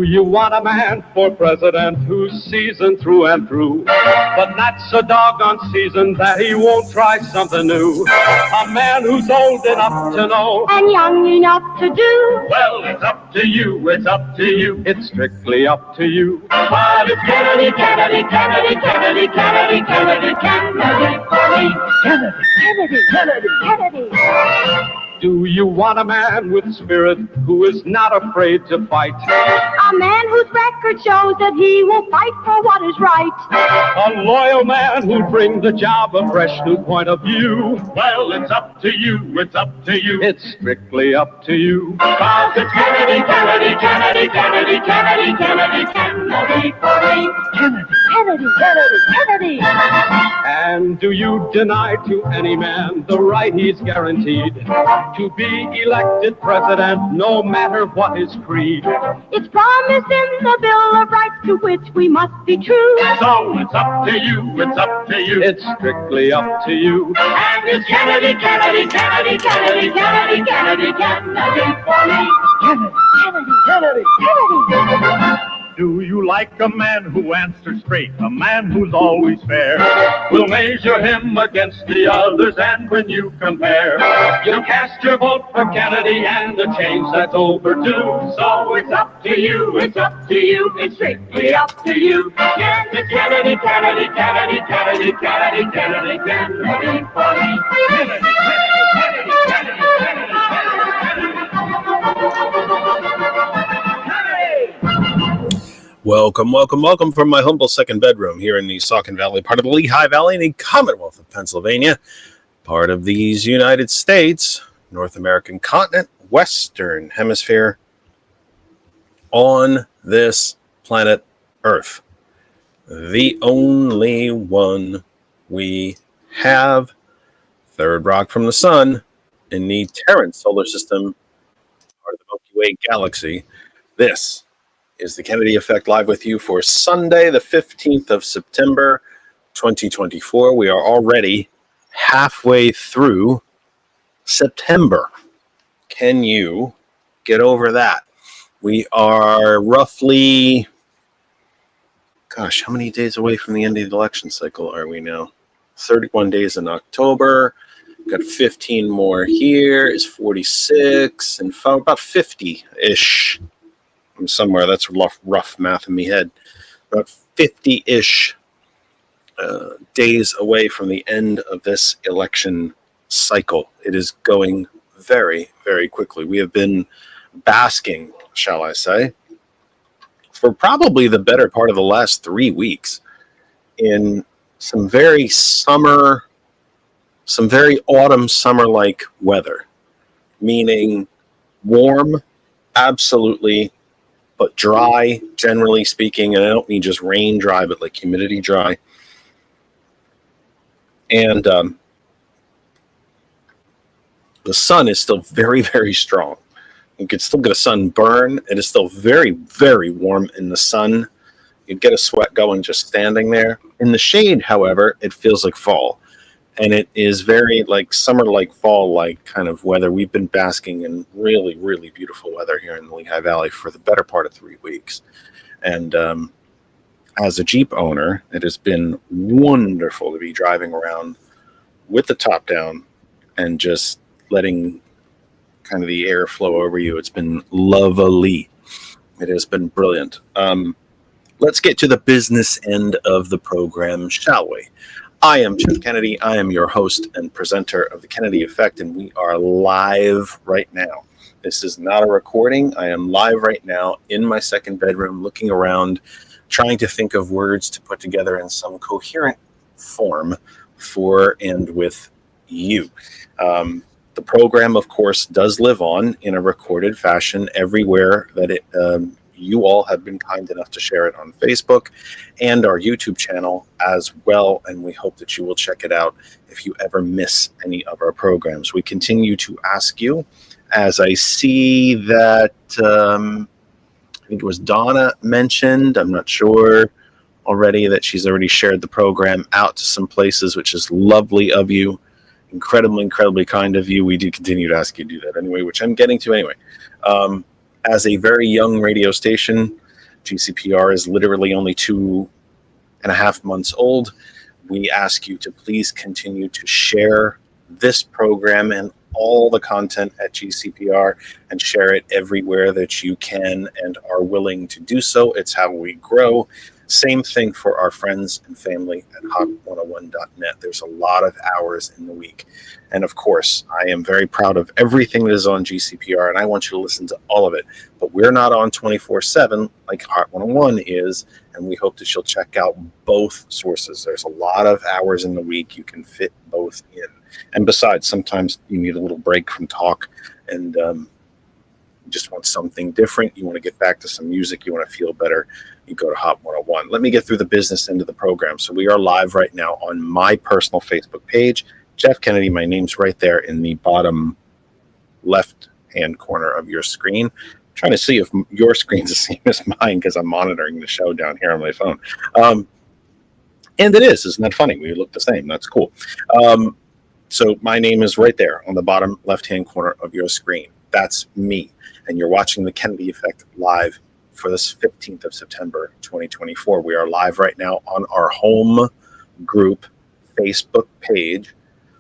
you want a man for president who's seasoned through and through, but not so doggone seasoned that he won't try something new? A man who's old enough to know and young enough to do? Well, it's up to you, it's up to you. It's strictly up to you. But it's Kennedy, Kennedy, Kennedy, Kennedy, Kennedy, Kennedy, Kennedy for me. Kennedy, Kennedy, Kennedy, Kennedy. Do you want a man with spirit who is not afraid to fight? A man whose record shows that he will fight for what is right. A loyal man who'll bring the job a fresh new point of view. Well, it's up to you, it's up to you. It's strictly up to you. Cause it's Kennedy, Kennedy, Kennedy, Kennedy, Kennedy, Kennedy, Kennedy for me. Kennedy, Kennedy, Kennedy, Kennedy. And do you deny to any man the right he's guaranteed to be elected president, no matter what his creed? It's promised in the Bill of Rights to which we must be true. So it's up to you, it's up to you. It's strictly up to you. And it's Kennedy, Kennedy, Kennedy, Kennedy, Kennedy, Kennedy, Kennedy for me. Kennedy, Kennedy, Kennedy, Kennedy. Do you like a man who answers straight, a man who's always fair? We'll measure him against the others, and when you compare, you'll cast your vote for Kennedy and the change that's overdue. So it's up to you, it's up to you, it's strictly up to you. Kennedy, Kennedy, Kennedy, Kennedy, Kennedy, Kennedy, Kennedy, Kennedy for me. Kennedy, Kennedy, Kennedy, Kennedy, Kennedy, Welcome, welcome, welcome from my humble second bedroom here in the Saucon Valley, part of the Lehigh Valley in the Commonwealth of Pennsylvania, part of these United States, North American continent, Western Hemisphere, on this planet Earth. The only one we have, third rock from the sun in the Terran solar system, part of the Milky Way galaxy. This is the Kennedy Effect live with you for Sunday, the 15th of September, 2024. We are already halfway through September. Can you get over that? We are roughly, gosh, how many days away from the end of the election cycle are we now? 31 days in October. Got 15 more here. Is 46 and about 50-ish. Somewhere, that's rough math in my head, about 50-ish days away from the end of this election cycle. It is going very, very quickly. We have been basking, shall I say, for probably the better part of the last 3 weeks in some very autumn summer-like weather, meaning warm, absolutely, but dry, generally speaking, and I don't mean just rain dry, but like humidity dry. And the sun is still very, very strong. You could still get a sunburn. It is still very, very warm in the sun. You get a sweat going just standing there. In the shade, however, it feels like fall. And it is very like summer-like, fall-like kind of weather. We've been basking in really, really beautiful weather here in the Lehigh Valley for the better part of 3 weeks. And as a Jeep owner, it has been wonderful to be driving around with the top down and just letting kind of the air flow over you. It's been lovely. It has been brilliant. Let's get to the business end of the program, shall we? I am Jeff Kennedy. I am your host and presenter of the Kennedy Effect, and we are live right now. This is not a recording. I am live right now in my second bedroom, looking around, trying to think of words to put together in some coherent form for and with you. The program, of course, does live on in a recorded fashion everywhere that it you all have been kind enough to share it on Facebook and our YouTube channel as well, and we hope that you will check it out if you ever miss any of our programs. We continue to ask you, as I see that I think it was Donna mentioned, I'm not sure already, that she's already shared the program out to some places, which is lovely of you. Incredibly, incredibly kind of you. We do continue to ask you to do that anyway, which I'm getting to anyway. As a very young radio station, GCPR is literally only 2.5 months old. We ask you to please continue to share this program and all the content at GCPR and share it everywhere that you can and are willing to do so. It's how we grow. Same thing for our friends and family at hot101.net. There's a lot of hours in the week. And of course, I am very proud of everything that is on GCPR, and I want you to listen to all of it. But we're not on 24/7 like Hot 101 is, and we hope that you'll check out both sources. There's a lot of hours in the week. You can fit both in. And besides, sometimes you need a little break from talk, and you just want something different. You want to get back to some music. You want to feel better. You go to Hot 101. Let me get through the business end of the program. So we are live right now on my personal Facebook page. Jeff Kennedy, my name's right there in the bottom left-hand corner of your screen. I'm trying to see if your screen's the same as mine because I'm monitoring the show down here on my phone. And it is. Isn't that funny? We look the same. That's cool. So my name is right there on the bottom left-hand corner of your screen. That's me. And you're watching the Kennedy Effect live for this 15th of September, 2024. We are live right now on our home group Facebook page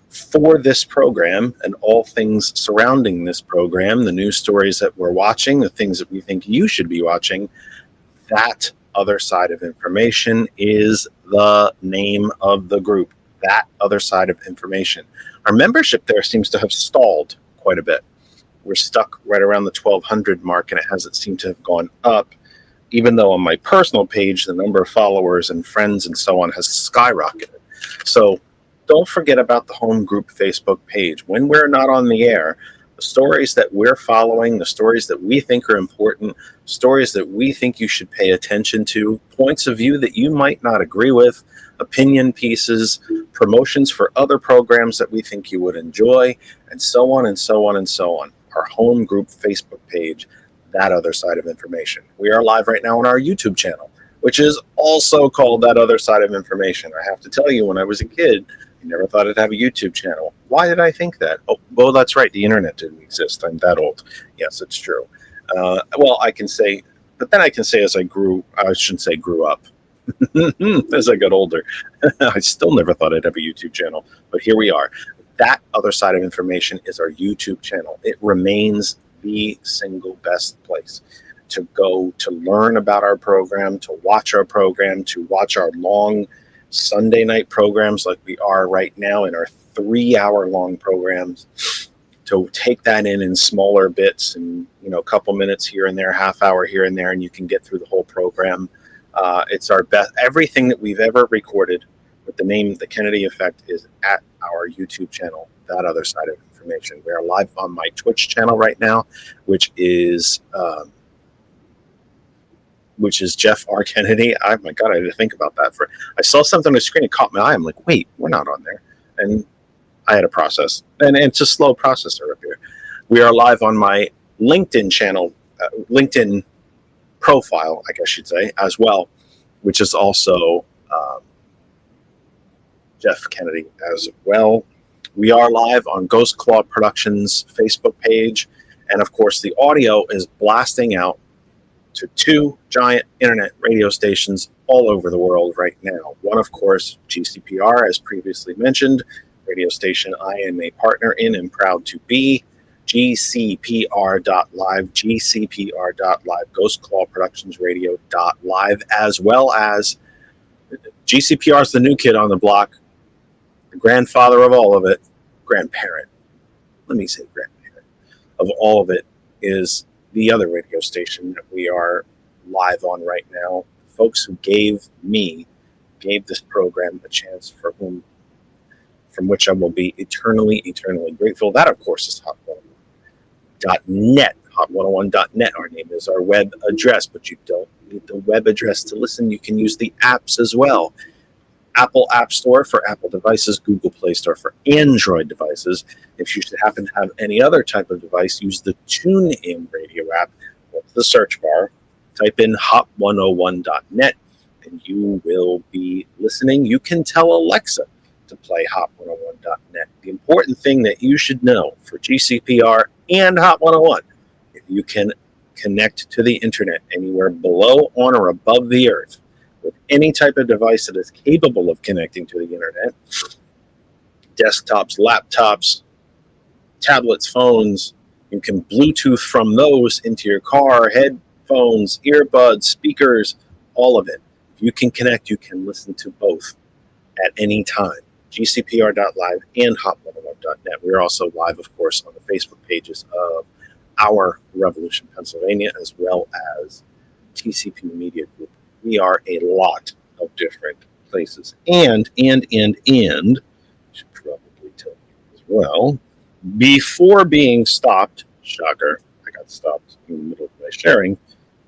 for this program and all things surrounding this program, the news stories that we're watching, the things that we think you should be watching. That Other Side of Information is the name of the group. That Other Side of Information. Our membership there seems to have stalled quite a bit. We're stuck right around the 1,200 mark, and it hasn't seemed to have gone up, even though on my personal page, the number of followers and friends and so on has skyrocketed. So don't forget about the home group Facebook page. When we're not on the air, the stories that we're following, the stories that we think are important, stories that we think you should pay attention to, points of view that you might not agree with, opinion pieces, promotions for other programs that we think you would enjoy, and so on and so on and so on. Our home group Facebook page, That Other Side of Information. We are live right now on our YouTube channel, which is also called That Other Side of Information. I have to tell you, when I was a kid, I never thought I'd have a YouTube channel. Why did I think that? Oh, well, that's right. The internet didn't exist. I'm that old. Yes, it's true. Well, I can say, but then I can say as I grew, I shouldn't say grew up. As I got older, I still never thought I'd have a YouTube channel, but here we are. That Other Side of Information is our YouTube channel. It remains the single best place to go to learn about our program, to watch our program, to watch our long Sunday night programs like we are right now in our 3-hour-long programs, to take that in smaller bits and, a couple minutes here and there, half hour here and there, and you can get through the whole program. It's our best. Everything that we've ever recorded with the name The Kennedy Effect is at our YouTube channel, That Other Side of Information. We are live on my Twitch channel right now, which is Jeff R. Kennedy. Oh my God, I had to think about that. I saw something on the screen, it caught my eye. I'm like, wait, we're not on there. And I had a process. And it's a slow processor up here. We are live on my LinkedIn channel, LinkedIn profile, I guess you'd say, as well, which is also Jeff Kennedy as well. We are live on Ghost Claw Productions Facebook page. And of course, the audio is blasting out to 2 giant internet radio stations all over the world right now. One, of course, GCPR, as previously mentioned, radio station I am a partner in and proud to be, GCPR.live, GCPR.live, Ghost Claw Productions Radio.live, as well as GCPR is the new kid on the block, the grandfather of all of it, grandparent. Let me say grandparent of all of it is the other radio station that we are live on right now. Folks who gave this program a chance from which I will be eternally grateful. That, of course, is hot101.net. Hot101.net, our name is our web address, but you don't need the web address to listen. You can use the apps as well. Apple App Store for Apple devices, Google Play Store for Android devices. If you should happen to have any other type of device, use the TuneIn Radio app. Go to the search bar, type in hot101.net, and you will be listening. You can tell Alexa to play hot101.net. The important thing that you should know for GCPR and Hot 101, if you can connect to the internet anywhere below, on, or above the earth with any type of device that is capable of connecting to the internet, desktops, laptops, tablets, phones, you can Bluetooth from those into your car, headphones, earbuds, speakers, all of it. If you can connect, you can listen to both at any time. GCPR.live and hot101.net. We are also live, of course, on the Facebook pages of our Revolution Pennsylvania, as well as TCP Media Group. We are a lot of different places. And should probably tell you as well, before being stopped, shocker, I got stopped in the middle of my sharing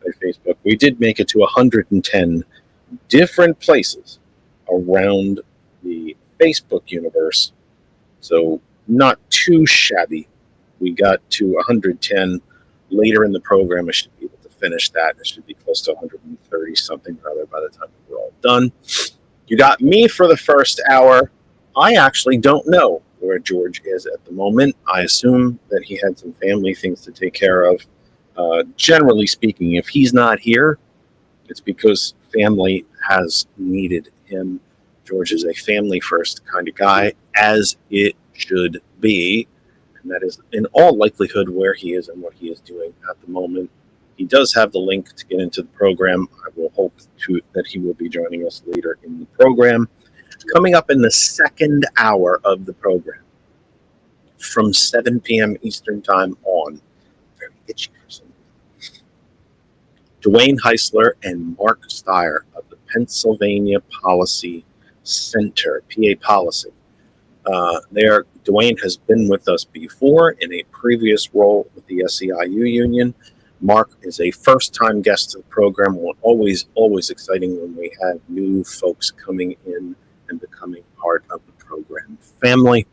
by Facebook, we did make it to 110 different places around the Facebook universe. So not too shabby. We got to 110 later in the program. I should be able to finish that. It should be close to 130 something or other by the time we're all done. You got me for the first hour. I actually don't know where George is at the moment. I assume that he had some family things to take care of. Generally speaking, if he's not here, it's because family has needed him. George is a family first kind of guy, as it should be. And that is in all likelihood where he is and what he is doing at the moment. He does have the link to get into the program. I will hope that he will be joining us later in the program. Coming up in the second hour of the program, from 7 p.m. Eastern Time on, very itchy for some reason, Dwayne Heisler and Marc Stier of the Pennsylvania Policy Center, PA Policy. Dwayne has been with us before in a previous role with the SEIU union. Marc is a first-time guest to the program. Always exciting when we have new folks coming in and becoming part of the program family.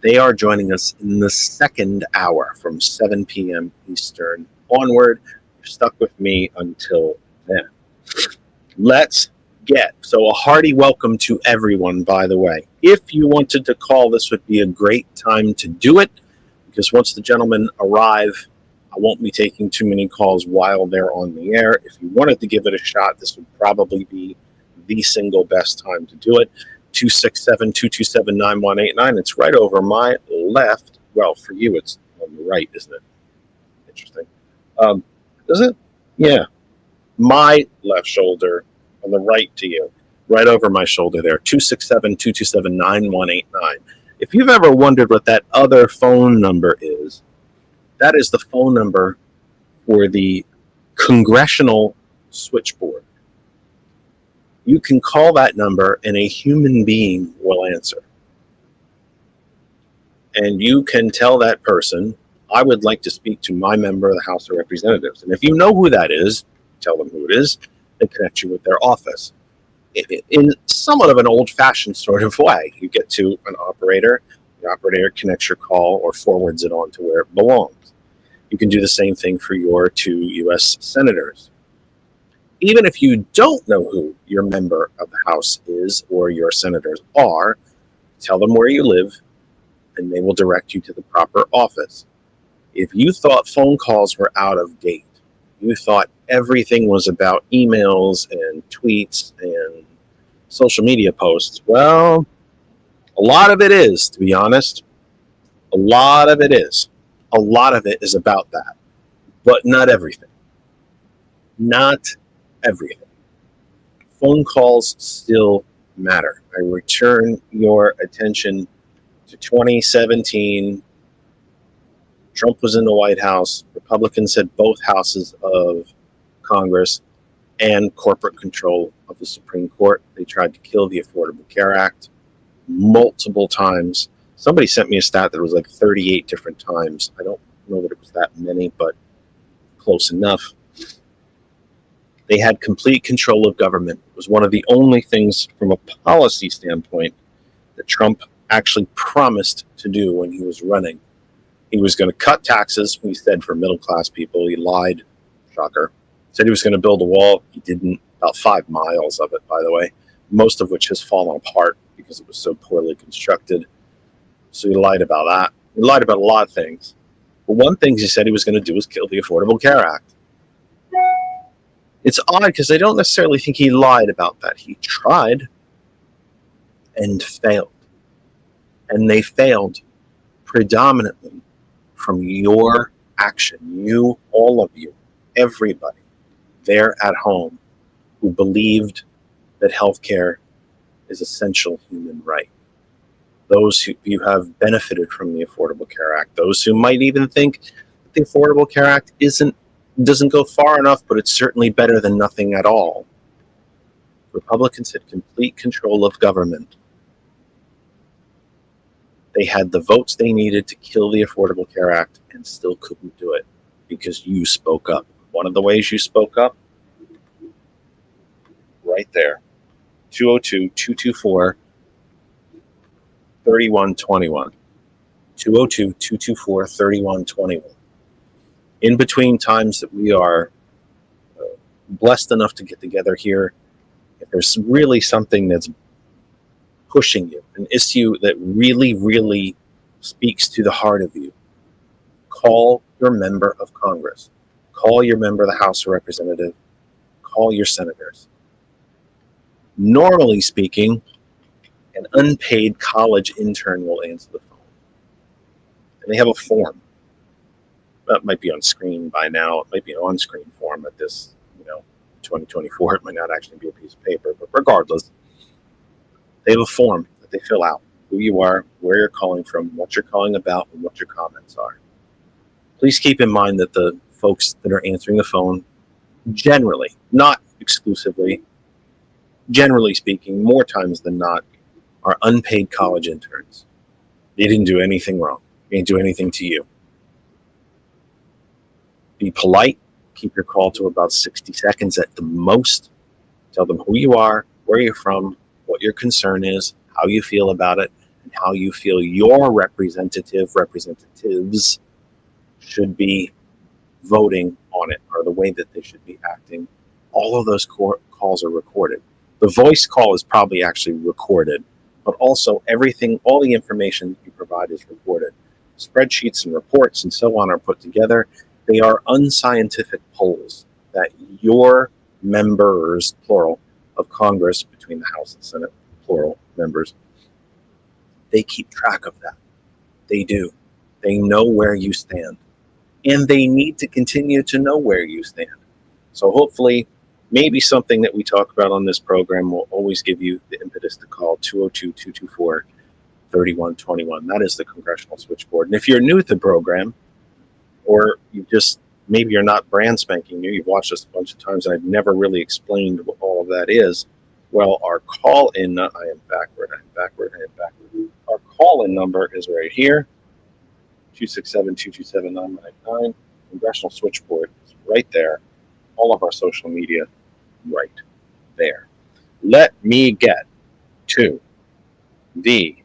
They are joining us in the second hour from 7 p.m. Eastern onward. You're stuck with me until then. So a hearty welcome to everyone, by the way. If you wanted to call, this would be a great time to do it, because once the gentlemen arrive, I won't be taking too many calls while they're on the air. If you wanted to give it a shot, this would probably be the single best time to do it. 267-227-9189. It's right over my left. Well, for you, it's on the right, isn't it? Interesting. Is it? Yeah. My left shoulder on the right to you. Right over my shoulder there. 267-227-9189. If you've ever wondered what that other phone number is, that is the phone number for the congressional switchboard. You can call that number and a human being will answer. And you can tell that person, I would like to speak to my member of the House of Representatives. And if you know who that is, tell them who it is and connect you with their office. In somewhat of an old-fashioned sort of way, you get to an operator, the operator connects your call or forwards it on to where it belongs. You can do the same thing for your 2 U.S. senators. Even if you don't know who your member of the House is or your senators are, tell them where you live, and they will direct you to the proper office. If you thought phone calls were out of date, you thought everything was about emails and tweets and social media posts, well, a lot of it is, to be honest. A lot of it is. A lot of it is about that, but not everything. Not everything. Phone calls still matter. I return your attention to 2017. Trump was in the White House. Republicans had both houses of Congress and corporate control of the Supreme Court. They tried to kill the Affordable Care Act multiple times. Somebody sent me a stat that it was like 38 different times. I don't know that it was that many, but close enough. They had complete control of government. It was one of the only things from a policy standpoint that Trump actually promised to do when he was running. He was going to cut taxes, he said, for middle-class people. He lied. Shocker. Said he was going to build a wall. He didn't. About 5 miles of it, by the way, most of which has fallen apart because it was so poorly constructed. So he lied about that. He lied about a lot of things. But one thing he said he was going to do was kill the Affordable Care Act. It's odd because I don't necessarily think he lied about that. He tried and failed. And they failed predominantly from your action. You, all of you, everybody there at home who believed that healthcare is essential human right. Those who you have benefited from the Affordable Care Act. Those who might even think that the Affordable Care Act doesn't go far enough, but it's certainly better than nothing at all. Republicans had complete control of government. They had the votes they needed to kill the Affordable Care Act and still couldn't do it because you spoke up. One of the ways you spoke up, right there, 202-224-3121. 202-224-3121. In between times that we are blessed enough to get together here, if there's really something that's pushing you, an issue that really, really speaks to the heart of you, call your member of Congress. Call your member of the House of Representatives. Call your senators. Normally speaking, an unpaid college intern will answer the phone. And they have a form. That might be on screen by now. It might be an on-screen form at this, 2024. It might not actually be a piece of paper, but regardless, they have a form that they fill out. Who you are, where you're calling from, what you're calling about, and what your comments are. Please keep in mind that the folks that are answering the phone, generally, not exclusively, generally speaking, more times than not, are unpaid college interns. They didn't do anything wrong. They didn't do anything to you. Be polite. Keep your call to about 60 seconds at the most. Tell them who you are, where you're from, what your concern is, how you feel about it, and how you feel your representatives should be voting on it, or the way that they should be acting. All of those calls are recorded. The voice call is probably actually recorded, but also everything, all the information you provide is recorded. Spreadsheets and reports and so on are put together. They are unscientific polls that your members, plural, of Congress, between the House and Senate, plural, members, they keep track of that. They do. They know where you stand. And they need to continue to know where you stand. So hopefully, maybe something that we talk about on this program will always give you the impetus to call 202-224-3121. That is the Congressional Switchboard. And if you're new to the program, or maybe you're not brand spanking new, you've watched us a bunch of times and I've never really explained what all of that is. Well, our call-in, I am backward. Our call-in number is right here, 267-227-999. Congressional Switchboard is right there. All of our social media right there. Let me get to the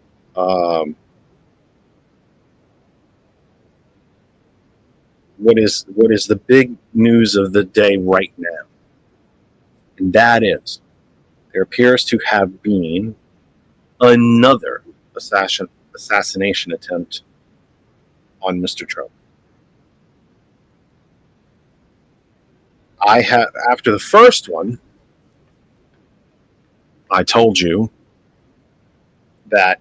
what is the big news of the day right now, and that is there appears to have been another assassination attempt on Mr. Trump. After the first one, I told you that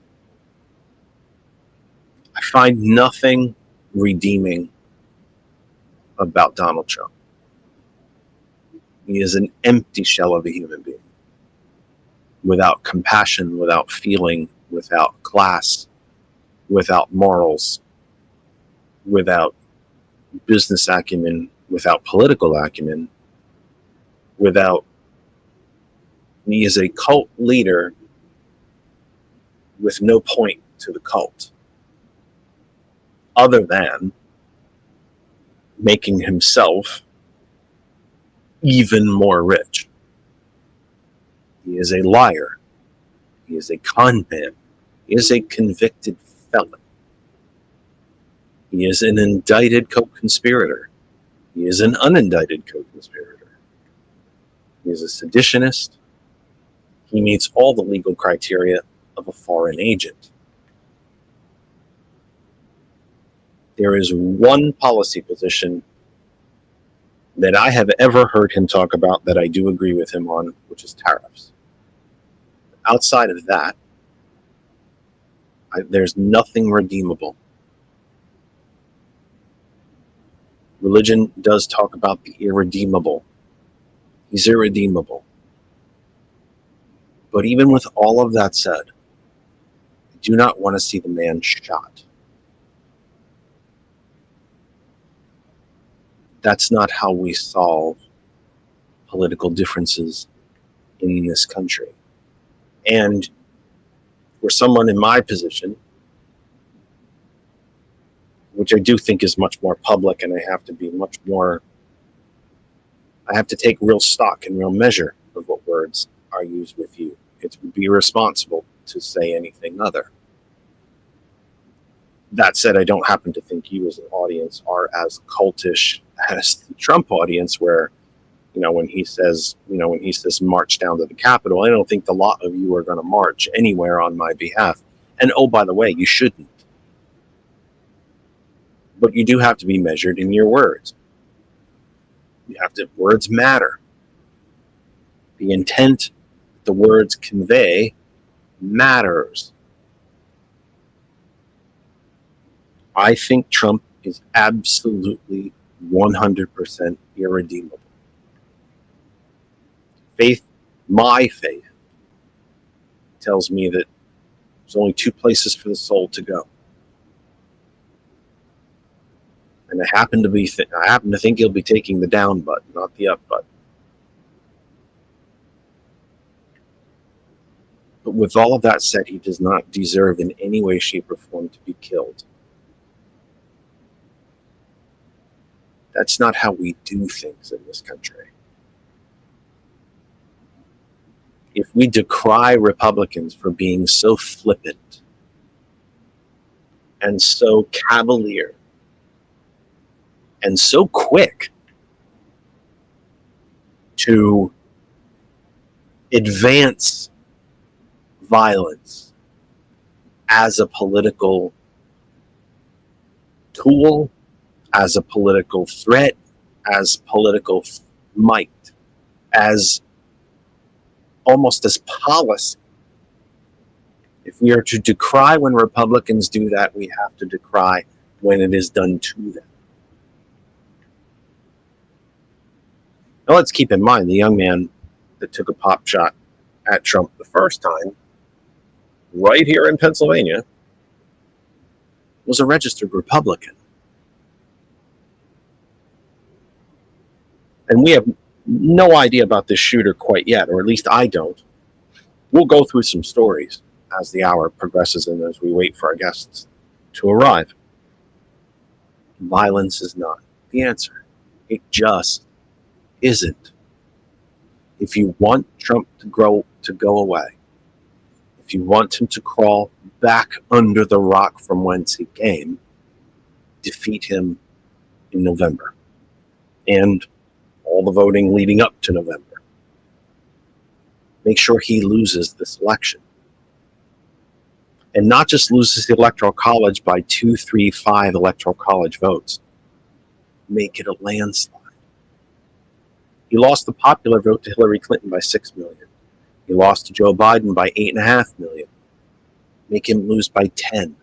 I find nothing redeeming about Donald Trump. He is an empty shell of a human being, without compassion, without feeling, without class, without morals, without business acumen, without political acumen, he is a cult leader with no point to the cult, other than making himself even more rich. He is a liar. He is a con man. He is a convicted felon. He is an indicted co-conspirator. He is an unindicted co-conspirator. He is a seditionist. He meets all the legal criteria of a foreign agent. There is one policy position that I have ever heard him talk about that I do agree with him on, which is tariffs. Outside of that, there's nothing redeemable. Religion does talk about the irredeemable. He's irredeemable. But even with all of that said, I do not want to see the man shot. That's not how we solve political differences in this country. And for someone in my position, which I do think is much more public, and I have to take real stock and real measure of what words are used with you. It would be irresponsible to say anything other. That said, I don't happen to think you as an audience are as cultish as the Trump audience, where, when he says march down to the Capitol, I don't think the lot of you are going to march anywhere on my behalf. And oh, by the way, you shouldn't. But you do have to be measured in your words. Words matter. The intent the words convey matters. I think Trump is absolutely 100% irredeemable. My faith, tells me that there's only two places for the soul to go. And I happen to think he'll be taking the down button, not the up button. But with all of that said, he does not deserve in any way, shape, or form to be killed. That's not how we do things in this country. If we decry Republicans for being so flippant and so cavalier and so quick to advance violence as a political tool, as a political threat, as political might, as almost as policy. If we are to decry when Republicans do that, we have to decry when it is done to them. Now let's keep in mind the young man that took a pop shot at Trump the first time, right here in Pennsylvania, was a registered Republican. And we have no idea about this shooter quite yet, or at least I don't. We'll go through some stories as the hour progresses and as we wait for our guests to arrive. Violence is not the answer. It just isn't. If you want Trump to go away, if you want him to crawl back under the rock from whence he came, defeat him in November. And all the voting leading up to November. Make sure he loses this election. And not just loses the Electoral College by 2, 3, 5 Electoral College votes. Make it a landslide. He lost the popular vote to Hillary Clinton by 6 million. He lost to Joe Biden by 8.5 million. Make him lose by 10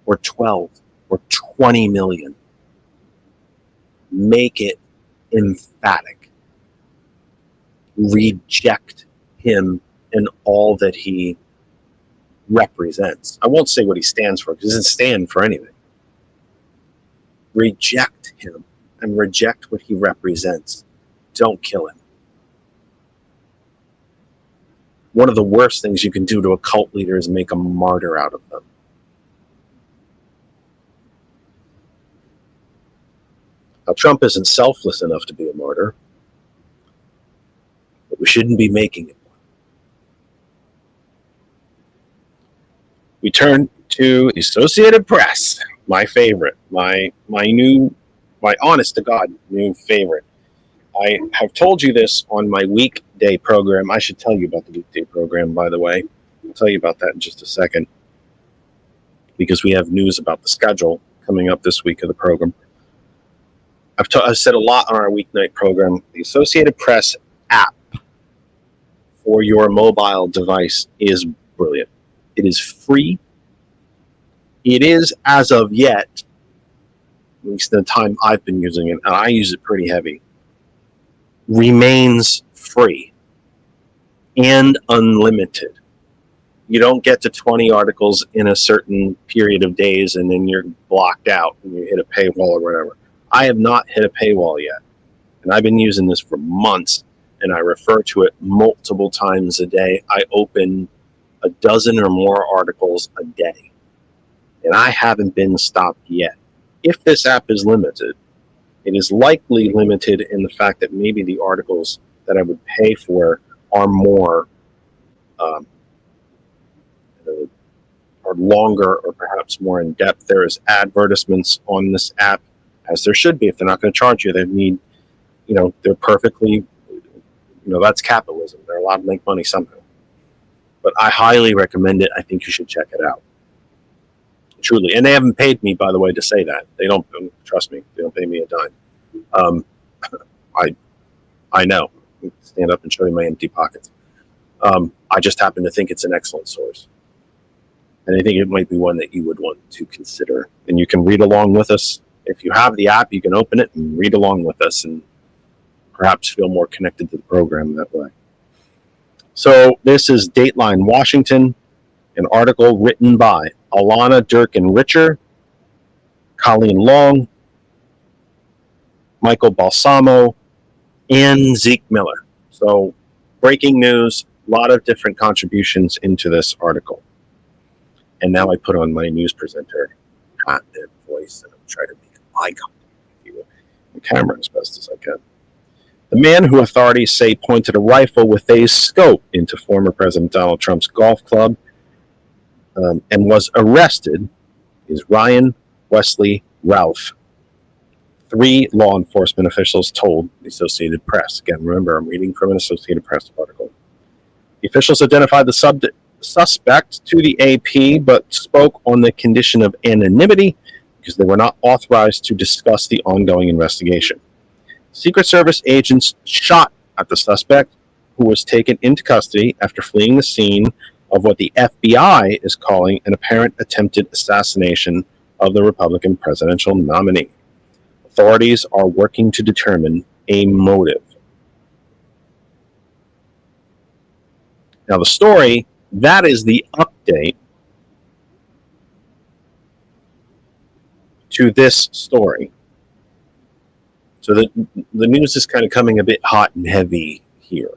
or 12 or 20 million. Make it emphatic. Reject him and all that he represents. I won't say what he stands for, because he doesn't stand for anything. Reject him and reject what he represents. Don't kill him. One of the worst things you can do to a cult leader is make a martyr out of them. Now, Trump isn't selfless enough to be a martyr, but we shouldn't be making it one. We turn to the Associated Press, my favorite, my honest to God new favorite. I have told you this on my weekday program. I should tell you about the weekday program, by the way. I'll tell you about that in just a second, because we have news about the schedule coming up this week of the program. I've said a lot on our weeknight program. The Associated Press app for your mobile device is brilliant. It is free. It is, as of yet, at least the time I've been using it, and I use it pretty heavy, remains free and unlimited. You don't get to 20 articles in a certain period of days and then you're blocked out and you hit a paywall or whatever. I have not hit a paywall yet, and I've been using this for months, and I refer to it multiple times a day. I open a dozen or more articles a day, and I haven't been stopped yet. If this app is limited, it is likely limited in the fact that maybe the articles that I would pay for are more or longer or perhaps more in depth. There is advertisements on this app, as there should be. If they're not going to charge you, they need, they're perfectly, that's capitalism. They're allowed to make money somehow. But I highly recommend it. I think you should check it out. Truly. And they haven't paid me, by the way, to say that. They don't, trust me, they don't pay me a dime. I know. Stand up and show you my empty pockets. I just happen to think it's an excellent source. And I think it might be one that you would want to consider. And you can read along with us. If you have the app, you can open it and read along with us and perhaps feel more connected to the program that way. So this is Dateline Washington, an article written by Alana Durkin-Richer, Colleen Long, Michael Balsamo, and Zeke Miller. So breaking news, a lot of different contributions into this article. And now I put on my news presenter hat and voice, and I'm trying to make eye contact with the camera as best as I can. The man who authorities say pointed a rifle with a scope into former President Donald Trump's golf club and was arrested is Ryan Wesley Ralph. 3 law enforcement officials told the Associated Press. Again, remember, I'm reading from an Associated Press article. The officials identified the suspect to the AP, but spoke on the condition of anonymity because they were not authorized to discuss the ongoing investigation. Secret Service agents shot at the suspect, who was taken into custody after fleeing the scene of what the FBI is calling an apparent attempted assassination of the Republican presidential nominee. Authorities are working to determine a motive. Now, the story, that is the update to this story. So the news is kind of coming a bit hot and heavy here.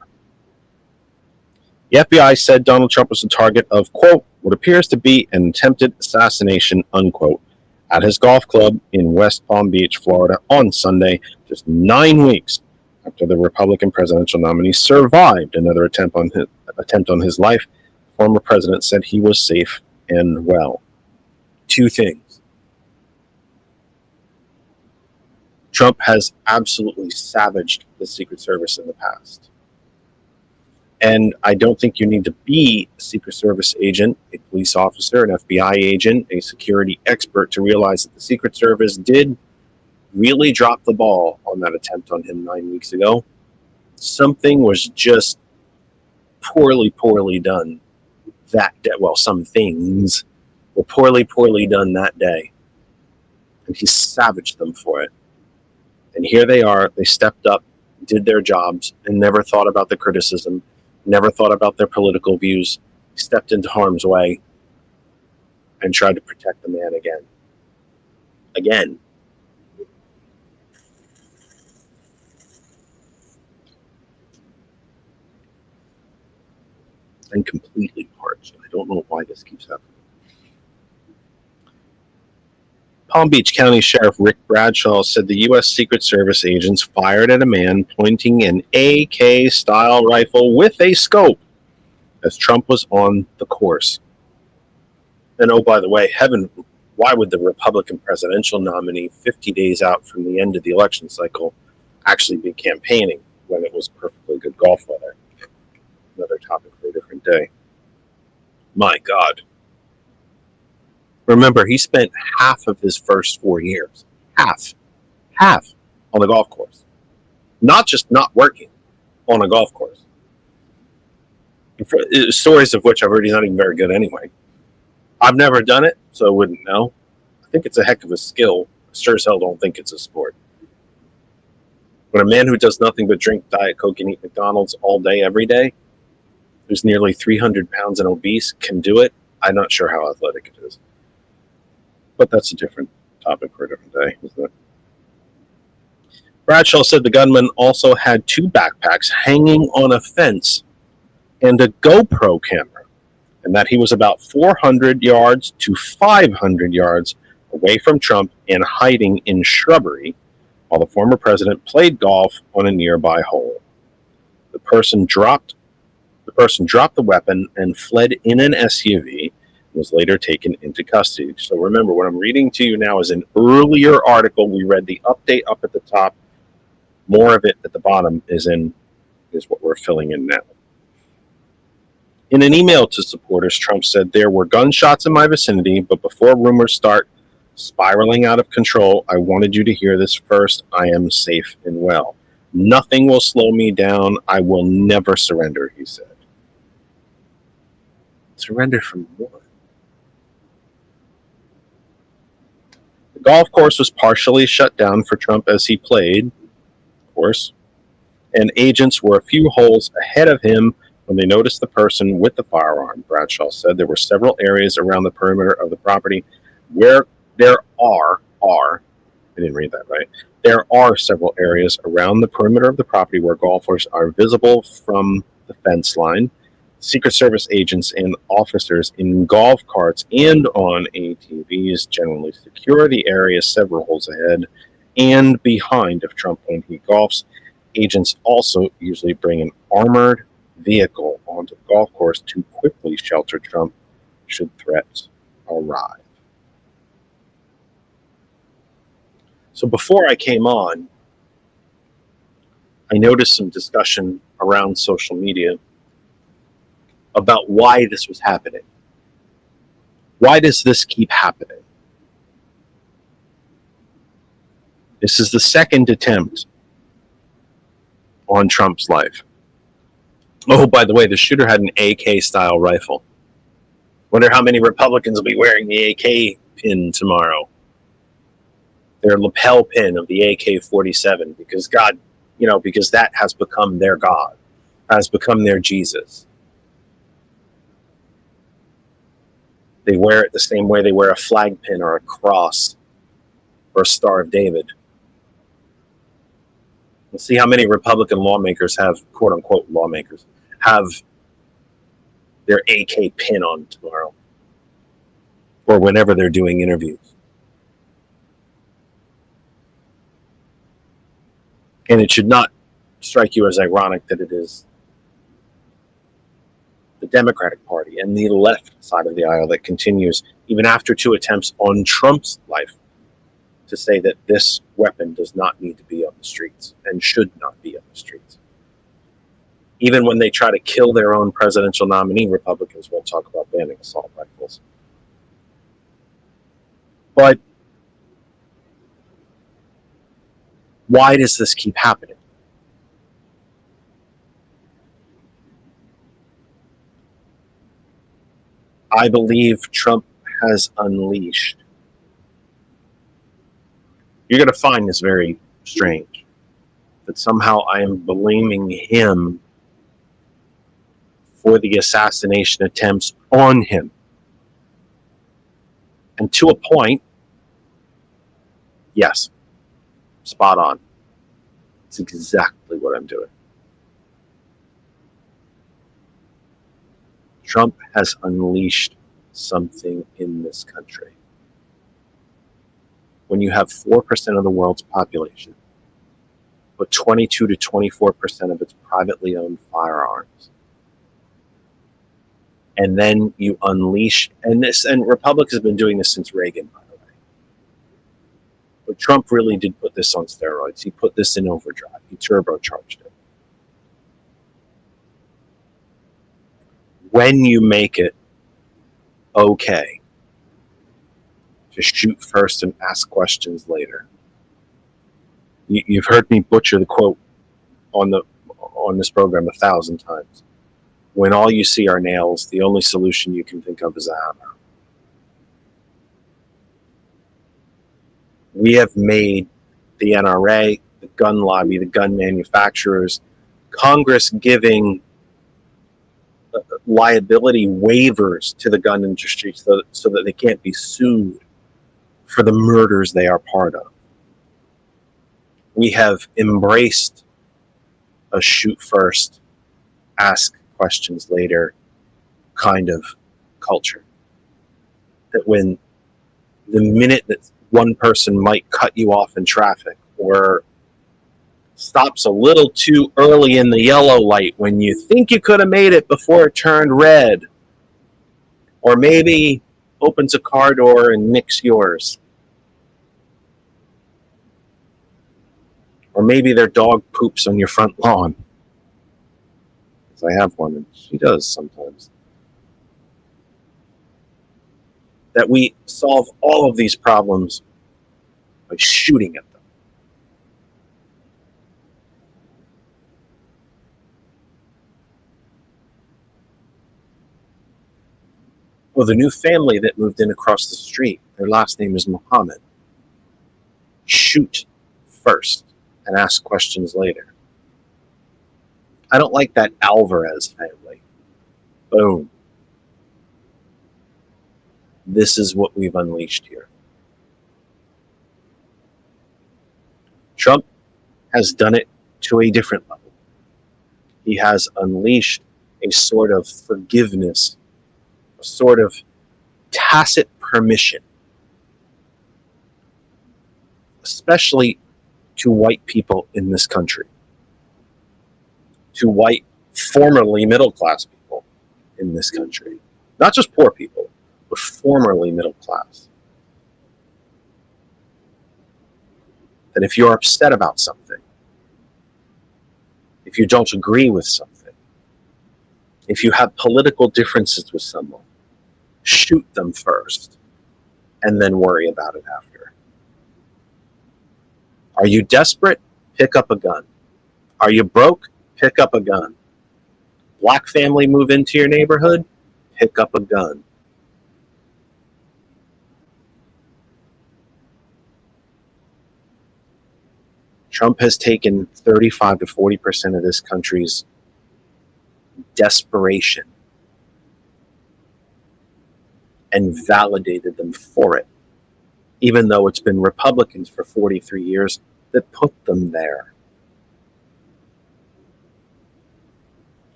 The FBI said Donald Trump was the target of, quote, what appears to be an attempted assassination, unquote, at his golf club in West Palm Beach, Florida on Sunday, just 9 weeks after the Republican presidential nominee survived another attempt on his life. The former president said he was safe and well. 2 things. Trump has absolutely savaged the Secret Service in the past. And I don't think you need to be a Secret Service agent, a police officer, an FBI agent, a security expert to realize that the Secret Service did really drop the ball on that attempt on him 9 weeks ago. Something was just poorly done that day. Well, some things were poorly done that day. And he savaged them for it. And here they are. They stepped up, did their jobs, and never thought about the criticism, never thought about their political views, stepped into harm's way, and tried to protect the man again. Again. I'm completely parched. I don't know why this keeps happening. Palm Beach County Sheriff Rick Bradshaw said the U.S. Secret Service agents fired at a man pointing an AK-style rifle with a scope as Trump was on the course. And oh, by the way, why would the Republican presidential nominee 50 days out from the end of the election cycle actually be campaigning when it was perfectly good golf weather? Another topic for a different day. My God. Remember, he spent half of his first 4 years, half on the golf course. Not just not working, on a golf course. Stories of which I've heard he's not even very good anyway. I've never done it, so I wouldn't know. I think it's a heck of a skill. I sure as hell don't think it's a sport. When a man who does nothing but drink Diet Coke and eat McDonald's all day, every day, who's nearly 300 pounds and obese, can do it, I'm not sure how athletic it is. But that's a different topic for a different day, isn't it? Bradshaw said the gunman also had 2 backpacks hanging on a fence and a GoPro camera, and that he was about 400 yards to 500 yards away from Trump and hiding in shrubbery while the former president played golf on a nearby hole. The person dropped the weapon and fled in an SUV and was later taken into custody. So remember, what I'm reading to you now is an earlier article. We read the update up at the top. More of it at the bottom is what we're filling in now. In an email to supporters, Trump said, "There were gunshots in my vicinity, but before rumors start spiraling out of control, I wanted you to hear this first. I am safe and well. Nothing will slow me down. I will never surrender," he said. Surrender from what? The golf course was partially shut down for Trump as he played, of course, and agents were a few holes ahead of him when they noticed the person with the firearm. Bradshaw said there were several areas around the perimeter of the property where I didn't read that right. There are several areas around the perimeter of the property where golfers are visible from the fence line. Secret Service agents and officers in golf carts and on ATVs generally secure the area several holes ahead and behind of Trump when he golfs. Agents also usually bring an armored vehicle onto the golf course to quickly shelter Trump should threats arrive. So before I came on, I noticed some discussion around social media about why this was happening. Why does this keep happening? This is the second attempt on Trump's life. Oh, by the way, the shooter had an AK-style rifle. Wonder how many Republicans will be wearing the AK pin tomorrow. Their lapel pin of the AK-47, because because that has become their God, has become their Jesus. They wear it the same way they wear a flag pin or a cross or a Star of David. We'll see how many Republican lawmakers have, quote unquote lawmakers, have their AK pin on tomorrow or whenever they're doing interviews. And it should not strike you as ironic that it is the Democratic Party and the left side of the aisle that continues, even after 2 attempts on Trump's life, to say that this weapon does not need to be on the streets and should not be on the streets. Even when they try to kill their own presidential nominee, Republicans won't talk about banning assault rifles. But why does this keep happening? I believe Trump has unleashed. You're going to find this very strange, that somehow I am blaming him for the assassination attempts on him. And to a point, yes, spot on. It's exactly what I'm doing. Trump has unleashed something in this country. When you have 4% of the world's population, but 22 to 24% of its privately owned firearms, and then you unleash, and Republicans have been doing this since Reagan, by the way. But Trump really did put this on steroids. He put this in overdrive. He turbocharged it. When you make it okay to shoot first and ask questions later. You've heard me butcher the quote on this program 1,000 times. When all you see are nails, the only solution you can think of is a hammer. We have made the NRA, the gun lobby, the gun manufacturers, Congress giving liability waivers to the gun industry so that they can't be sued for the murders they are part of. We have embraced a shoot first, ask questions later kind of culture. That when the minute that one person might cut you off in traffic or stops a little too early in the yellow light when you think you could have made it before it turned red, or maybe opens a car door and nicks yours, or maybe their dog poops on your front lawn, because I have one and she does sometimes, that we solve all of these problems by shooting at them. Well, the new family that moved in across the street, their last name is Muhammad. Shoot first and ask questions later. I don't like that Alvarez family. Boom. This is what we've unleashed here. Trump has done it to a different level. He has unleashed a sort of forgiveness, a sort of tacit permission, especially to white people in this country, to white formerly middle class people in this country, not just poor people, but formerly middle class. That if you're upset about something, if you don't agree with something, if you have political differences with someone, shoot them first and then worry about it after. Are you desperate? Pick up a gun. Are you broke? Pick up a gun. Black family move into your neighborhood? Pick up a gun. Trump has taken 35 to 40% of this country's desperation and validated them for it, even though it's been Republicans for 43 years that put them there.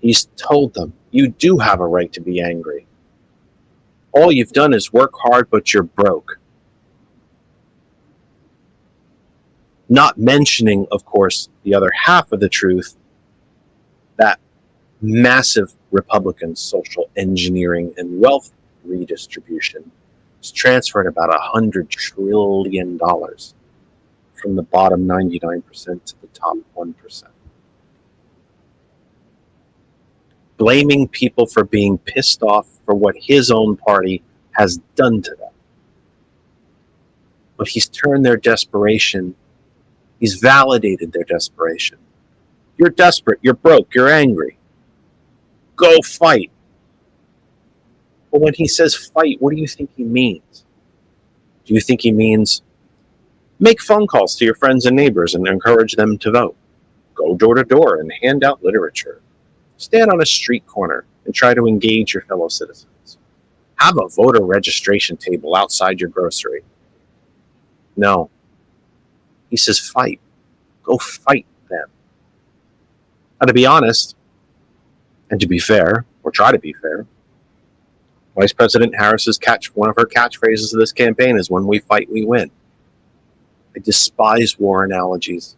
He's told them, you do have a right to be angry. All you've done is work hard, but you're broke. Not mentioning, of course, the other half of the truth, that massive Republican social engineering and wealth redistribution has transferred about $100 trillion from the bottom 99% to the top 1%. Blaming people for being pissed off for what his own party has done to them. But he's turned their desperation, he's validated their desperation. You're desperate, you're broke, you're angry. Go fight. But when he says fight, what do you think he means? Do you think he means make phone calls to your friends and neighbors and encourage them to vote? Go door to door and hand out literature. Stand on a street corner and try to engage your fellow citizens. Have a voter registration table outside your grocery. No. He says fight. Go fight them. Now, to be honest, and to be fair, or try to be fair, Vice President Harris's one of her catchphrases of this campaign is, when we fight, we win. I despise war analogies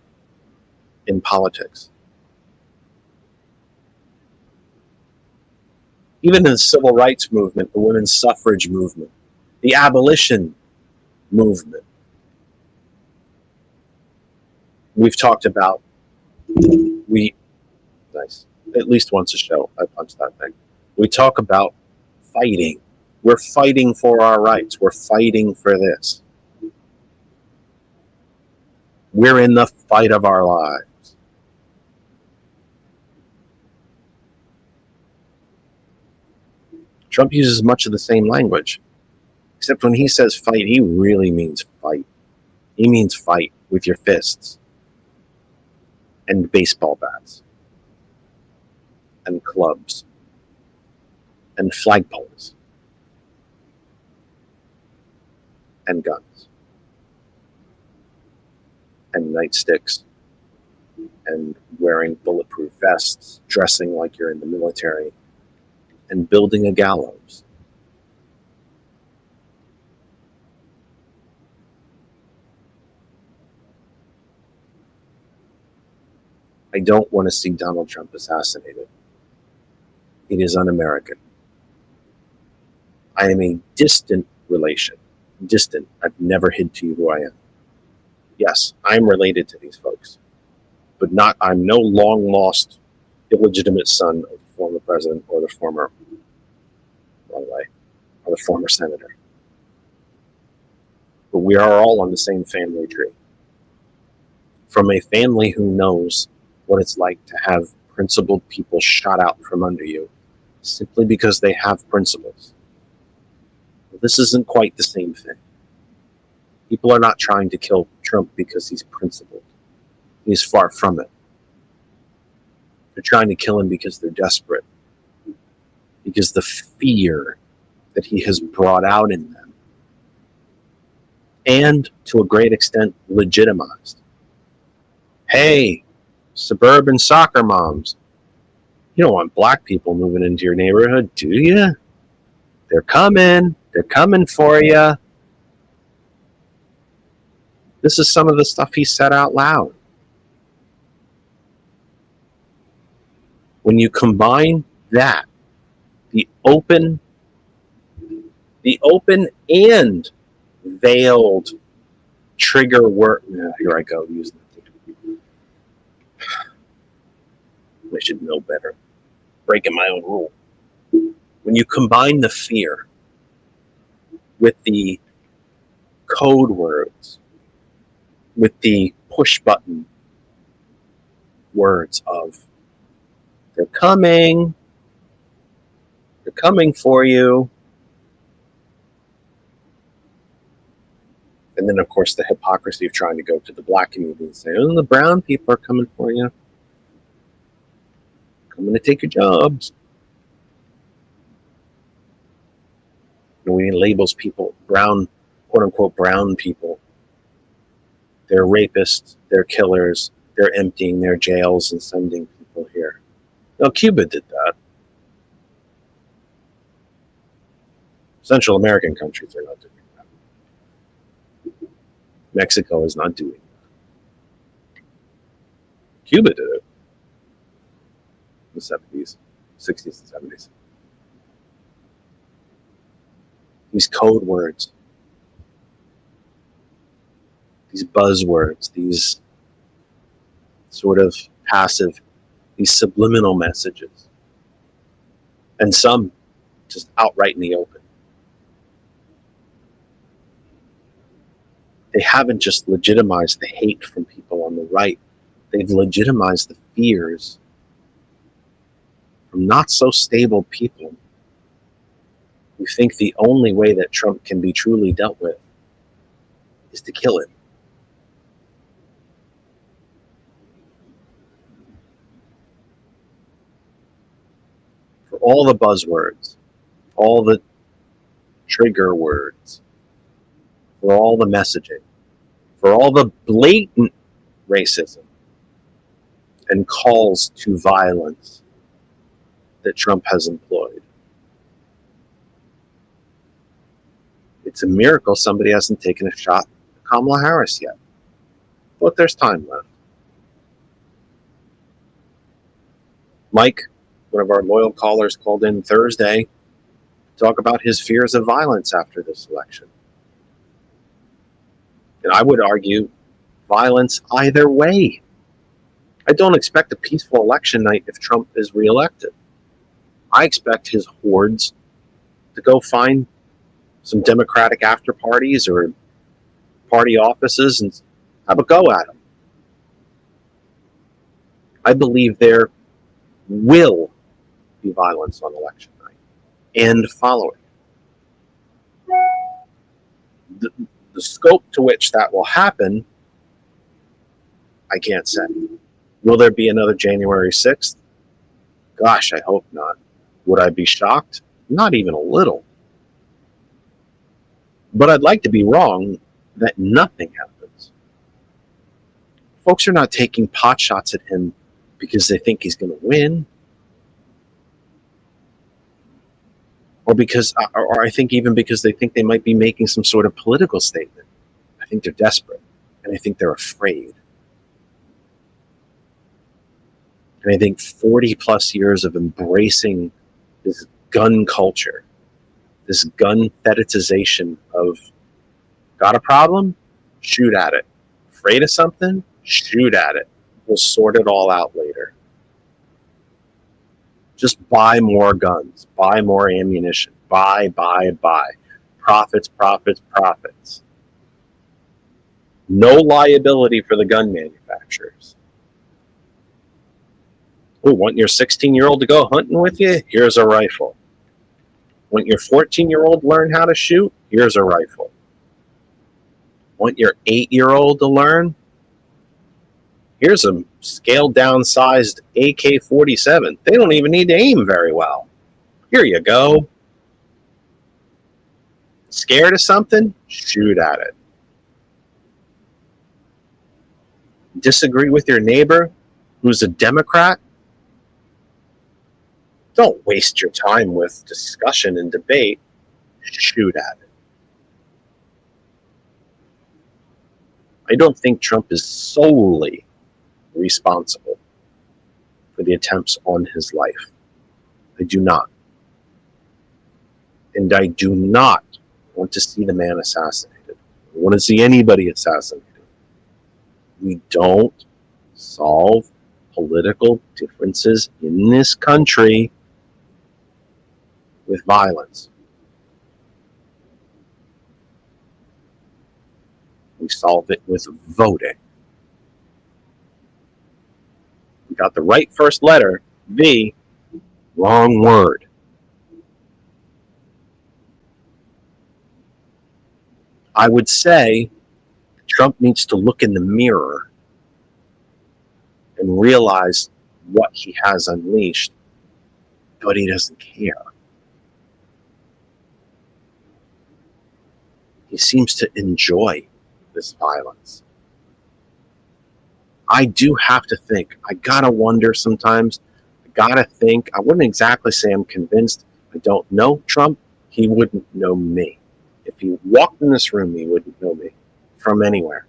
in politics. Even in the civil rights movement, the women's suffrage movement, the abolition movement, we've talked about, nice, at least once a show, I punch that thing. We talk about fighting. We're fighting for our rights. We're fighting for this. We're in the fight of our lives. Trump uses much of the same language, except when he says fight, he really means fight. He means fight with your fists and baseball bats and clubs and flagpoles and guns and nightsticks and wearing bulletproof vests, dressing like you're in the military, and building a gallows. I don't want to see Donald Trump assassinated. It is un-American. I am a distant relation. Distant. I've never hid to you who I am. Yes, I'm related to these folks, but I'm no long-lost, illegitimate son of the former president or the former, by the way, or the former senator. But we are all on the same family tree. From a family who knows what it's like to have principled people shot out from under you simply because they have principles. Well, this isn't quite the same thing. People are not trying to kill Trump because he's principled. He's far from it. They're trying to kill him because they're desperate. Because the fear that he has brought out in them, and to a great extent legitimized. Hey, suburban soccer moms, you don't want black people moving into your neighborhood, do you? They're coming for you. This is some of the stuff he said out loud. When you combine that, the open and veiled trigger word. Here I go using it. I should know better. Breaking my own rule. When you combine the fear with the code words, with the push button words of they're coming for you, and then of course the hypocrisy of trying to go to the black community and say, oh, the brown people are coming for you, coming to take your jobs. And when he labels people brown, quote unquote brown people, they're rapists, they're killers, they're emptying their jails and sending people here. Now, Cuba did that. Central American countries are not doing that. Mexico is not doing that. Cuba did it in the 70s, 60s, and 70s. These code words, these buzzwords, these sort of passive, these subliminal messages, and some just outright in the open. They haven't just legitimized the hate from people on the right. They've legitimized the fears from not so stable people who think the only way that Trump can be truly dealt with is to kill him. For all the buzzwords, all the trigger words, for all the messaging, for all the blatant racism and calls to violence that Trump has employed, it's a miracle somebody hasn't taken a shot at Kamala Harris yet. But there's time left. Mike, one of our loyal callers, called in Thursday to talk about his fears of violence after this election. And I would argue violence either way. I don't expect a peaceful election night if Trump is reelected. I expect his hordes to go find some Democratic after parties or party offices and have a go at them. I believe there will be violence on election night and following. The scope to which that will happen, I can't say. Will there be another January 6th? Gosh, I hope not. Would I be shocked? Not even a little. But I'd like to be wrong that nothing happens. Folks are not taking pot shots at him because they think he's going to win. Or I think even because they think they might be making some sort of political statement. I think they're desperate, and I think they're afraid. And I think 40 plus years of embracing this gun culture, this gun fetishization of, got a problem? Shoot at it. Afraid of something? Shoot at it. We'll sort it all out later. Just buy more guns, buy more ammunition, buy. Profits, profits, profits. No liability for the gun manufacturers. Oh, want your 16-year-old to go hunting with you? Here's a rifle. Want your 14-year-old to learn how to shoot? Here's a rifle. Want your 8-year-old to learn? Here's a scaled-down sized AK-47. They don't even need to aim very well. Here you go. Scared of something? Shoot at it. Disagree with your neighbor who's a Democrat? Don't waste your time with discussion and debate. Shoot at it. I don't think Trump is solely responsible for the attempts on his life. I do not. And I do not want to see the man assassinated. I want to see anybody assassinated. We don't solve political differences in this country with violence. We solve it with voting. We got the right first letter, V, wrong word. I would say Trump needs to look in the mirror and realize what he has unleashed, but he doesn't care. He seems to enjoy this violence. I do have to think. I gotta wonder sometimes. I gotta think. I wouldn't exactly say I'm convinced. I don't know Trump. He wouldn't know me. If he walked in this room, he wouldn't know me from anywhere.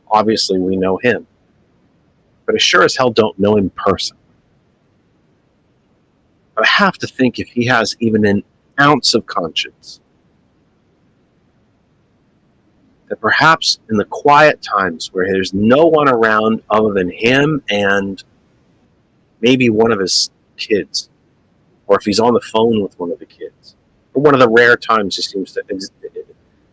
Obviously, we know him. But I sure as hell don't know him personally. But I have to think if he has even an ounce of conscience, that perhaps in the quiet times where there's no one around other than him and maybe one of his kids, or if he's on the phone with one of the kids, or one of the rare times he seems to,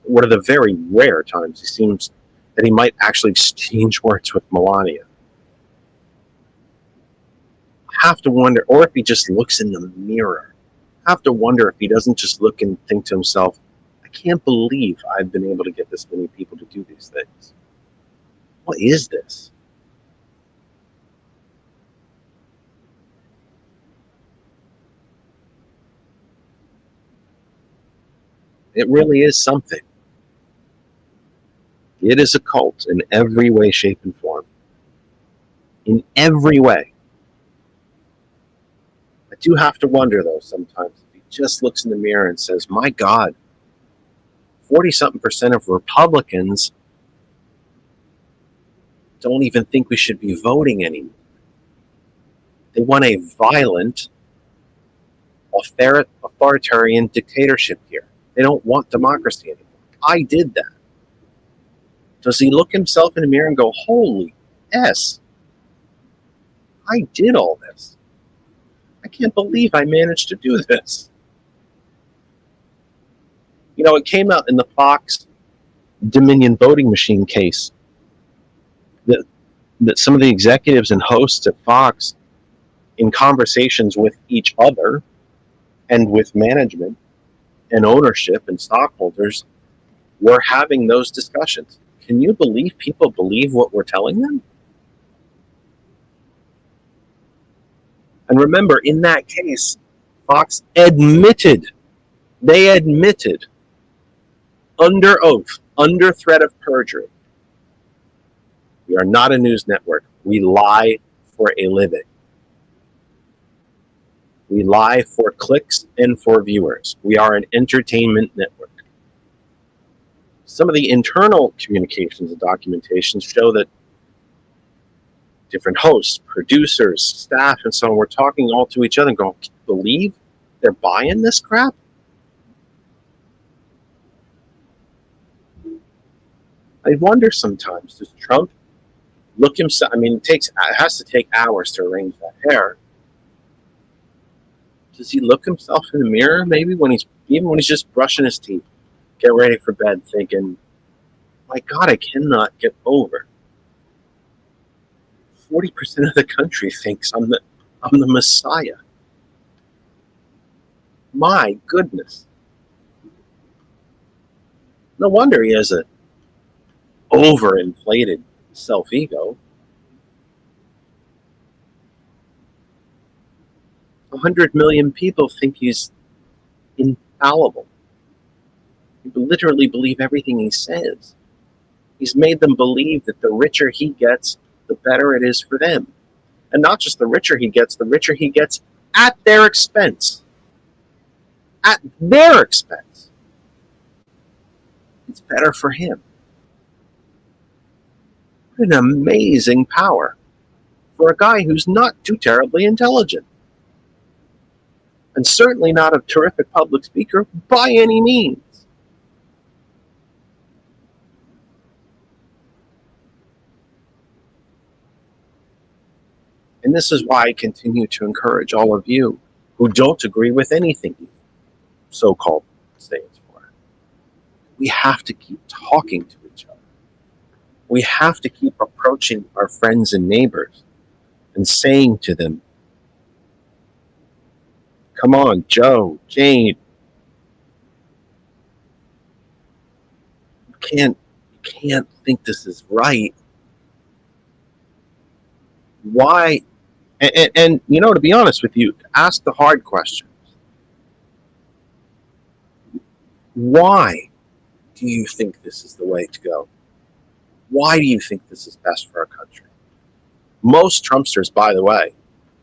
one of the very rare times he seems that he might actually exchange words with Melania. I have to wonder, or if he just looks in the mirror, I have to wonder if he doesn't just look and think to himself, I can't believe I've been able to get this many people to do these things. What is this? It really is something. It is a cult in every way, shape, and form. In every way. I do have to wonder, though, sometimes, if he just looks in the mirror and says, my God, 40-something% of Republicans don't even think we should be voting anymore. They want a violent, authoritarian dictatorship here. They don't want democracy anymore. I did that. Does he look himself in the mirror and go, holy S, I did all this. I can't believe I managed to do this. You know, it came out in the Fox Dominion voting machine case that some of the executives and hosts at Fox, in conversations with each other and with management and ownership and stockholders, were having those discussions. Can you believe people believe what we're telling them? And remember, in that case, Fox admitted, under oath, under threat of perjury, we are not a news network. We lie for a living. We lie for clicks and for viewers. We are an entertainment network. Some of the internal communications and documentation show that different hosts, producers, staff, and so on were talking all to each other and going, can you believe they're buying this crap? I wonder sometimes, does Trump look himself? I mean, it has to take hours to arrange that hair. Does he look himself in the mirror maybe when he's just brushing his teeth, get ready for bed, thinking, my God, I cannot get over 40% of the country thinks I'm the Messiah. My goodness. No wonder he has a overinflated self-ego. 100 million people think he's infallible. They literally believe everything he says. He's made them believe that the richer he gets, the better it is for them. And not just the richer he gets at their expense. At their expense. It's better for him. What an amazing power for a guy who's not too terribly intelligent. And certainly not a terrific public speaker by any means. And this is why I continue to encourage all of you who don't agree with anything he so-called stands for. We have to keep talking to each other. We have to keep approaching our friends and neighbors and saying to them, come on, Joe, Jane, you can't think this is right. Why? And you know, to be honest with you, ask the hard questions. Why do you think this is the way to go? Why do you think this is best for our country? Most Trumpsters, by the way,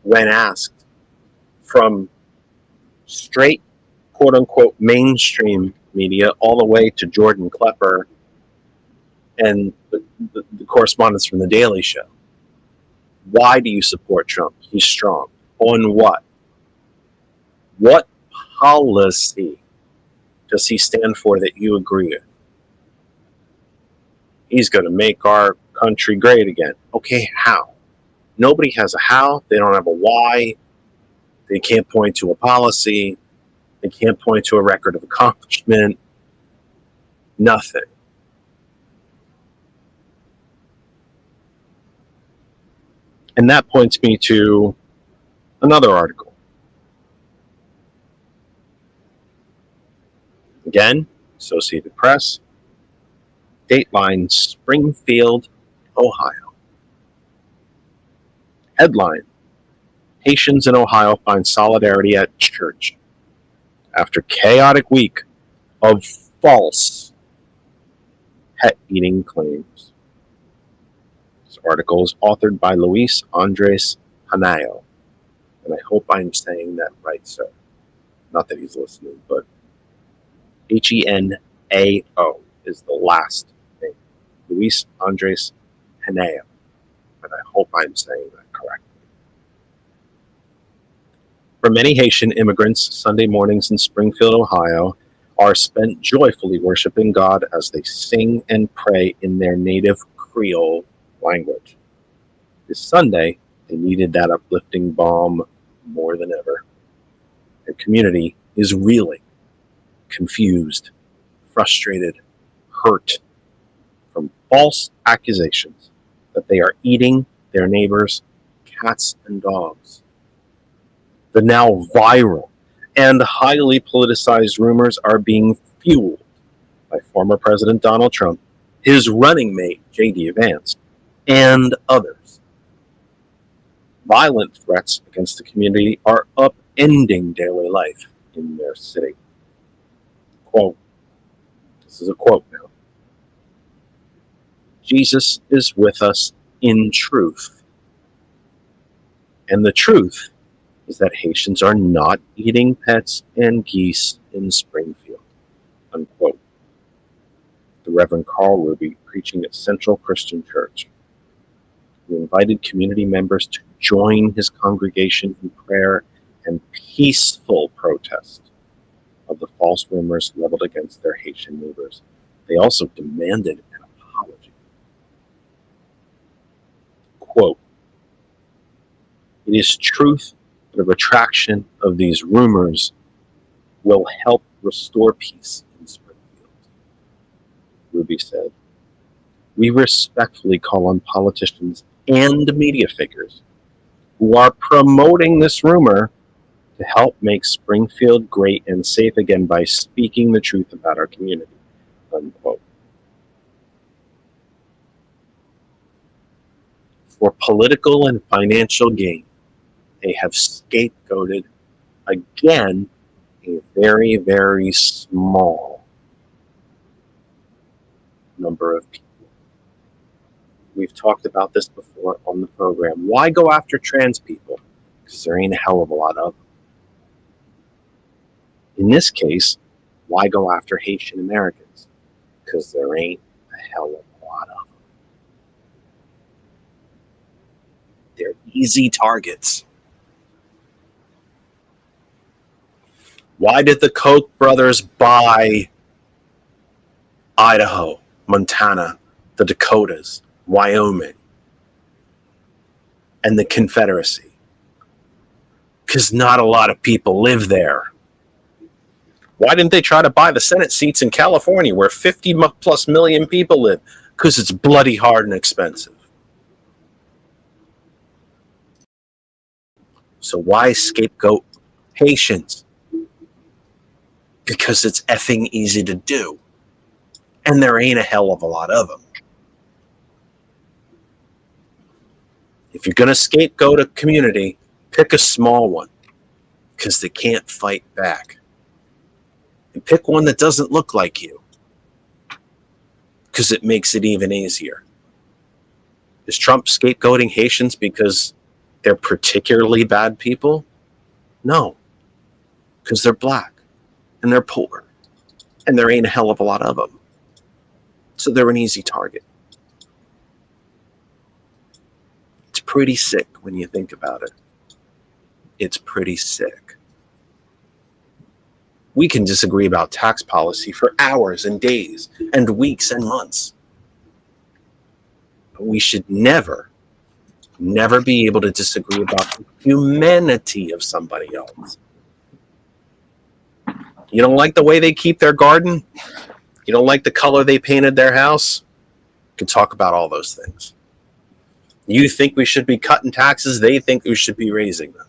when asked from straight, quote-unquote, mainstream media all the way to Jordan Klepper and the correspondents from The Daily Show, why do you support Trump? He's strong. On what? What policy does he stand for that you agree with? He's going to make our country great again. Okay, how? Nobody has a how. They don't have a why. They can't point to a policy. They can't point to a record of accomplishment. Nothing. And that points me to another article. Again, Associated Press, Dateline, Springfield, Ohio. Headline: Haitians in Ohio find solidarity at church after chaotic week of false pet-eating claims. This article is authored by Luis Andres Hanayo, and I hope I'm saying that right, sir. Not that he's listening, but Henao is the last name. Luis Andres Hanayo, and I hope I'm saying that correctly. For many Haitian immigrants, Sunday mornings in Springfield, Ohio, are spent joyfully worshiping God as they sing and pray in their native Creole language. This Sunday, they needed that uplifting balm more than ever. Their community is reeling, confused, frustrated, hurt from false accusations that they are eating their neighbors' cats and dogs. The now viral and highly politicized rumors are being fueled by former President Donald Trump, his running mate, J.D. Vance, and others. Violent threats against the community are upending daily life in their city. Quote, this is a quote now. Jesus is with us in truth. And the truth is that Haitians are not eating pets and geese in Springfield. Unquote. The Reverend Carl Ruby, preaching at Central Christian Church, who invited community members to join his congregation in prayer and peaceful protest of the false rumors leveled against their Haitian neighbors. They also demanded an apology. Quote, it is truth that a retraction of these rumors will help restore peace in Springfield, Ruby said. We respectfully call on politicians and media figures who are promoting this rumor to help make Springfield great and safe again by speaking the truth about our community. Unquote. For political and financial gain, they have scapegoated again a very, very small number of people. We've talked about this before on the program. Why go after trans people? Because there ain't a hell of a lot of them. In this case, why go after Haitian Americans? Because there ain't a hell of a lot of them. They're easy targets. Why did the Koch brothers buy Idaho, Montana, the Dakotas, Wyoming, and the Confederacy? Because not a lot of people live there. Why didn't they try to buy the Senate seats in California where 50 plus million people live? Because it's bloody hard and expensive. So why scapegoat Haitians? Because it's effing easy to do. And there ain't a hell of a lot of them. If you're going to scapegoat a community, pick a small one. Because they can't fight back. And pick one that doesn't look like you. Because it makes it even easier. Is Trump scapegoating Haitians because they're particularly bad people? No. Because they're black. And they're poor. And there ain't a hell of a lot of them. So they're an easy target. It's pretty sick when you think about it. It's pretty sick. We can disagree about tax policy for hours and days and weeks and months. But we should never be able to disagree about the humanity of somebody else. You don't like the way they keep their garden? You don't like the color they painted their house? You can talk about all those things. You think we should be cutting taxes, they think we should be raising them.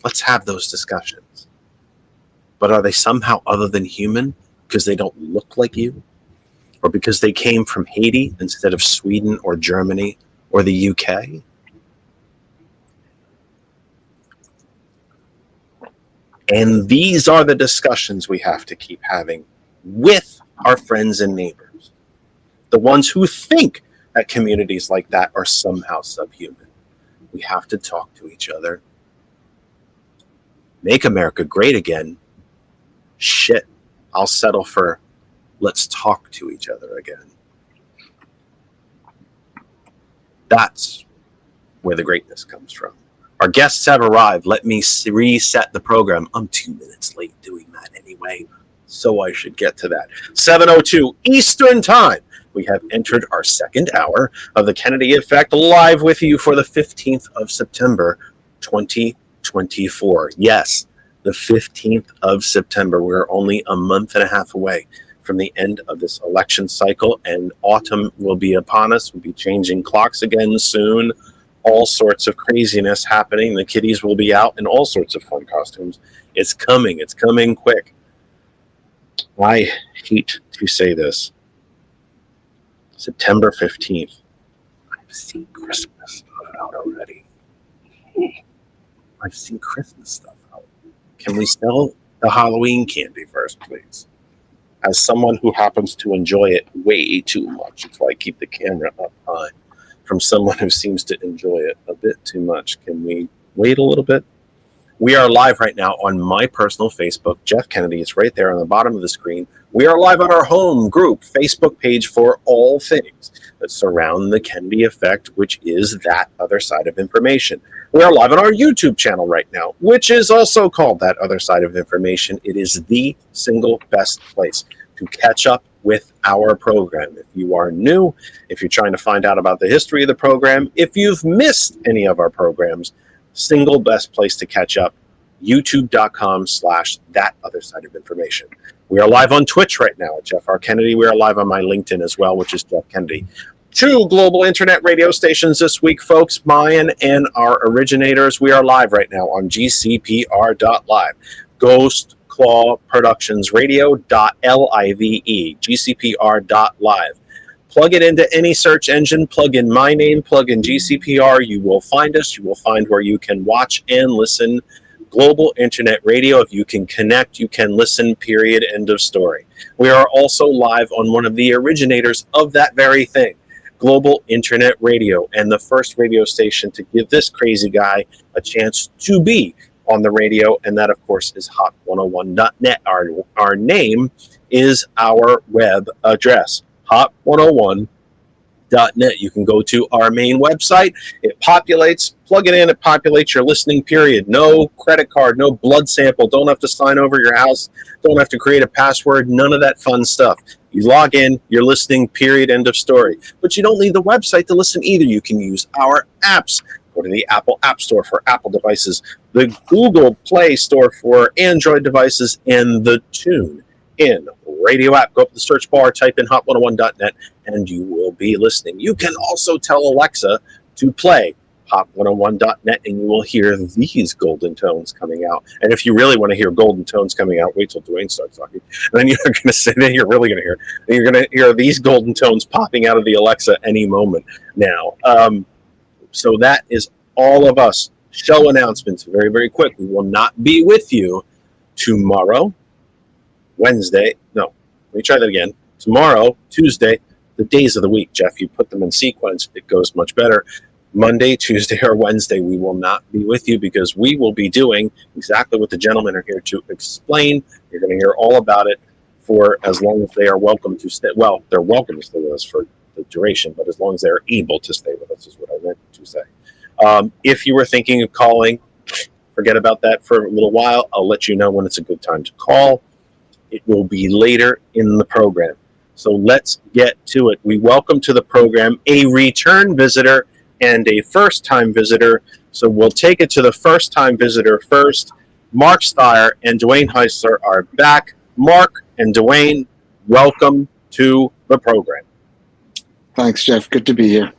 Let's have those discussions. But are they somehow other than human because they don't look like you? Or because they came from Haiti instead of Sweden or Germany or the UK? And these are the discussions we have to keep having with our friends and neighbors. The ones who think that communities like that are somehow subhuman. We have to talk to each other. Make America great again. Shit, I'll settle for let's talk to each other again. That's where the greatness comes from. Our guests have arrived. Let me reset the program. I'm 2 minutes late doing that anyway, so I should get to that. 7:02 Eastern Time. We have entered our second hour of the Kennedy Effect, live with you for the 15th of September, 2024. Yes, the 15th of September. We're only a month and a half away from the end of this election cycle, and autumn will be upon us. We'll be changing clocks again soon. All sorts of craziness happening. The kiddies will be out in all sorts of fun costumes. It's coming. It's coming quick. I hate to say this. September 15th. I've seen Christmas stuff out already. I've seen Christmas stuff out. Can we sell the Halloween candy first, please? As someone who happens to enjoy it way too much, it's why I keep the camera up high. From someone who seems to enjoy it a bit too much, can we wait a little bit? We are live right now on my personal Facebook, Jeff Kennedy. It's right there on the bottom of the screen. We are live on our home group Facebook page for all things that surround the Kennedy effect, which is That Other Side of Information. We are live on our YouTube channel right now, which is also called That Other Side of Information. It is the single best place to catch up with our program. If you are new, if you're trying to find out about the history of the program, if you've missed any of our programs, single best place to catch up, youtube.com/That Other Side of Information. We are live on Twitch right now at Jeff R. Kennedy. We are live on my LinkedIn as well, which is Jeff Kennedy. 2 global internet radio stations this week, folks, mine and our originators. We are live right now on GCPR.live, Ghost Claw Productions Radio.live, GCPR.live. Plug it into any search engine, plug in my name, plug in GCPR, you will find us. You will find where you can watch and listen. Global internet radio. If you can connect, you can listen, period, end of story. We are also live on one of the originators of that very thing, Global Internet Radio, and the first radio station to give this crazy guy a chance to be on the radio, and that, of course, is hot101.net. Our name is our web address, hot101.net. You can go to our main website. It populates, plug it in, it populates your listening period. No credit card, no blood sample. Don't have to sign over your house. Don't have to create a password. None of that fun stuff. You log in, you're listening, period, end of story. But you don't need the website to listen either. You can use our apps. Go to the Apple App Store for Apple devices, the Google Play Store for Android devices, and the TuneIn radio app. Go up to the search bar, type in hot101.net, and you will be listening. You can also tell Alexa to play hot101.net, and you will hear these golden tones coming out. And if you really want to hear golden tones coming out, wait till Dwayne starts talking. And then you're going to say, then you're really going to hear, you're going to hear these golden tones popping out of the Alexa any moment now. So that is all of us. Show announcements very, very quick. We will not be with you tomorrow, Wednesday. No, let me try that again. Tomorrow, Tuesday, the days of the week, Jeff, you put them in sequence, it goes much better. Monday, Tuesday, or Wednesday, we will not be with you because we will be doing exactly what the gentlemen are here to explain. You're going to hear all about it for as long as they are welcome to stay. Well, they're welcome to stay with us for the duration, but as long as they're able to stay with us is what I meant to say. If you were thinking of calling, forget about that for a little while. I'll let you know when it's a good time to call. It will be later in the program. So let's get to it. We welcome to the program a return visitor and a first-time visitor. So we'll take it to the first-time visitor first. Marc Stier and Dwayne Heisler are back. Marc and Dwayne, welcome to the program. Thanks, Jeff. Good to be here.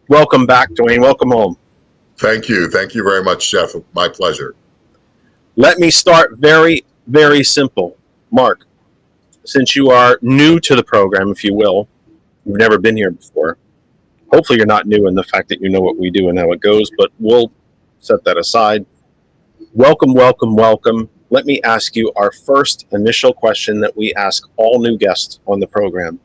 Welcome back, Dwayne. Welcome home. Thank you. Thank you very much, Jeff. My pleasure. Let me start very, very simple. Marc, since you are new to the program, if you will, you've never been here before. Hopefully you're not new in the fact that you know what we do and how it goes, but we'll set that aside. Welcome, welcome, welcome. Let me ask you our first initial question that we ask all new guests on the program.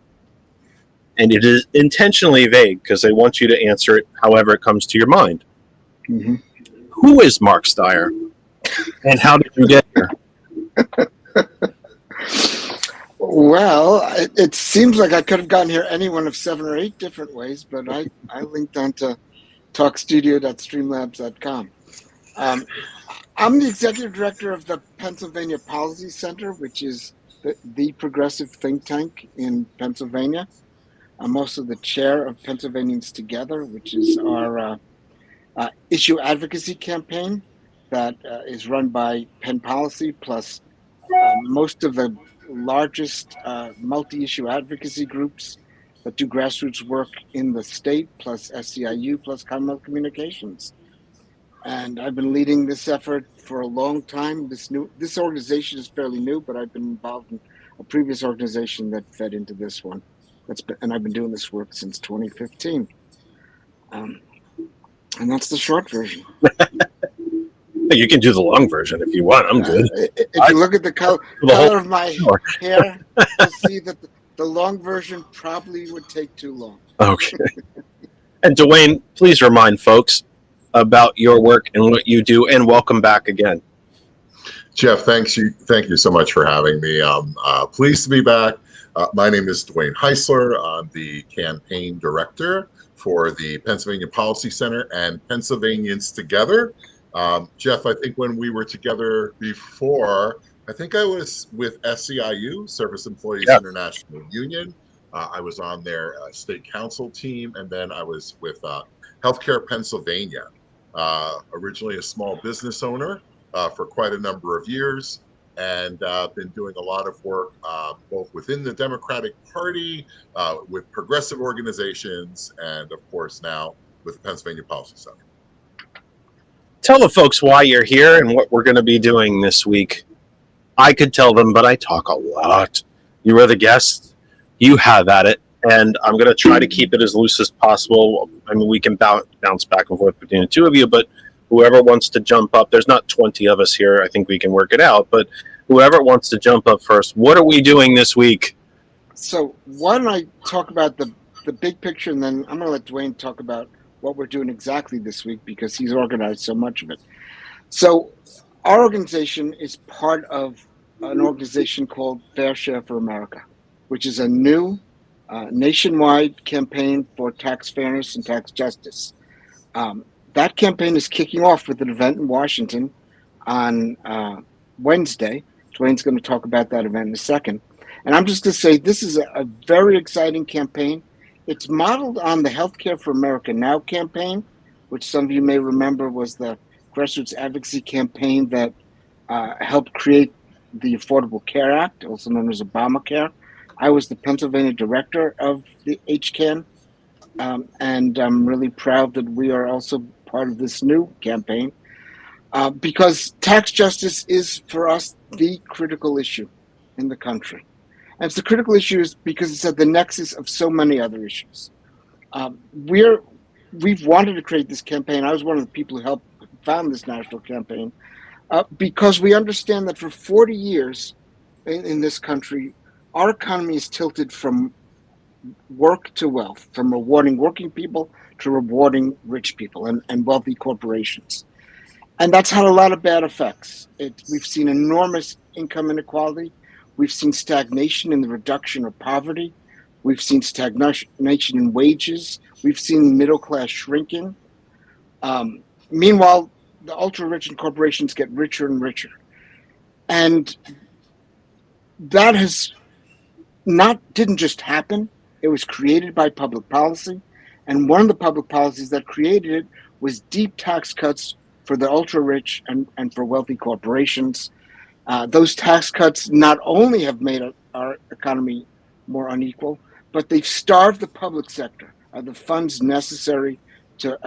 And it is intentionally vague because I want you to answer it however it comes to your mind. Mm-hmm. Who is Marc Stier? And how did you get here? Well, it seems like I could have gotten here any one of 7 or 8 different ways, but I linked onto talkstudio.streamlabs.com. I'm the executive director of the Pennsylvania Policy Center, which is the progressive think tank in Pennsylvania. I'm also the chair of Pennsylvanians Together, which is our issue advocacy campaign that is run by Penn Policy, plus most of the largest multi-issue advocacy groups that do grassroots work in the state, plus SCIU, plus Commonwealth Communications. And I've been leading this effort for a long time. This organization is fairly new, but I've been involved in a previous organization that fed into this one. And I've been doing this work since 2015. And that's the short version. You can do the long version if you want. I'm good. If you look at the color of my hair, you'll see that the long version probably would take too long. Okay. And Dwayne, please remind folks about your work and what you do, and welcome back again. Jeff, thank you so much for having me. I'm pleased to be back. My name is Dwayne Heisler. I'm the campaign director for the Pennsylvania Policy Center and Pennsylvanians Together. Jeff, I think when we were together before, I think I was with SCIU, Service Employees International Union. I was on their state council team, and then I was with Healthcare Pennsylvania, originally a small business owner for quite a number of years, and been doing a lot of work both within the Democratic Party, with progressive organizations, and of course now with the Pennsylvania Policy Center. Tell the folks why you're here and what we're going to be doing this week. I could tell them, but I talk a lot. You are the guest. You have at it. And I'm going to try to keep it as loose as possible. I mean, we can bounce back and forth between the two of you, but whoever wants to jump up, there's not 20 of us here. I think we can work it out. But whoever wants to jump up first, what are we doing this week? So why don't I talk about the big picture, and then I'm going to let Dwayne talk about what we're doing exactly this week, because he's organized so much of it. So our organization is part of an organization called Fair Share for America, which is a new nationwide campaign for tax fairness and tax justice. That campaign is kicking off with an event in Washington on Wednesday. Dwayne's going to talk about that event in a second. And I'm just going to say this is a very exciting campaign. It's modeled on the Healthcare for America Now campaign, which some of you may remember was the grassroots advocacy campaign that helped create the Affordable Care Act, also known as Obamacare. I was the Pennsylvania director of the HCAN, and I'm really proud that we are also part of this new campaign, because tax justice is, for us, the critical issue in the country. And it's the critical issue because it's at the nexus of so many other issues. We've wanted to create this campaign. I was one of the people who helped found this national campaign, because we understand that for 40 years in this country, our economy is tilted from work to wealth, from rewarding working people to rewarding rich people and wealthy corporations. And that's had a lot of bad effects. We've seen enormous income inequality. We've seen stagnation in the reduction of poverty. We've seen stagnation in wages. We've seen middle class shrinking. Meanwhile, the ultra-rich and corporations get richer and richer. And that didn't just happen. It was created by public policy. And one of the public policies that created it was deep tax cuts for the ultra-rich and for wealthy corporations. Those tax cuts not only have made our economy more unequal, but they've starved the public sector of the funds necessary to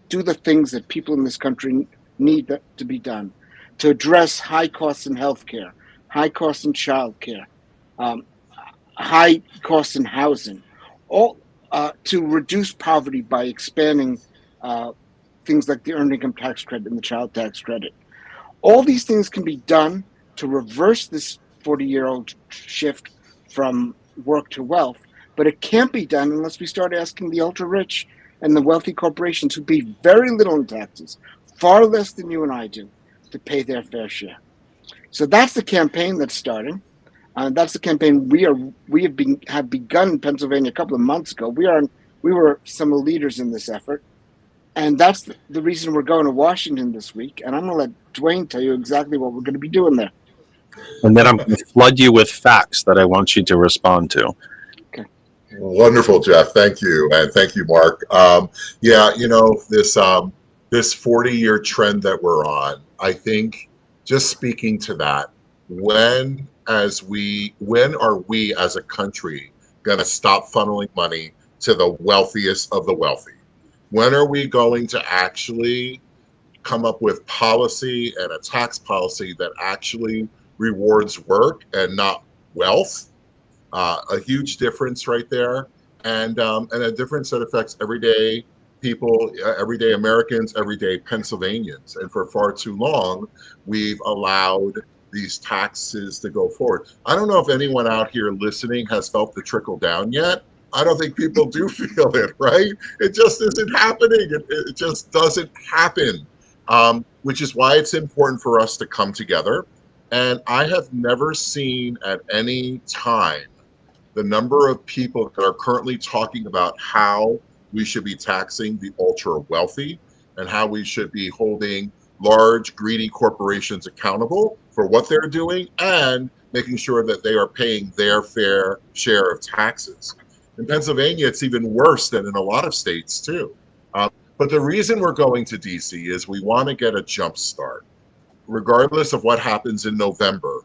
do the things that people in this country need to be done, to address high costs in healthcare, high costs in childcare, high costs in housing, all to reduce poverty by expanding things like the earned income tax credit and the child tax credit. All these things can be done to reverse this 40-year-old shift from work to wealth, but it can't be done unless we start asking the ultra-rich and the wealthy corporations who pay very little in taxes, far less than you and I do, to pay their fair share. So that's the campaign that's starting. That's the campaign we have begun in Pennsylvania a couple of months ago. We were some of the leaders in this effort, and that's the reason we're going to Washington this week. And I'm going to let Dwayne tell you exactly what we're going to be doing there. And then I'm going to flood you with facts that I want you to respond to. Okay. Wonderful, Jeff. Thank you, and thank you, Marc. This 40-year trend that we're on, I think, just speaking to that, when when are we as a country going to stop funneling money to the wealthiest of the wealthy? When are we going to actually come up with policy and a tax policy that actually rewards work and not wealth? A huge difference right there, and a difference that affects everyday people, everyday Americans, everyday Pennsylvanians. And for far too long, we've allowed these taxes to go forward. I don't know if anyone out here listening has felt the trickle down yet. I don't think people do feel it, right? It just isn't happening. It just doesn't happen, which is why it's important for us to come together. And I have never seen at any time the number of people that are currently talking about how we should be taxing the ultra wealthy and how we should be holding large greedy corporations accountable for what they're doing and making sure that they are paying their fair share of taxes. In Pennsylvania, it's even worse than in a lot of states too. But the reason we're going to DC is we want to get a jump start. Regardless of what happens in November,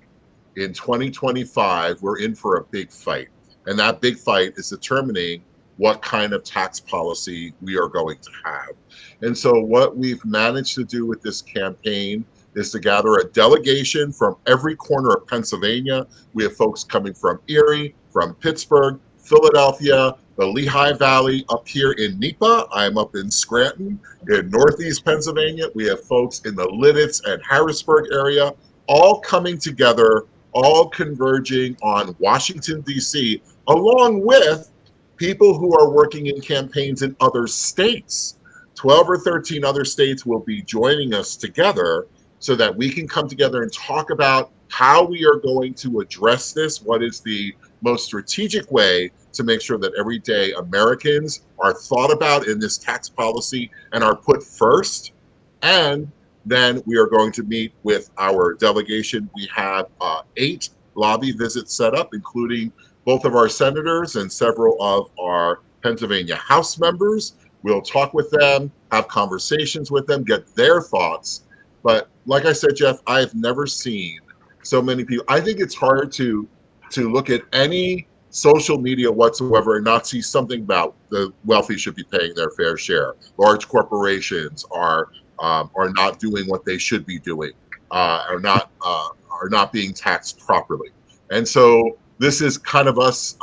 in 2025, we're in for a big fight. And that big fight is determining what kind of tax policy we are going to have. And so what we've managed to do with this campaign is to gather a delegation from every corner of Pennsylvania. We have folks coming from Erie, from Pittsburgh, Philadelphia, the Lehigh Valley, up here in NEPA. I'm up in Scranton, in Northeast Pennsylvania. We have folks in the Lidditz and Harrisburg area, all coming together, all converging on Washington, D.C., along with people who are working in campaigns in other states. 12 or 13 other states will be joining us together so that we can come together and talk about how we are going to address this, what is the most strategic way to make sure that everyday Americans are thought about in this tax policy and are put first. And then we are going to meet with our delegation. We have 8 lobby visits set up, including both of our senators and several of our Pennsylvania House members. We'll talk with them, have conversations with them, get their thoughts. But like I said, Jeff, I've never seen so many people. I think it's hard to look at any social media whatsoever and not see something about the wealthy should be paying their fair share. Large corporations are not doing what they should be doing, are not being taxed properly. And so this is kind of us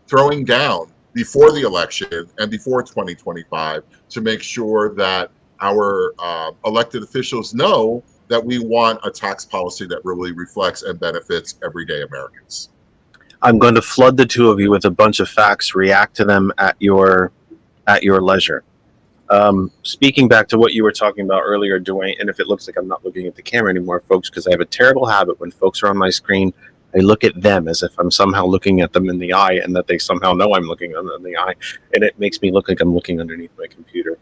throwing down before the election and before 2025 to make sure that our elected officials know that we want a tax policy that really reflects and benefits everyday Americans. I'm going to flood the two of you with a bunch of facts. React to them at your leisure. Speaking back to what you were talking about earlier, Dwayne, and if it looks like I'm not looking at the camera anymore, folks, because I have a terrible habit when folks are on my screen, I look at them as if I'm somehow looking at them in the eye and that they somehow know I'm looking at them in the eye, and it makes me look like I'm looking underneath my computer.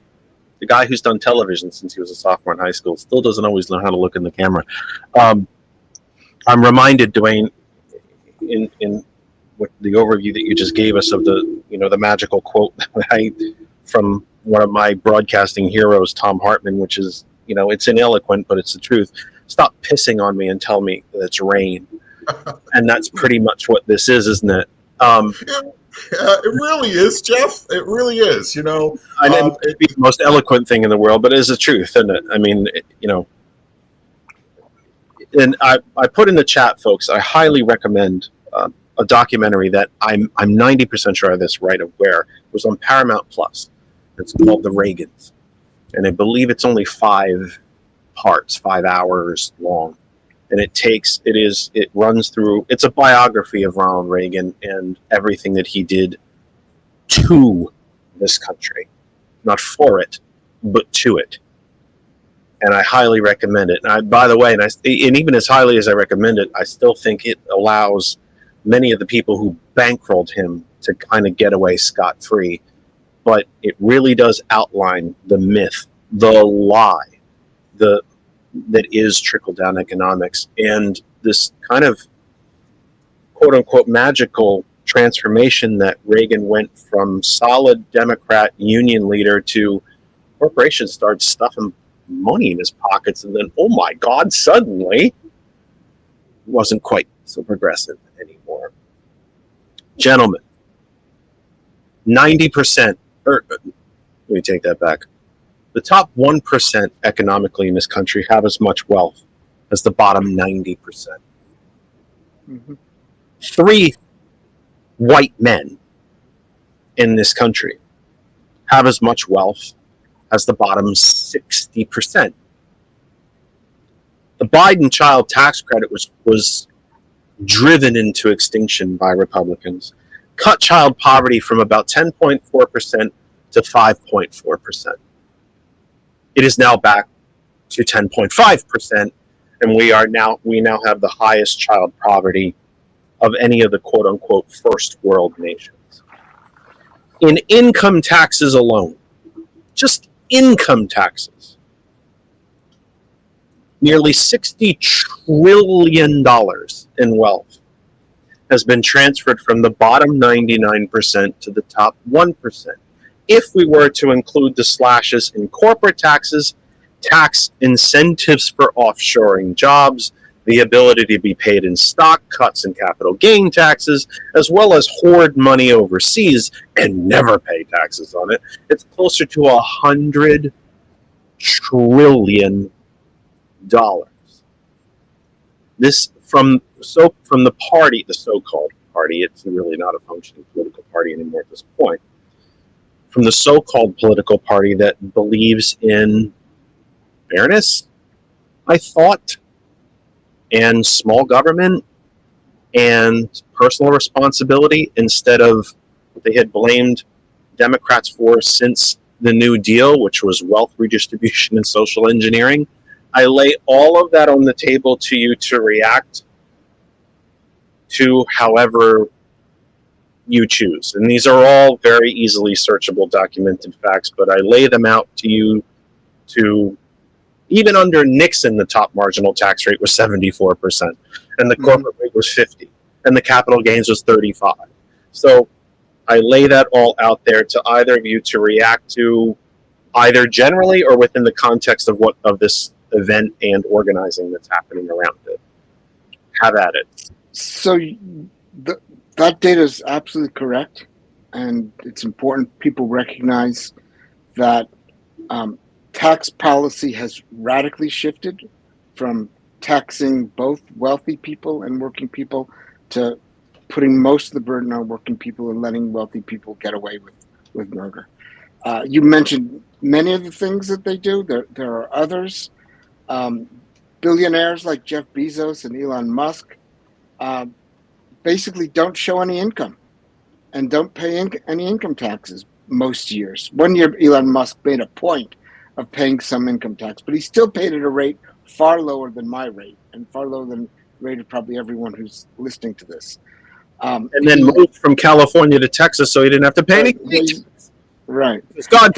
The guy who's done television since he was a sophomore in high school still doesn't always know how to look in the camera. I'm reminded, Dwayne, in what the overview that you just gave us of the magical quote from one of my broadcasting heroes, Tom Hartman, which is, it's ineloquent, but it's the truth. Stop pissing on me and tell me that it's rain. And that's pretty much what this is, isn't it? It really is, Jeff. It really is. I didn't be the most eloquent thing in the world, but it is the truth, isn't it? I mean, and I put in the chat, folks, I highly recommend a documentary that I'm 90% sure of this right of where. It was on Paramount Plus. It's called The Reagans. And I believe it's only 5 parts, 5 hours long. And it runs through, it's a biography of Ronald Reagan and everything that he did to this country. Not for it, but to it. And I highly recommend it. And by the way, and even as highly as I recommend it, I still think it allows many of the people who bankrolled him to kind of get away scot-free. But it really does outline the myth, the lie, that is trickle-down economics, and this kind of quote-unquote magical transformation that Reagan went from solid Democrat union leader to corporations started stuffing money in his pockets, and then, oh my God, suddenly, wasn't quite so progressive anymore. Gentlemen, 90%, or let me take that back. The top 1% economically in this country have as much wealth as the bottom 90%. Mhm. 3 white men in this country have as much wealth as the bottom 60%. The Biden child tax credit was driven into extinction by Republicans, cut child poverty from about 10.4% to 5.4%. It is now back to 10.5%, and we now have the highest child poverty of any of the quote unquote first world nations. In income taxes alone, just income taxes, nearly $60 trillion in wealth has been transferred from the bottom 99% to the top 1%. If we were to include the slashes in corporate taxes, tax incentives for offshoring jobs, the ability to be paid in stock, cuts in capital gain taxes, as well as hoard money overseas and never pay taxes on it, it's closer to $100 trillion. This from the party, the so-called party, it's really not a functioning political party anymore at this point, from the so-called political party that believes in fairness, I thought, and small government and personal responsibility instead of what they had blamed Democrats for since the New Deal, which was wealth redistribution and social engineering. I lay all of that on the table to you to react to however you choose. And these are all very easily searchable, documented facts, but I lay them out to you to, even under Nixon, the top marginal tax rate was 74%, and the corporate rate was 50%, and the capital gains was 35%. So I lay that all out there to either of you to react to, either generally or within the context of this event and organizing that's happening around it. Have at it. So that data is absolutely correct, and it's important people recognize that tax policy has radically shifted from taxing both wealthy people and working people to putting most of the burden on working people and letting wealthy people get away with murder. You mentioned many of the things that they do. There are others. Billionaires like Jeff Bezos and Elon Musk basically don't show any income and don't pay any income taxes most years. One year, Elon Musk made a point of paying some income tax, but he still paid at a rate far lower than my rate and far lower than the rate of probably everyone who's listening to this. And then moved from California to Texas so he didn't have to pay anything. Right. God,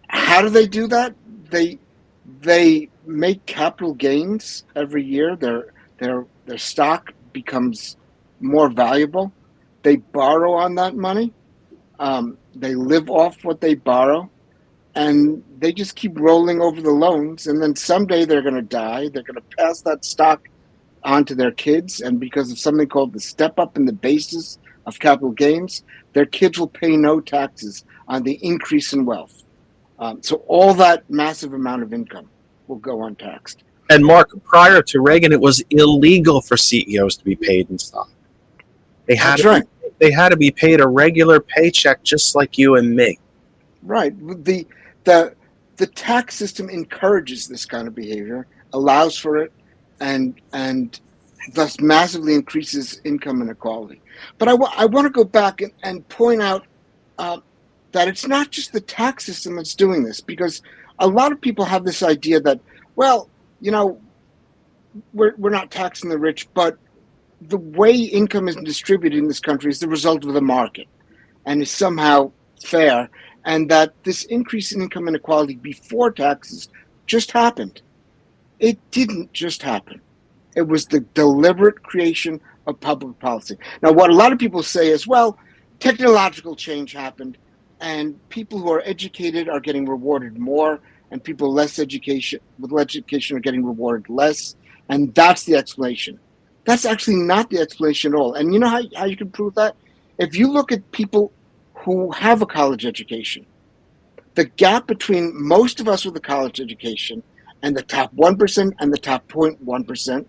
how do they do that? They make capital gains every year. Their stock becomes more valuable. They borrow on that money. They live off what they borrow, and they just keep rolling over the loans. And then someday they're going to die. They're going to pass that stock on to their kids, and because of something called the step up in the basis of capital gains, their kids will pay no taxes on the increase in wealth. So all that massive amount of income will go untaxed. And Marc, prior to Reagan, it was illegal for CEOs to be paid in stock. They had to be paid a regular paycheck just like you and me. Right. The tax system encourages this kind of behavior, allows for it, and thus massively increases income inequality. But I want to go back and point out that it's not just the tax system that's doing this, because a lot of people have this idea that, well, you know, we're not taxing the rich, but the way income is distributed in this country is the result of the market and is somehow fair, and that this increase in income inequality before taxes just happened. It didn't just happen. It was the deliberate creation of public policy. Now, what a lot of people say is, well, technological change happened, and people who are educated are getting rewarded more, and people with less education are getting rewarded less, and that's the explanation. That's actually not the explanation at all. And you know how you can prove that? If you look at people who have a college education, the gap between most of us with a college education and the top 1% and the top 0.1%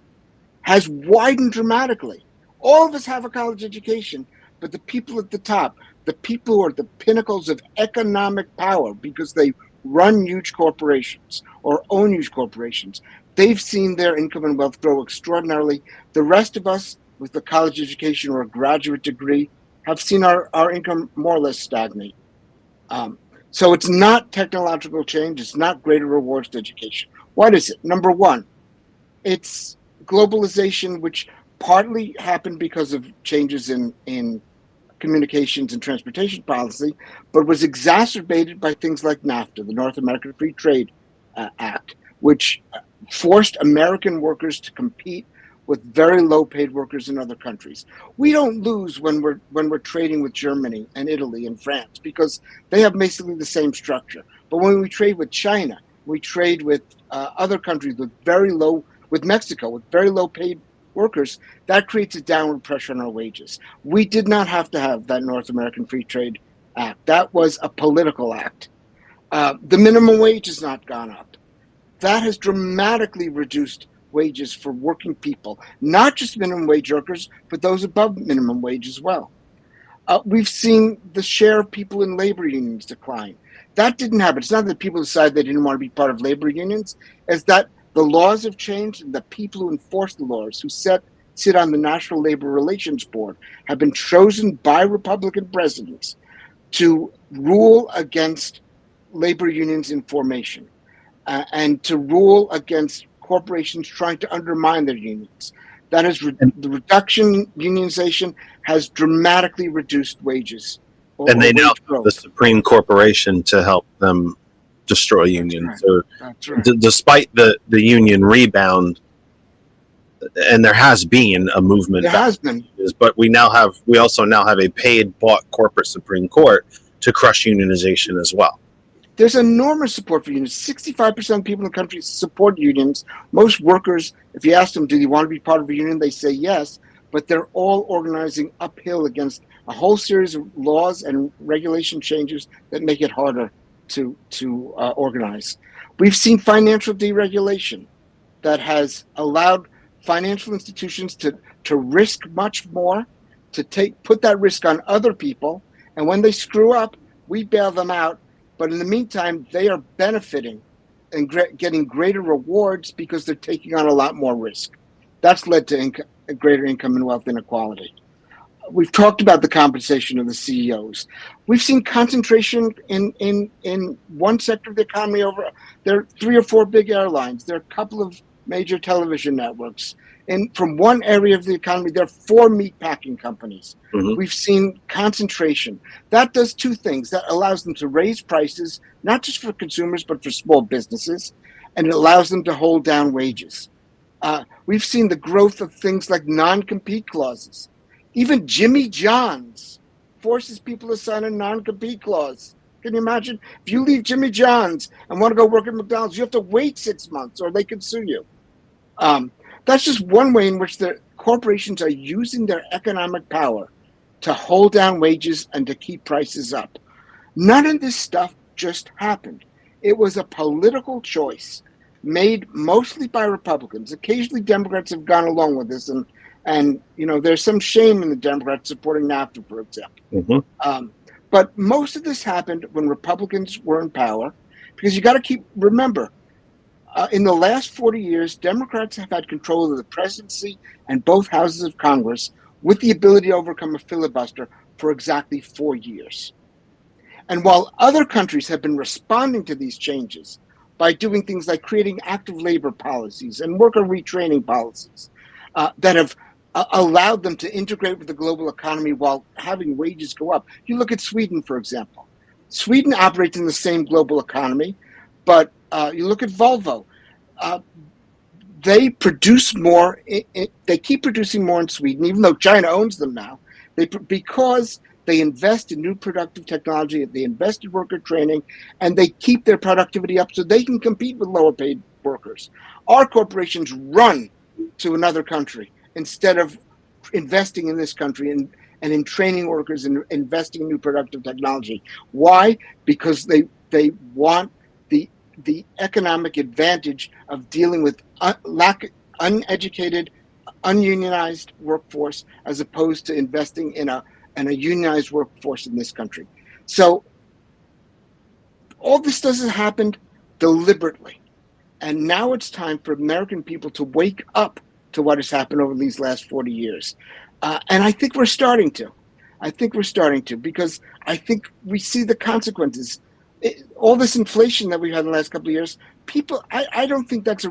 has widened dramatically. All of us have a college education, but the people at the top, the people who are at the pinnacles of economic power because they run huge corporations or own huge corporations, they've seen their income and wealth grow extraordinarily. The rest of us with a college education or a graduate degree have seen our income more or less stagnate. So it's not technological change. It's not greater rewards to education. What is it? Number one, it's globalization, which partly happened because of changes in communications and transportation policy, but was exacerbated by things like NAFTA, the North American Free Trade Act, which forced American workers to compete with very low-paid workers in other countries. We don't lose when we're trading with Germany and Italy and France because they have basically the same structure. But when we trade with China, we trade with other countries with Mexico with very low-paid workers, that creates a downward pressure on our wages. We did not have to have that North American Free Trade Act. That was a political act. The minimum wage has not gone up. That has dramatically reduced wages for working people, not just minimum wage workers, but those above minimum wage as well. We've seen the share of people in labor unions decline. That didn't happen. It's not that people decided they didn't want to be part of labor unions. It's that the laws have changed and the people who enforce the laws, who sit on the National Labor Relations Board, have been chosen by Republican presidents to rule against labor unions in formation and to rule against corporations trying to undermine their unions. That is, the reduction in unionization has dramatically reduced wages. And they now have the Supreme Corporation to help them destroy unions. That's right. Despite the union rebound, and there has been a movement. There has been. But we also now have a paid, bought corporate Supreme Court to crush unionization as well. There's enormous support for unions. 65% of people in the country support unions. Most workers, if you ask them, do you want to be part of a union? They say yes, but they're all organizing uphill against a whole series of laws and regulation changes that make it harder to organize. We've seen financial deregulation that has allowed financial institutions to risk much more, to put that risk on other people, and when they screw up, we bail them out. But in the meantime, they are benefiting and getting greater rewards because they're taking on a lot more risk. That's led to greater income and wealth inequality. We've talked about the compensation of the CEOs. We've seen concentration in one sector of the economy there are 3 or 4 big airlines. There are a couple of major television networks. And from one area of the economy, there are 4 meatpacking companies. Mm-hmm. We've seen concentration. That does 2 things. That allows them to raise prices, not just for consumers, but for small businesses. And it allows them to hold down wages. We've seen the growth of things like non-compete clauses. Even Jimmy John's forces people to sign a non-compete clause. Can you imagine? If you leave Jimmy John's and want to go work at McDonald's, you have to wait 6 months or they can sue you. That's just one way in which the corporations are using their economic power to hold down wages and to keep prices up. None of this stuff just happened. It was a political choice made mostly by Republicans. Occasionally Democrats have gone along with this, and there's some shame in the Democrats supporting NAFTA, for example. Mm-hmm. But most of this happened when Republicans were in power, because you got to remember, in the last 40 years, Democrats have had control of the presidency and both houses of Congress with the ability to overcome a filibuster for exactly 4 years. And while other countries have been responding to these changes by doing things like creating active labor policies and worker retraining policies that have allowed them to integrate with the global economy while having wages go up. You look at Sweden, for example. Sweden operates in the same global economy, but you look at Volvo. They produce more. They keep producing more in Sweden, even though China owns them now. Because they invest in new productive technology, they invest in worker training, and they keep their productivity up so they can compete with lower paid workers. Our corporations run to another country instead of investing in this country and in training workers and investing in new productive technology. Why? Because they want the economic advantage of dealing with uneducated, ununionized workforce as opposed to investing in a unionized workforce in this country. So all this doesn't happen deliberately. And now it's time for American people to wake up to what has happened over these last 40 years. And I think we're starting to. Because I think we see the consequences. All this inflation that we've had in the last couple of years, I don't think that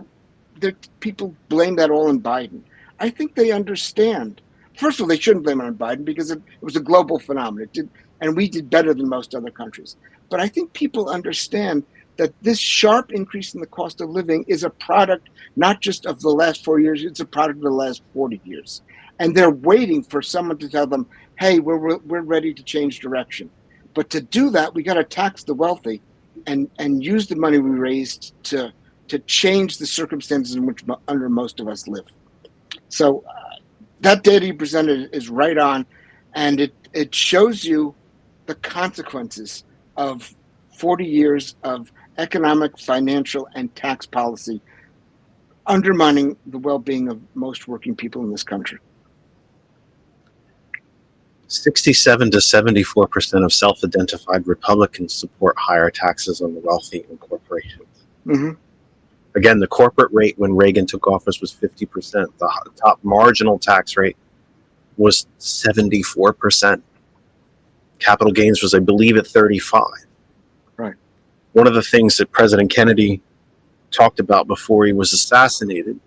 people blame that all on Biden. I think they understand. First of all, they shouldn't blame it on Biden because it was a global phenomenon. And we did better than most other countries. But I think people understand that this sharp increase in the cost of living is a product not just of the last 4 years, it's a product of the last 40 years. And they're waiting for someone to tell them, hey, we're ready to change direction. But to do that, we got to tax the wealthy and use the money we raised to change the circumstances in which under most of us live. So that data you presented is right on, and it shows you the consequences of 40 years of economic, financial, and tax policy undermining the well-being of most working people in this country. 67 to 74% of self-identified Republicans support higher taxes on the wealthy and corporations. Mm-hmm. Again, the corporate rate when Reagan took office was 50%. The top marginal tax rate was 74%. Capital gains was, I believe, at 35%. Right. One of the things that President Kennedy talked about before he was assassinated,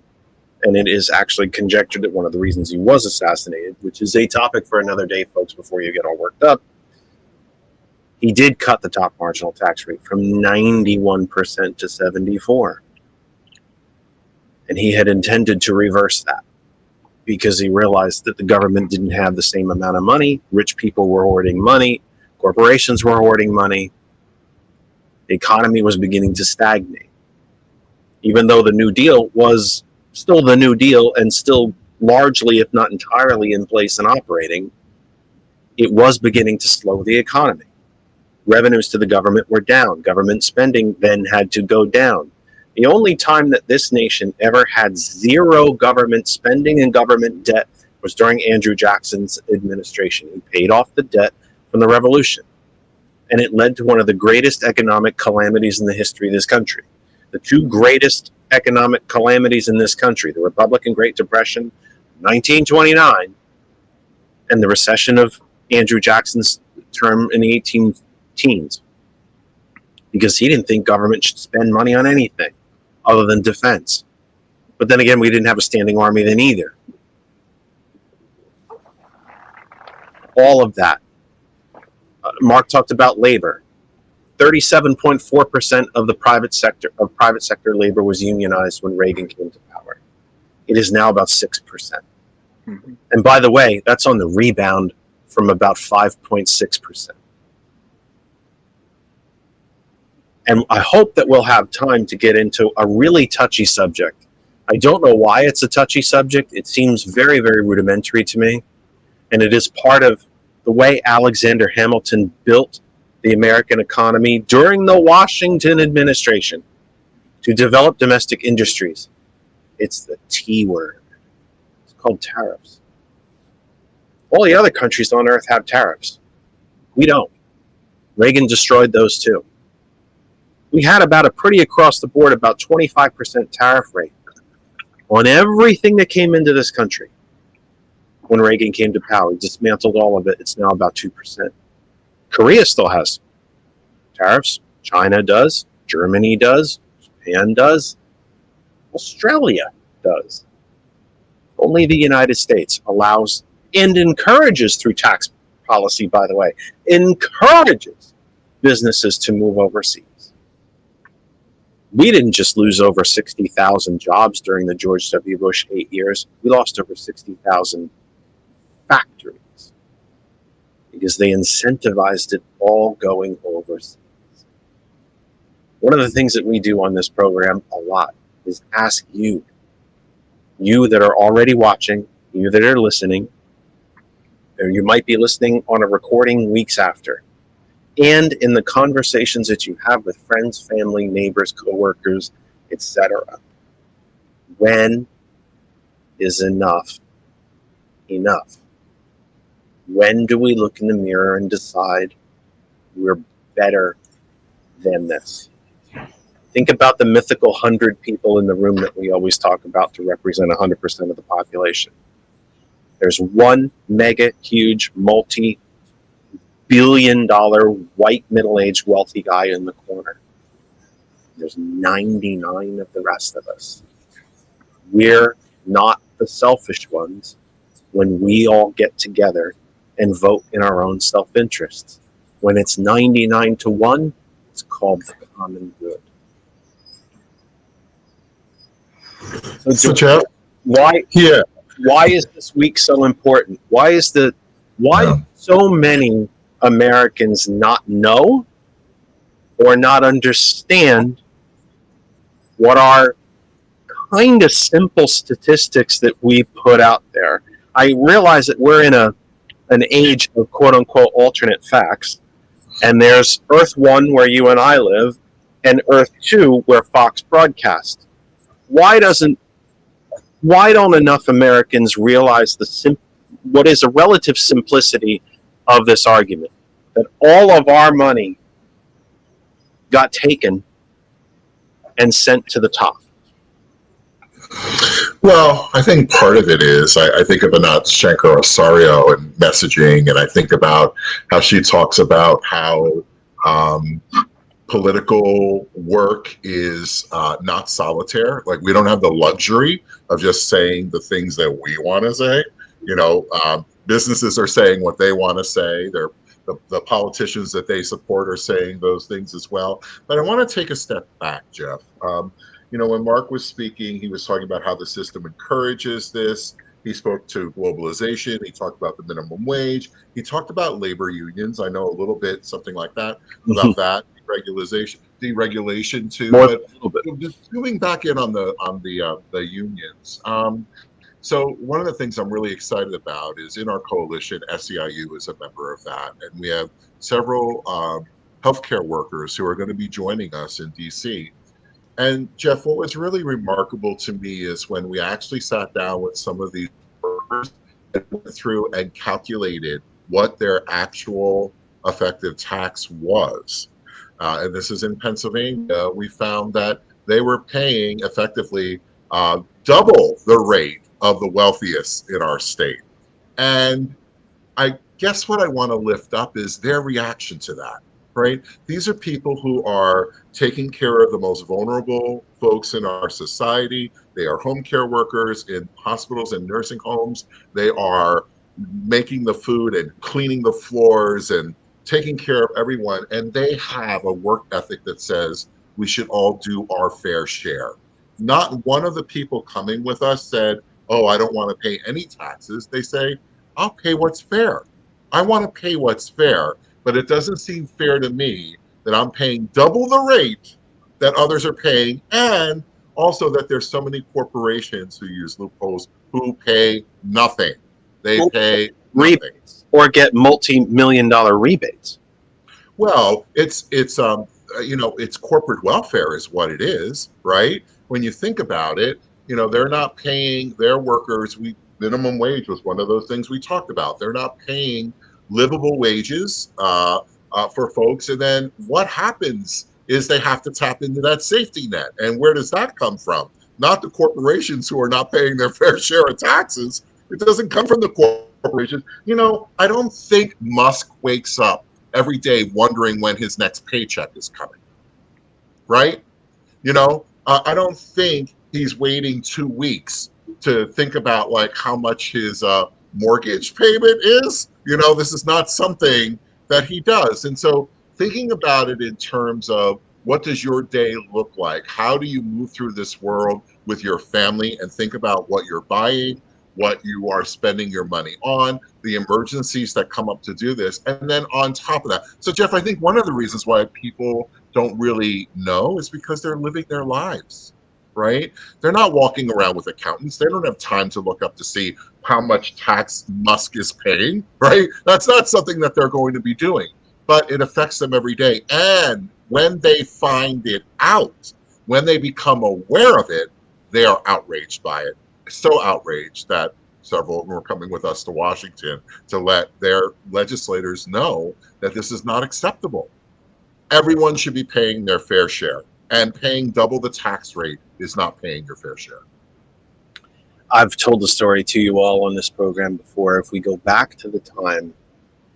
and it is actually conjectured that one of the reasons he was assassinated, which is a topic for another day, folks, before you get all worked up, he did cut the top marginal tax rate from 91% to 74%. And he had intended to reverse that because he realized that the government didn't have the same amount of money. Rich people were hoarding money. Corporations were hoarding money. The economy was beginning to stagnate. Even though the New Deal was still the New Deal and still largely, if not entirely, in place and operating, it was beginning to slow the economy. Revenues to the government were down. Government spending then had to go down. The only time that this nation ever had zero government spending and government debt was during Andrew Jackson's administration. He paid off the debt from the revolution. And it led to one of the greatest economic calamities in the history of this country. The two greatest economic calamities in this country, the Republican Great Depression, 1929, and the recession of Andrew Jackson's term in the 18 teens. Because he didn't think government should spend money on anything other than defense. But then again, we didn't have a standing army then either. All of that. Marc talked about labor. 37.4% of the private sector labor was unionized when Reagan came to power. It is now about 6%. Mm-hmm. And by the way, that's on the rebound from about 5.6%. And I hope that we'll have time to get into a really touchy subject. I don't know why it's a touchy subject. It seems very, very rudimentary to me. And it is part of the way Alexander Hamilton built the American economy during the Washington administration to develop domestic industries. It's the T word. It's called tariffs. All the other countries on earth have tariffs. We don't. Reagan destroyed those too. We had about a pretty across the board, about 25% tariff rate on everything that came into this country. When Reagan came to power, he dismantled all of it. It's now about 2%. Korea still has tariffs. China does. Germany does. Japan does. Australia does. Only the United States allows and encourages, through tax policy, by the way, encourages businesses to move overseas. We didn't just lose over 60,000 jobs during the George W. Bush 8 years. We lost over 60,000 factories because they incentivized it all going overseas. One of the things that we do on this program a lot is ask you that are already watching, you that are listening, or you might be listening on a recording weeks after, and in the conversations that you have with friends, family, neighbors, coworkers, etc. When is enough enough? When do we look in the mirror and decide we're better than this? Think about the mythical 100 people in the room that we always talk about to represent 100% of the population. There's one mega huge multi-billion-dollar white middle-aged wealthy guy in the corner. There's 99 of the rest of us. We're not the selfish ones when we all get together and vote in our own self-interests. When it's 99 to 1, it's called the common good. So Jeff, why is this week so important? Why do so many Americans not know or not understand what are kind of simple statistics that we put out there? I realize that we're in an age of quote unquote alternate facts, and there's Earth 1 where you and I live, and Earth 2 where Fox broadcasts. Why don't enough Americans realize what is a relative simplicity of this argument? That all of our money got taken and sent to the top. Well, I think part of it is I think of Anat Shankar-Osorio and messaging, and I think about how she talks about how political work is not solitaire. Like, we don't have the luxury of just saying the things that we want to say. Businesses are saying what they want to say. The politicians that they support are saying those things as well. But I want to take a step back, Jeff. When Marc was speaking, he was talking about how the system encourages this. He spoke to globalization. He talked about the minimum wage. He talked about labor unions. I know a little bit, something like that, about that deregulation too. More but a little bit. Just zooming back in on the unions. So one of the things I'm really excited about is in our coalition, SEIU is a member of that, and we have several healthcare workers who are going to be joining us in DC. And Jeff, what was really remarkable to me is when we actually sat down with some of these workers and went through and calculated what their actual effective tax was. And this is in Pennsylvania. We found that they were paying effectively double the rate of the wealthiest in our state. And I guess what I want to lift up is their reaction to that. Right? These are people who are taking care of the most vulnerable folks in our society. They are home care workers in hospitals and nursing homes. They are making the food and cleaning the floors and taking care of everyone. And they have a work ethic that says we should all do our fair share. Not one of the people coming with us said, oh, I don't want to pay any taxes. They say, I'll pay what's fair. I want to pay what's fair. But it doesn't seem fair to me that I'm paying double the rate that others are paying, and also that there's so many corporations who use loopholes who pay nothing. They pay nothing. Or get multi-million-dollar rebates. Well, it's corporate welfare is what it is, right? When you think about it, they're not paying their workers. Minimum wage was one of those things we talked about. They're not paying livable wages for folks. And then what happens is they have to tap into that safety net. And where does that come from? Not the corporations who are not paying their fair share of taxes. It doesn't come from the corporations. I don't think Musk wakes up every day wondering when his next paycheck is coming, right? I don't think he's waiting 2 weeks to think about like how much his mortgage payment is. This is not something that he does. And so thinking about it in terms of what does your day look like? How do you move through this world with your family and think about what you're buying, what you are spending your money on, the emergencies that come up to do this, and then on top of that. So Jeff, I think one of the reasons why people don't really know is because they're living their lives. right? They're not walking around with accountants. They don't have time to look up to see how much tax Musk is paying, right? That's not something that they're going to be doing, but it affects them every day. And when they find it out, when they become aware of it, they are outraged by it. So outraged that several of them are coming with us to Washington to let their legislators know that this is not acceptable. Everyone should be paying their fair share, and paying double the tax rate is not paying your fair share. I've told the story to you all on this program before. If we go back to the time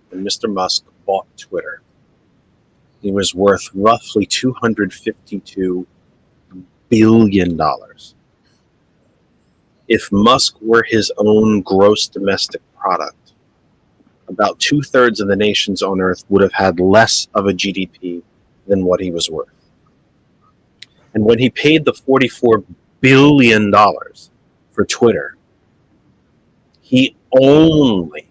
when Mr. Musk bought Twitter, he was worth roughly $252 billion. If Musk were his own gross domestic product, about 2/3 of the nations on Earth would have had less of a GDP than what he was worth. And when he paid the $44 billion for Twitter, he only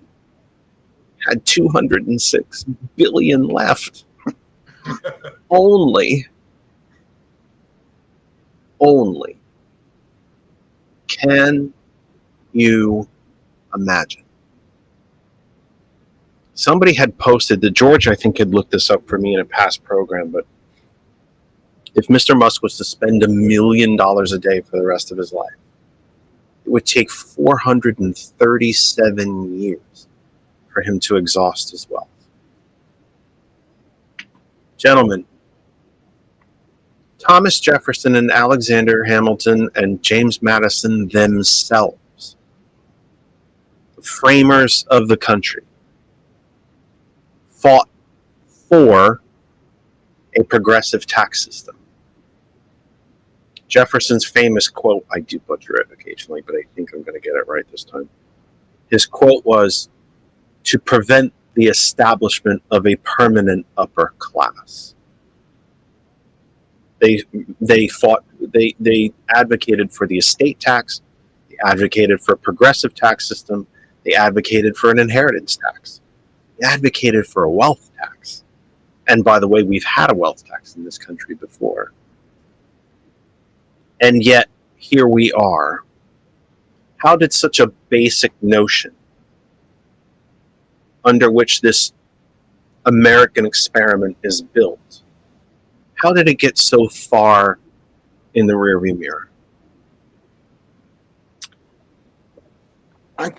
had 206 billion left. Only. Can you imagine? Somebody had posted that George, I think, had looked this up for me in a past program, but if Mr. Musk was to spend $1 million a day for the rest of his life, it would take 437 years for him to exhaust his wealth. Gentlemen, Thomas Jefferson and Alexander Hamilton and James Madison themselves, the framers of the country, fought for a progressive tax system. Jefferson's famous quote, I do butcher it occasionally, but I think I'm going to get it right this time. His quote was, "To prevent the establishment of a permanent upper class." They advocated for the estate tax. They advocated for a progressive tax system. They advocated for an inheritance tax. They advocated for a wealth tax. And by the way, we've had a wealth tax in this country before. And yet, here we are. How did such a basic notion, under which this American experiment is built, how did it get so far in the rearview mirror? I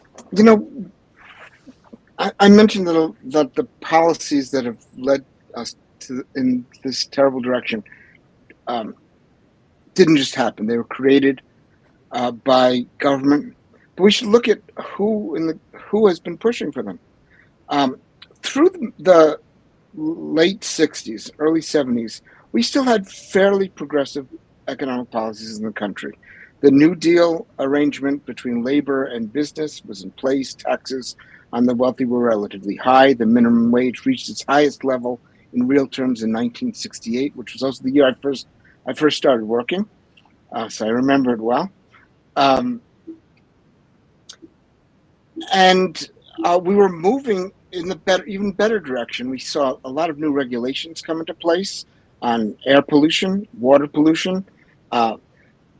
mentioned that the policies that have led us in this terrible direction didn't just happen. They were created by government. But we should look at who has been pushing for them. Through the late 60s, early 70s, we still had fairly progressive economic policies in the country. The New Deal arrangement between labor and business was in place. Taxes on the wealthy were relatively high. The minimum wage reached its highest level in real terms in 1968, which was also the year I first started working. So I remember it well. And we were moving in the even better direction. We saw a lot of new regulations come into place on air pollution, water pollution.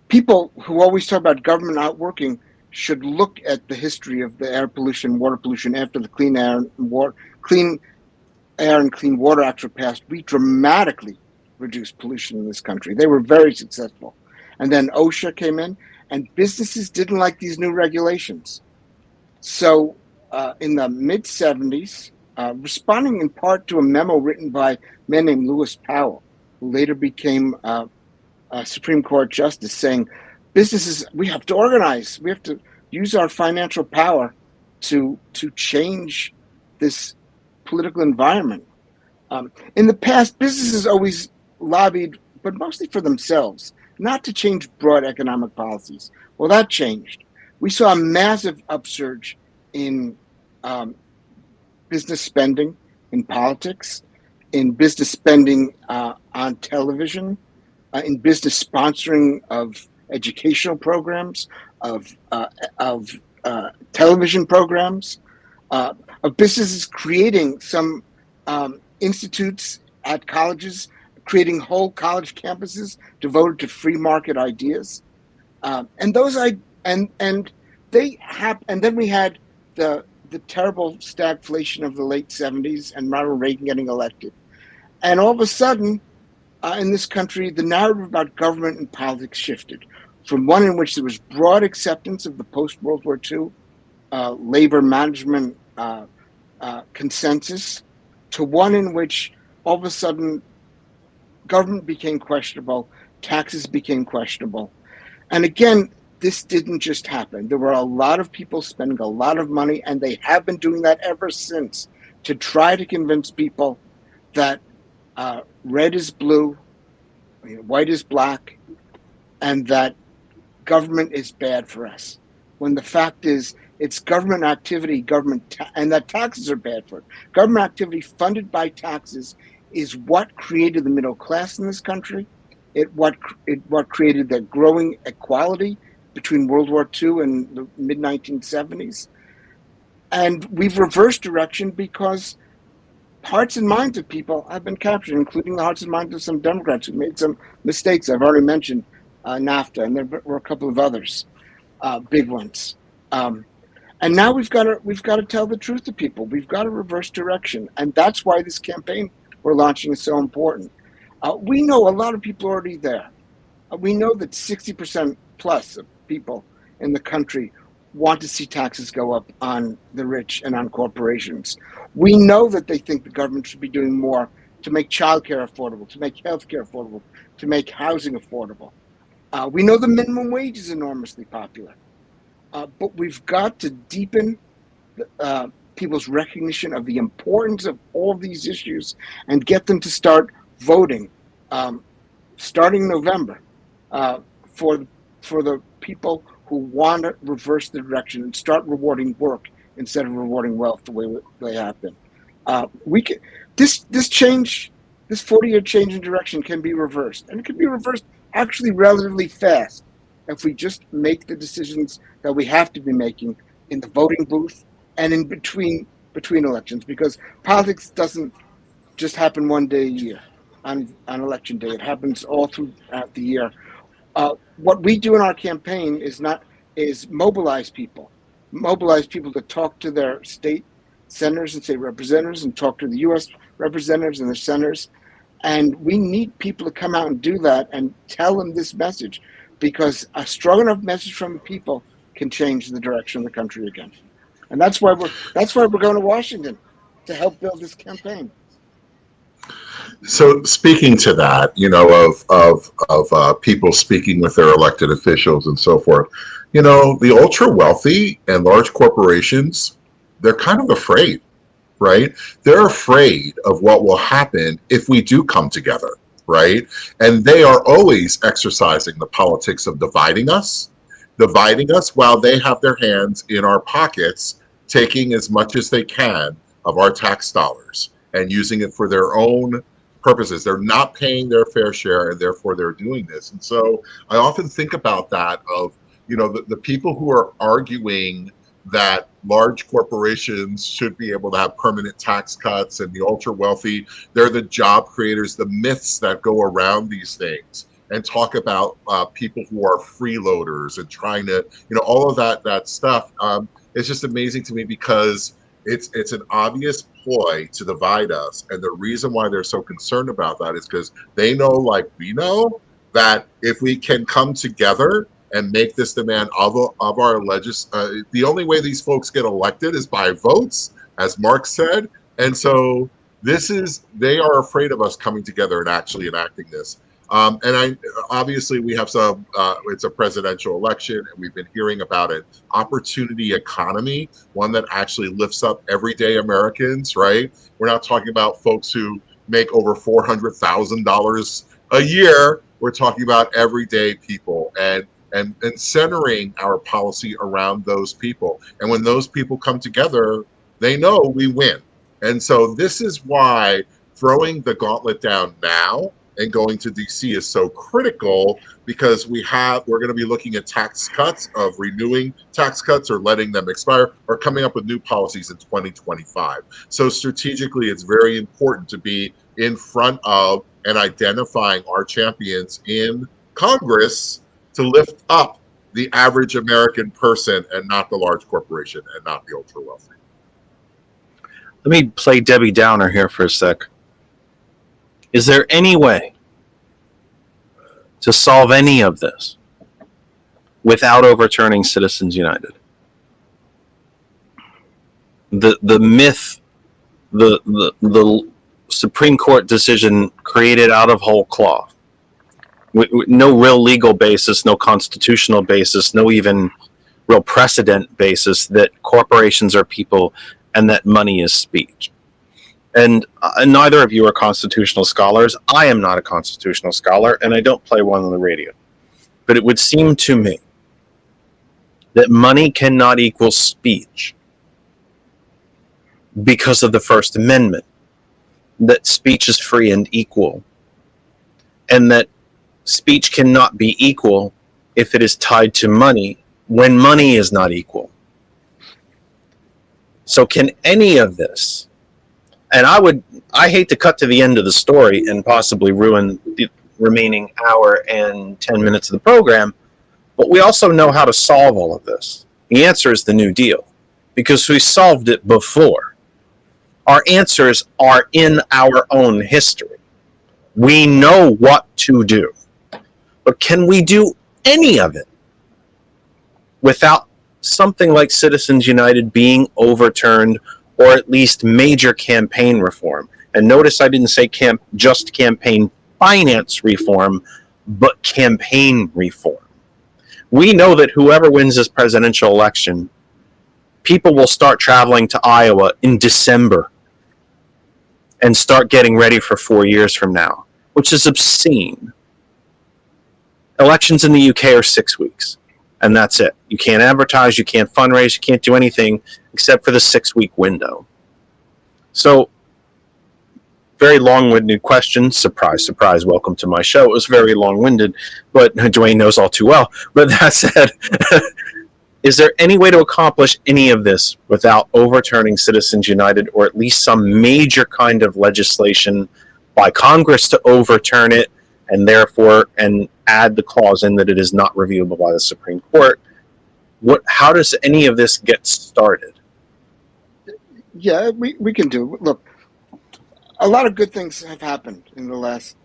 People who always talk about government not working should look at the history of the air pollution, water pollution after the Clean Air and Clean Water Acts were passed. We dramatically reduced pollution in this country. They were very successful. And then OSHA came in, and businesses didn't like these new regulations. So in the mid-70s, responding in part to a memo written by a man named Lewis Powell, who later became a Supreme Court justice, saying, businesses, we have to organize. We have to use our financial power to change this political environment. In the past, businesses always lobbied, but mostly for themselves, not to change broad economic policies. Well, that changed. We saw a massive upsurge in business spending in politics, in business spending on television, in business sponsoring of educational programs, of television programs, of businesses creating some institutes at colleges creating whole college campuses devoted to free market ideas. And those and they have, and then we had the terrible stagflation of the late 70s and Ronald Reagan getting elected. And all of a sudden, in this country, the narrative about government and politics shifted from one in which there was broad acceptance of the post-World War II labor management consensus to one in which all of a sudden government became questionable, taxes became questionable. And again, this didn't just happen. There were a lot of people spending a lot of money, and they have been doing that ever since, to try to convince people that red is blue, white is black, and that government is bad for us. When the fact is, it's government activity, and that taxes are bad for it. Government activity funded by taxes is what created the middle class in this country. What created the growing equality between World War II and the mid-1970s. And we've reversed direction because hearts and minds of people have been captured, including the hearts and minds of some Democrats who made some mistakes. I've already mentioned NAFTA, and there were a couple of others, big ones. And now we've got to tell the truth to people. We've got to reverse direction, and that's why this campaign we're launching is so important. We know a lot of people are already there. We know that 60% plus of people in the country want to see taxes go up on the rich and on corporations. We know that they think the government should be doing more to make childcare affordable, to make healthcare affordable, to make housing affordable. We know the minimum wage is enormously popular. But we've got to deepen people's recognition of the importance of all of these issues and get them to start voting starting November for the people who want to reverse the direction and start rewarding work instead of rewarding wealth the way they have been. This change, this 40-year change in direction can be reversed, and it can be reversed actually relatively fast if we just make the decisions that we have to be making in the voting booth and in between elections, because politics doesn't just happen one day a year on election day. It happens all throughout the year. What we do in our campaign is mobilize people to talk to their state senators and state representatives and talk to the U.S. representatives and their senators. And we need people to come out and do that and tell them this message, because a strong enough message from the people can change the direction of the country again. And that's why we're going to Washington, to help build this campaign. So speaking to that, of people speaking with their elected officials and so forth, the ultra wealthy and large corporations, they're kind of afraid, right? They're afraid of what will happen if we do come together, right? And they are always exercising the politics of dividing us while they have their hands in our pockets, taking as much as they can of our tax dollars and using it for their own purposes. They're not paying their fair share, and therefore they're doing this. And so I often think about that of, the people who are arguing that large corporations should be able to have permanent tax cuts, and the ultra wealthy, they're the job creators, the myths that go around these things, and talk about people who are freeloaders and trying to, all of that stuff. It's just amazing to me, because it's an obvious ploy to divide us. And the reason why they're so concerned about that is because they know, like we know, that if we can come together and make this demand of our the only way these folks get elected is by votes, as Marc said. And so they are afraid of us coming together and actually enacting this. And obviously we have some, it's a presidential election, and we've been hearing about an opportunity economy, one that actually lifts up everyday Americans, right? We're not talking about folks who make over $400,000 a year. We're talking about everyday people, and centering our policy around those people. And when those people come together, they know we win. And so this is why throwing the gauntlet down now and going to DC is so critical, because we're going to be looking at tax cuts, of renewing tax cuts or letting them expire, or coming up with new policies in 2025. So strategically, it's very important to be in front of and identifying our champions in Congress to lift up the average American person and not the large corporation and not the ultra wealthy. Let me play Debbie Downer here for a sec. Is there any way to solve any of this without overturning Citizens United? The myth, the Supreme Court decision created out of whole cloth, with no real legal basis, no constitutional basis, no even real precedent basis that corporations are people and that money is speech. And neither of you are constitutional scholars. I am not a constitutional scholar, and I don't play one on the radio. But it would seem to me that money cannot equal speech because of the First Amendment, that speech is free and equal, and that speech cannot be equal if it is tied to money when money is not equal. So can any of this, and I hate to cut to the end of the story and possibly ruin the remaining hour and 10 minutes of the program, but we also know how to solve all of this. The answer is the New Deal, because we solved it before. Our answers are in our own history. We know what to do. But can we do any of it without something like Citizens United being overturned, or at least major campaign reform? And notice I didn't say just campaign finance reform, but campaign reform. We know that whoever wins this presidential election, people will start traveling to Iowa in December and start getting ready for 4 years from now, which is obscene. Elections in the UK are 6 weeks, and that's it. You can't advertise, you can't fundraise, you can't do anything except for the 6-week window. So, very long-winded question. Surprise, surprise, welcome to my show. It was very long-winded, but Dwayne knows all too well. But that said, is there any way to accomplish any of this without overturning Citizens United, or at least some major kind of legislation by Congress to overturn it, and therefore add the clause in that it is not reviewable by the Supreme Court? How does any of this get started? Yeah, we can do. Look, a lot of good things have happened in the last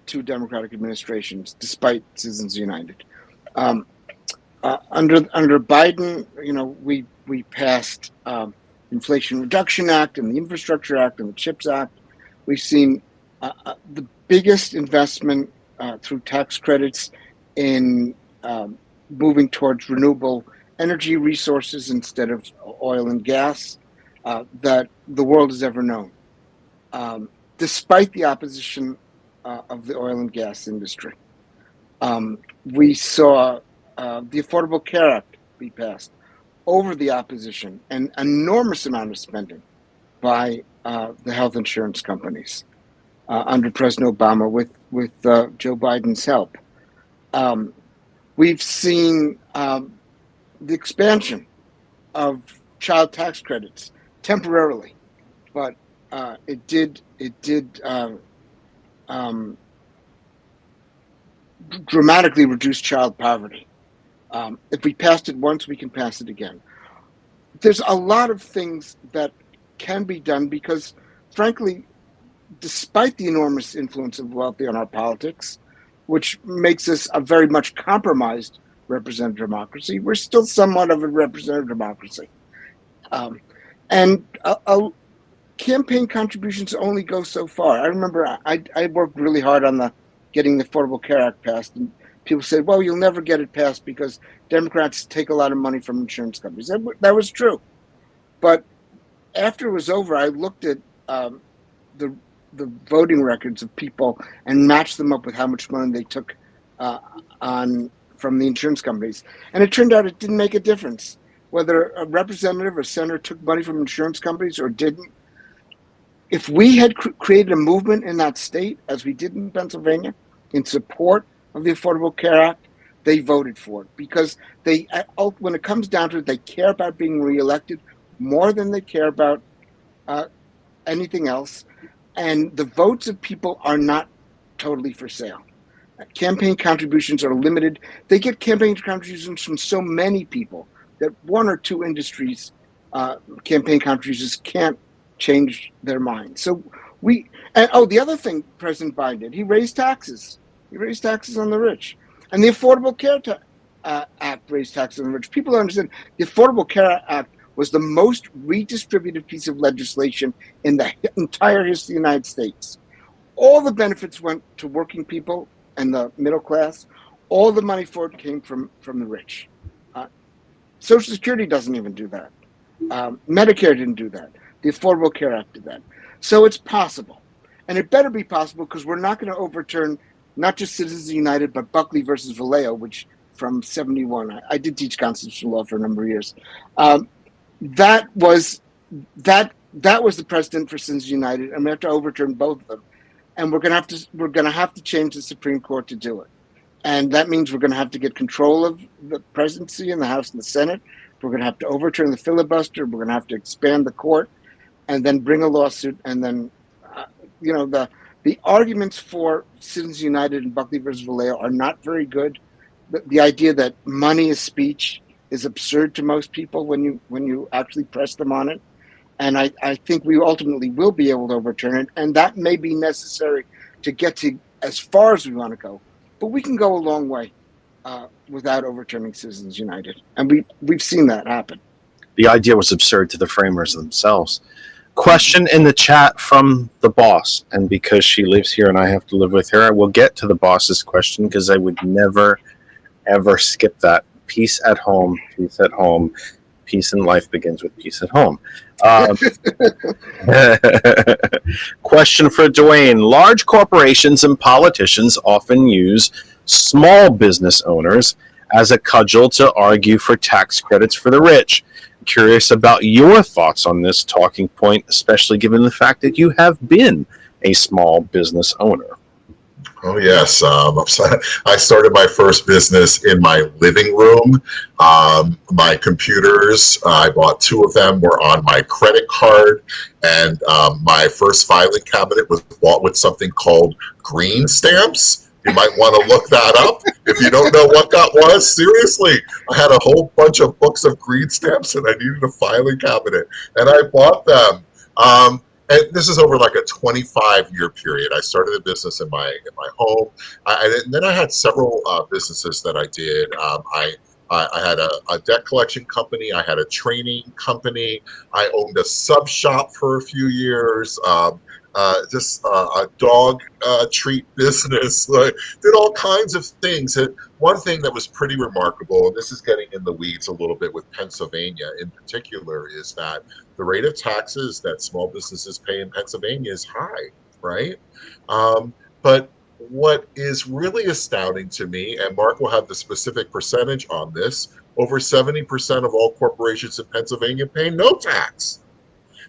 2 Democratic administrations, despite Citizens United. Under Biden, we passed Inflation Reduction Act and the Infrastructure Act and the CHIPS Act. We've seen the biggest investment through tax credits in moving towards renewable energy resources instead of oil and gas that the world has ever known, despite the opposition of the oil and gas industry. We saw the Affordable Care Act be passed over the opposition, an enormous amount of spending by the health insurance companies under President Obama with Joe Biden's help. We've seen the expansion of child tax credits temporarily, but it did dramatically reduce child poverty. If we passed it once, we can pass it again. There's a lot of things that can be done because, frankly, despite the enormous influence of wealthy on our politics, which makes us a very much compromised representative democracy, we're still somewhat of a representative democracy. And campaign contributions only go so far. I remember I worked really hard on getting the Affordable Care Act passed, and people said, well, you'll never get it passed because Democrats take a lot of money from insurance companies. That was true. But after it was over, I looked at the voting records of people and matched them up with how much money they took from the insurance companies. And it turned out it didn't make a difference whether a representative or senator took money from insurance companies or didn't. If we had created a movement in that state, as we did in Pennsylvania, in support of the Affordable Care Act, they voted for it because when it comes down to it, they care about being reelected more than they care about anything else. And the votes of people are not totally for sale. Campaign contributions are limited. They get campaign contributions from so many people that one or two industries' campaign contributions can't change their mind. So the other thing President Biden did, he raised taxes. He raised taxes on the rich. And the Affordable Care Act raised taxes on the rich. People don't understand the Affordable Care Act was the most redistributive piece of legislation in the entire history of the United States. All the benefits went to working people and the middle class. All the money for it came from the rich. Social Security doesn't even do that. Medicare didn't do that. The Affordable Care Act did that. So it's possible. And it better be possible because we're not going to overturn not just Citizens United, but Buckley versus Vallejo, which from 71. I did teach constitutional law for a number of years. That was the precedent for Citizens United, and we have to overturn both of them. And we're going to have to change the Supreme Court to do it. And that means we're going to have to get control of the presidency in the House and the Senate. We're going to have to overturn the filibuster. We're going to have to expand the court, and then bring a lawsuit. And then, the arguments for Citizens United and Buckley versus Vallejo are not very good. The idea that money is speech is absurd to most people when you actually press them on it. And I think we ultimately will be able to overturn it. And that may be necessary to get to as far as we want to go. But we can go a long way without overturning Citizens United. And we've seen that happen. The idea was absurd to the framers themselves. Question in the chat from the boss. And because she lives here and I have to live with her, I will get to the boss's question because I would never, ever skip that. Peace at home, peace at home. Peace in life begins with peace at home. Question for Dwayne. Large corporations and politicians often use small business owners as a cudgel to argue for tax credits for the rich. Curious about your thoughts on this talking point, especially given the fact that you have been a small business owner. Oh, yes. I started my first business in my living room. My computers, I bought 2 of them, were on my credit card. And my first filing cabinet was bought with something called green stamps. You might want to look that up if you don't know what that was. Seriously, I had a whole bunch of books of green stamps and I needed a filing cabinet. And I bought them. And this is over like a 25-year period. I started a business in my home. And then I had several businesses that I did. I had a debt collection company. I had a training company. I owned a sub shop for a few years. Just a dog treat business. Did all kinds of things. And one thing that was pretty remarkable, and this is getting in the weeds a little bit with Pennsylvania in particular, is that the rate of taxes that small businesses pay in Pennsylvania is high, right? But what is really astounding to me, and Marc will have the specific percentage on this, over 70% of all corporations in Pennsylvania pay no tax.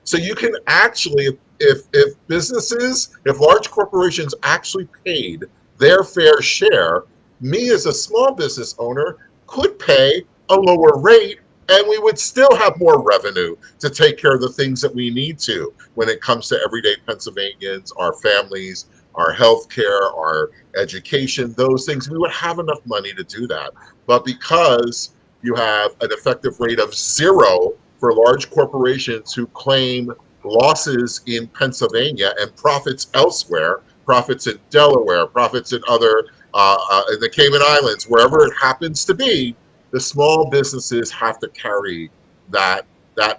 So you can actually, if large corporations actually paid their fair share, me as a small business owner could pay a lower rate and we would still have more revenue to take care of the things that we need to when it comes to everyday Pennsylvanians, our families, our health care, our education, those things. We would have enough money to do that. But because you have an effective rate of 0 for large corporations who claim losses in Pennsylvania and profits elsewhere, profits in Delaware, profits in other, in the Cayman Islands, wherever it happens to be, the small businesses have to carry that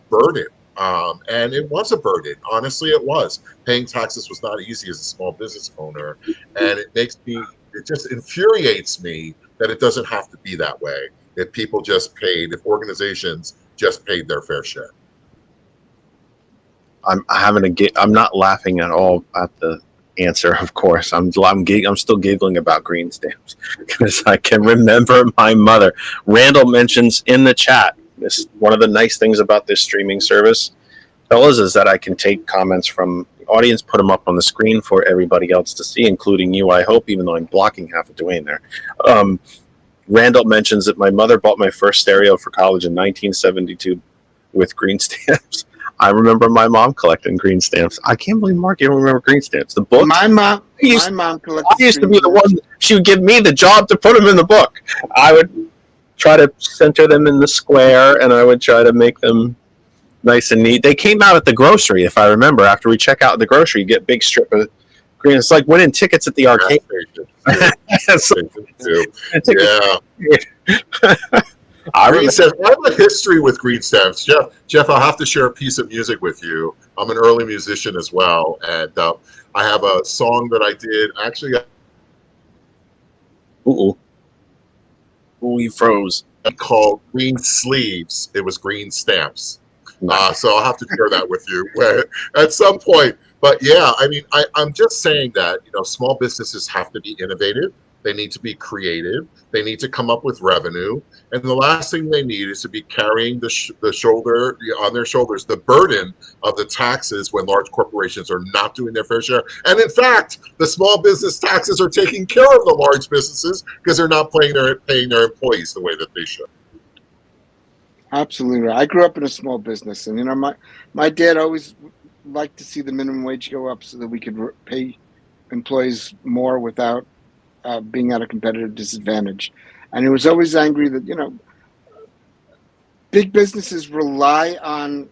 burden. And it was a burden. Honestly, it was. Paying taxes was not easy as a small business owner. And it just infuriates me that it doesn't have to be that way. If organizations just paid their fair share. I'm not laughing at all at the answer, of course. I'm still giggling about green stamps because I can remember my mother. Randall mentions in the chat, this one of the nice things about this streaming service, fellas, is that I can take comments from the audience, put them up on the screen for everybody else to see, including you, I hope, even though I'm blocking half of Dwayne there. Randall mentions that my mother bought my first stereo for college in 1972 with green stamps. I remember my mom collecting green stamps. I can't believe, Mark, you don't remember green stamps. The book. My mom I collected. used to be the one. She would give me the job to put them in the book. I would try to center them in the square, and I would try to make them nice and neat. They came out at the grocery, if I remember. After we check out at the grocery, you get a big strip of green. It's like winning tickets at the arcade. Yeah. Green stamps. I have a history with green stamps, Jeff. I'll have to share a piece of music with you. I'm an early musician as well, and I have a song that I did actually. Ooh, you froze. Called Green Sleeves. It was green stamps. So I'll have to share that with you at some point. But yeah, I mean, I'm just saying that, small businesses have to be innovative. They need to be creative. They need to come up with revenue. And the last thing they need is to be carrying the shoulder on their shoulders, the burden of the taxes when large corporations are not doing their fair share. And in fact, the small business taxes are taking care of the large businesses because they're not paying their employees the way that they should. Absolutely. I grew up in a small business, and my dad always liked to see the minimum wage go up so that we could pay employees more without being at a competitive disadvantage. And he was always angry that, big businesses rely on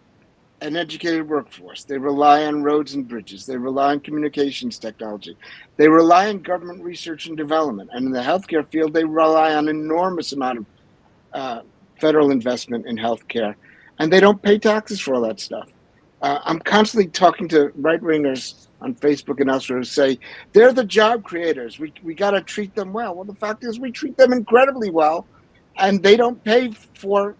an educated workforce. They rely on roads and bridges. They rely on communications technology. They rely on government research and development. And in the healthcare field, they rely on an enormous amount of federal investment in healthcare. And they don't pay taxes for all that stuff. I'm constantly talking to right-wingers on Facebook and elsewhere who say, they're the job creators. We got to treat them well. Well, the fact is we treat them incredibly well, and they don't pay for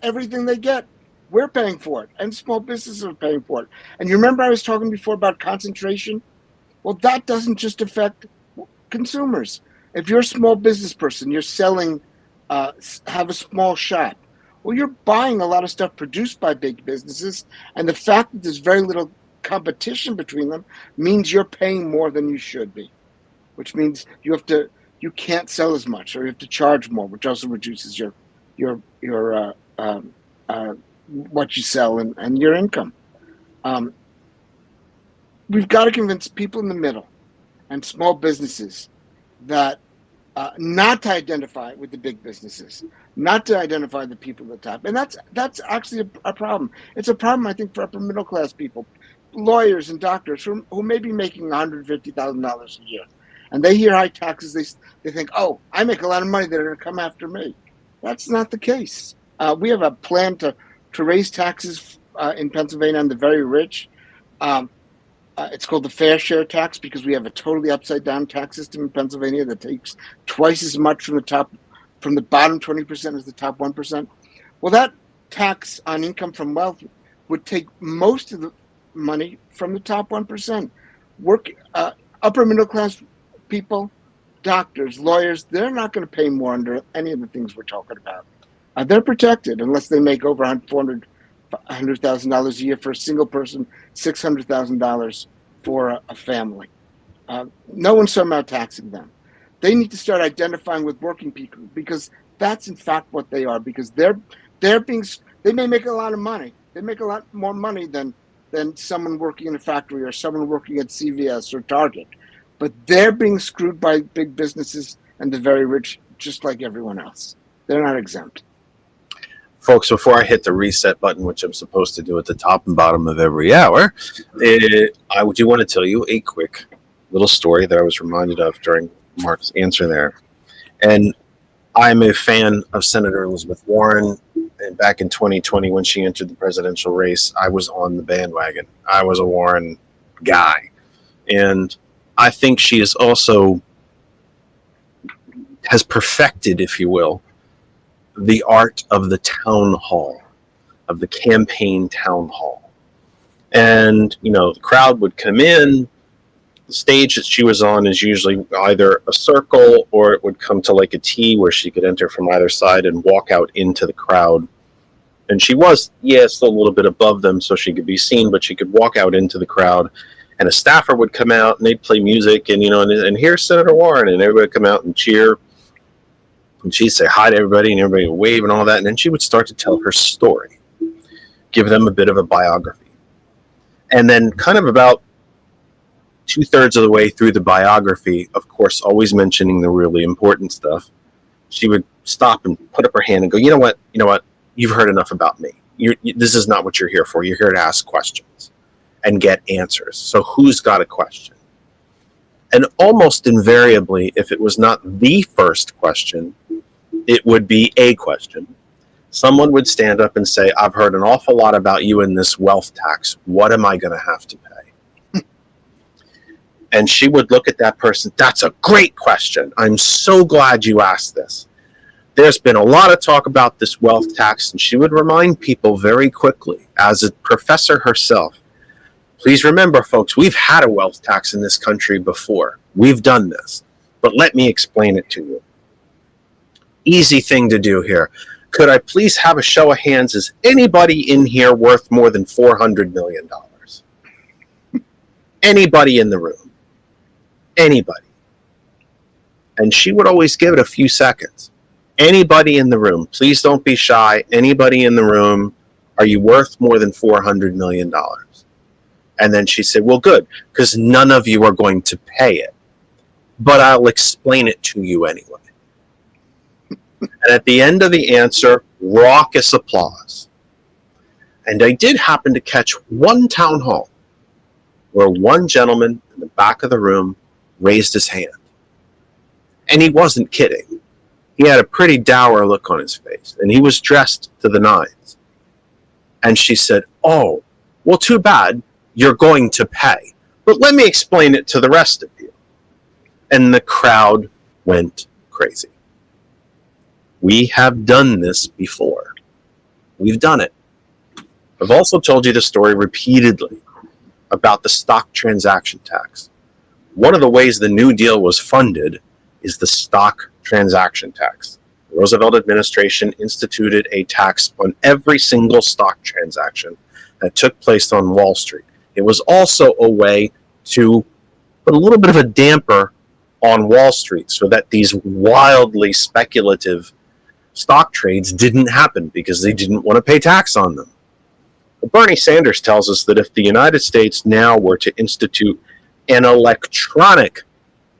everything they get. We're paying for it, and small businesses are paying for it. And you remember I was talking before about concentration? Well, that doesn't just affect consumers. If you're a small business person, you're selling, have a small shop, well, you're buying a lot of stuff produced by big businesses, and the fact that there's very little competition between them means you're paying more than you should be, which means you can't sell as much, or you have to charge more, which also reduces your what you sell and your income. We've got to convince people in the middle and small businesses that not to identify with the big businesses, not to identify the people at the top. And that's actually a problem. It's a problem, I think, for upper middle class people, lawyers and doctors who may be making $150,000 a year. And they hear high taxes, they think, oh, I make a lot of money, they're going to come after me. That's not the case. We have a plan to raise taxes in Pennsylvania on the very rich. It's called the fair share tax because we have a totally upside down tax system in Pennsylvania that takes twice as much from the bottom 20% as the top 1%. Well, that tax on income from wealth would take most of the money from the top 1%. Upper middle class people, doctors, lawyers, they're not going to pay more under any of the things we're talking about. They're protected unless they make over $100,000 a year for a single person, $600,000 for a family. No one's talking about taxing them. They need to start identifying with working people because that's in fact what they are. Because they may make a lot of money. They make a lot more money than someone working in a factory or someone working at CVS or Target. But they're being screwed by big businesses and the very rich, just like everyone else. They're not exempt. Folks, before I hit the reset button, which I'm supposed to do at the top and bottom of every hour, I do want to tell you a quick little story that I was reminded of during Mark's answer there. And I'm a fan of Senator Elizabeth Warren. And back in 2020, when she entered the presidential race, I was on the bandwagon. I was a Warren guy. And I think she is also has perfected, if you will, the art of the town hall, of the campaign town hall. And, the crowd would come in. The stage that she was on is usually either a circle or it would come to like a T where she could enter from either side and walk out into the crowd. And she was, still a little bit above them so she could be seen, but she could walk out into the crowd. And a staffer would come out and they'd play music and, and here's Senator Warren, and everybody would come out and cheer. And she'd say hi to everybody and everybody would wave and all that. And then she would start to tell her story. give them a bit of a biography. And then kind of about 2/3 of the way through the biography, of course, always mentioning the really important stuff, she would stop and put up her hand and go, you know what, you've heard enough about me. This is not what you're here for. You're here to ask questions and get answers. So who's got a question? And almost invariably, if it was not the first question, it would be a question. Someone would stand up and say, I've heard an awful lot about you in this wealth tax. What am I going to have to pay? And she would look at that person. That's a great question. I'm so glad you asked this. There's been a lot of talk about this wealth tax, and she would remind people very quickly, as a professor herself, please remember, folks, we've had a wealth tax in this country before. We've done this. But let me explain it to you. Easy thing to do here. Could I please have a show of hands? Is anybody in here worth more than $400 million? Anybody in the room? Anybody? And she would always give it a few seconds. Anybody in the room? Please don't be shy. Anybody in the room? Are you worth more than $400 million? And then she said, well, good, because none of you are going to pay it. But I'll explain it to you anyway. And at the end of the answer, raucous applause. And I did happen to catch one town hall where one gentleman in the back of the room raised his hand. And he wasn't kidding. He had a pretty dour look on his face, and he was dressed to the nines. And she said, oh, well, too bad. You're going to pay. But let me explain it to the rest of you. And the crowd went crazy. We have done this before. We've done it. I've also told you the story repeatedly about the stock transaction tax. One of the ways the New Deal was funded is the stock transaction tax. The Roosevelt administration instituted a tax on every single stock transaction that took place on Wall Street. It was also a way to put a little bit of a damper on Wall Street so that these wildly speculative stock trades didn't happen because they didn't want to pay tax on them. But Bernie Sanders tells us that if the United States now were to institute an electronic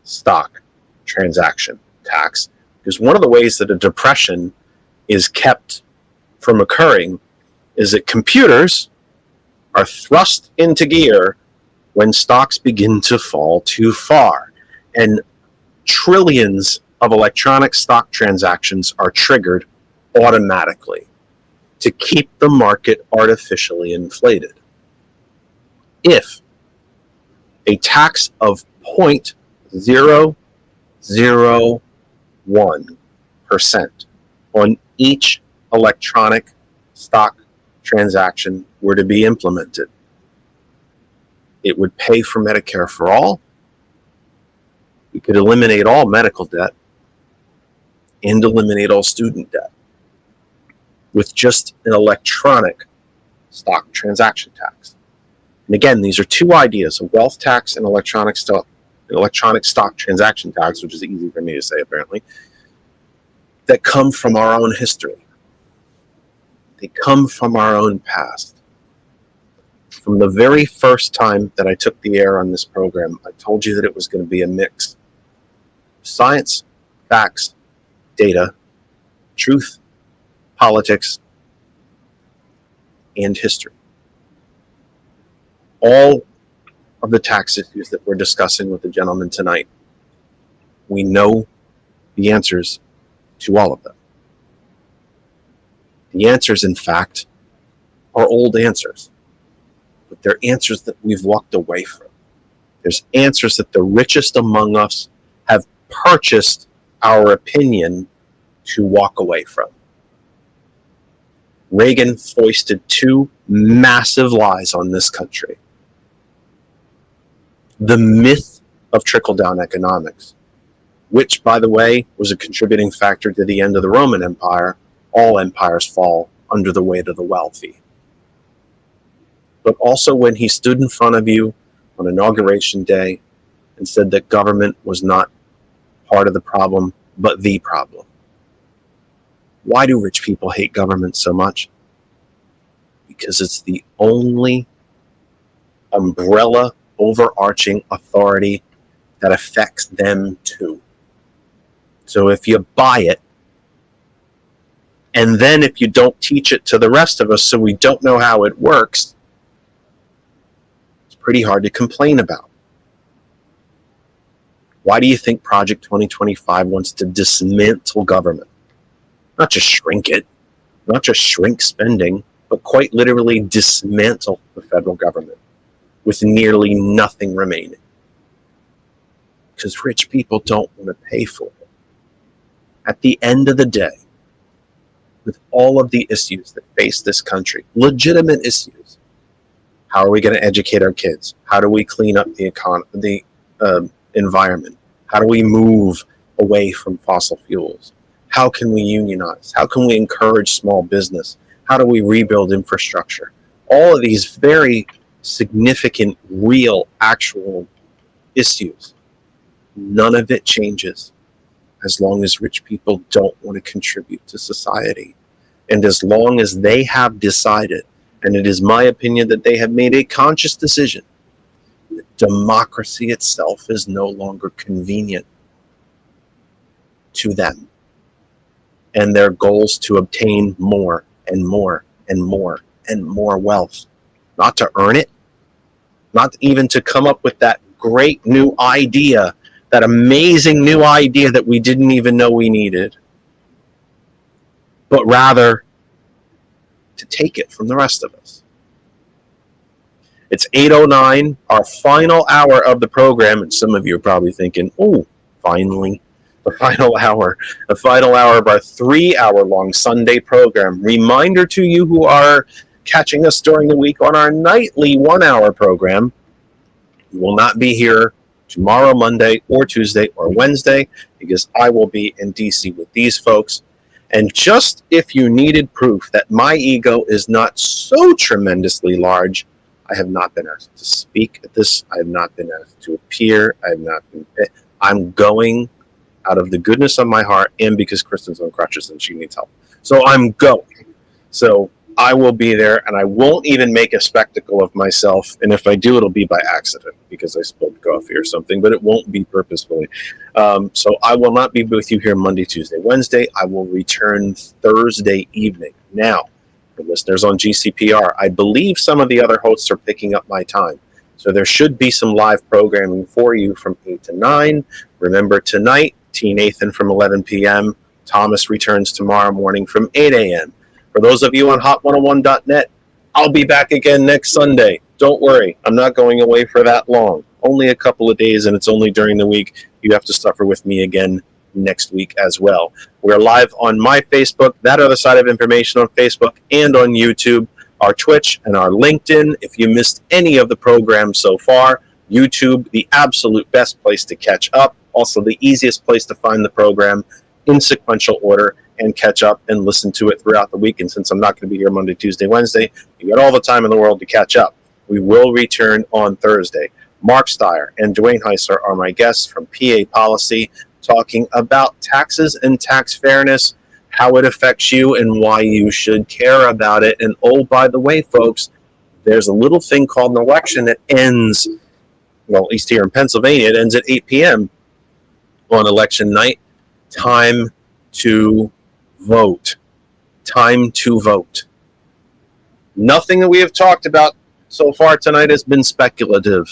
stock transaction tax, because one of the ways that a depression is kept from occurring is that computers are thrust into gear when stocks begin to fall too far. And trillions of electronic stock transactions are triggered automatically to keep the market artificially inflated. If a tax of 0.001% on each electronic stock transaction were to be implemented, it would pay for Medicare for all. We could eliminate all medical debt and eliminate all student debt with just an electronic stock transaction tax. And again, these are two ideas, a wealth tax and electronic stock transaction tax, which is easy for me to say apparently, that come from our own history. They come from our own past. From the very first time that I took the air on this program, I told you that it was going to be a mix of science, facts, data, truth, politics, and history. All of the tax issues that we're discussing with the gentleman tonight, we know the answers to all of them. The answers, in fact, are old answers, but they're answers that we've walked away from. There's answers that the richest among us have purchased our opinion to walk away from. Reagan foisted two massive lies on this country. The myth of trickle-down economics, which, by the way, was a contributing factor to the end of the Roman Empire. All empires fall under the weight of the wealthy. But also when he stood in front of you on Inauguration Day and said that government was not part of the problem, but the problem. Why do rich people hate government so much? because it's the only umbrella, overarching authority that affects them too. So if you buy it, and then if you don't teach it to the rest of us so we don't know how it works, it's pretty hard to complain about. Why do you think Project 2025 wants to dismantle government? Not just shrink it, not just shrink spending, but quite literally dismantle the federal government with nearly nothing remaining. Because rich people don't want to pay for it. At the end of the day, with all of the issues that face this country, legitimate issues, how are we going to educate our kids? How do we clean up the environment? How do we move away from fossil fuels? How can we unionize? How can we encourage small business? How do we rebuild infrastructure? All of these very significant, real, actual issues. None of it changes as long as rich people don't want to contribute to society. And as long as they have decided, and it is my opinion that they have made a conscious decision, that democracy itself is no longer convenient to them. And their goals to obtain more and more and more and more wealth. Not to earn it, not even to come up with that great new idea, that amazing new idea that we didn't even know we needed, but rather to take it from the rest of us. It's 8:09, our final hour of the program, and some of you are probably thinking, oh, finally, the final hour of our 3-hour-long Sunday program. Reminder to you who are catching us during the week on our nightly 1-hour program, we will not be here tomorrow, Monday, or Tuesday, or Wednesday, because I will be in DC with these folks. And just if you needed proof that my ego is not so tremendously large, I have not been asked to speak at this. I have not been asked to appear. I'm going out of the goodness of my heart, and because Kristen's on crutches and she needs help. So I'm going. So I will be there, and I won't even make a spectacle of myself. And if I do, it'll be by accident because I spilled coffee or something, but it won't be purposefully. So I will not be with you here Monday, Tuesday, Wednesday. I will return Thursday evening. Now, for listeners on GCPR, I believe some of the other hosts are picking up my time. So there should be some live programming for you from 8 to 9. Remember, tonight, T. Nathan from 11 p.m. Thomas returns tomorrow morning from 8 a.m. For those of you on hot101.net, I'll be back again next Sunday. Don't worry, I'm not going away for that long. Only a couple of days, and it's only during the week. You have to suffer with me again next week as well. We're live on my Facebook, That Other Side of Information on Facebook, and on YouTube, our Twitch, and our LinkedIn. If you missed any of the programs so far, YouTube, the absolute best place to catch up. Also the easiest place to find the program in sequential order and catch up and listen to it throughout the week. And since I'm not going to be here Monday, Tuesday, Wednesday, you got all the time in the world to catch up. We will return on Thursday. Marc Stier and Dwayne Heisler are my guests from PA Policy, talking about taxes and tax fairness, how it affects you and why you should care about it. And oh, by the way, folks, there's a little thing called an election that ends, well, at least here in Pennsylvania, it ends at 8 p.m. on election night. Time to vote. Time to vote. Nothing that we have talked about so far tonight has been speculative.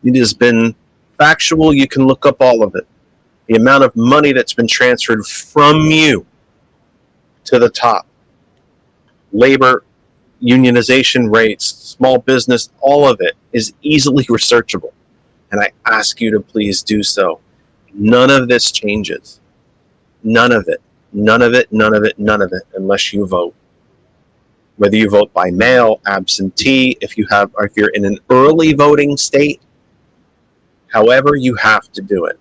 It has been factual. You can look up all of it. The amount of money that's been transferred from you to the top. Labor, unionization rates, small business, all of it is easily researchable. And I ask you to please do so. None of this changes. None of it. None of it, none of it, none of it, unless you vote. Whether you vote by mail, absentee, if you're in an early voting state, however you have to do it,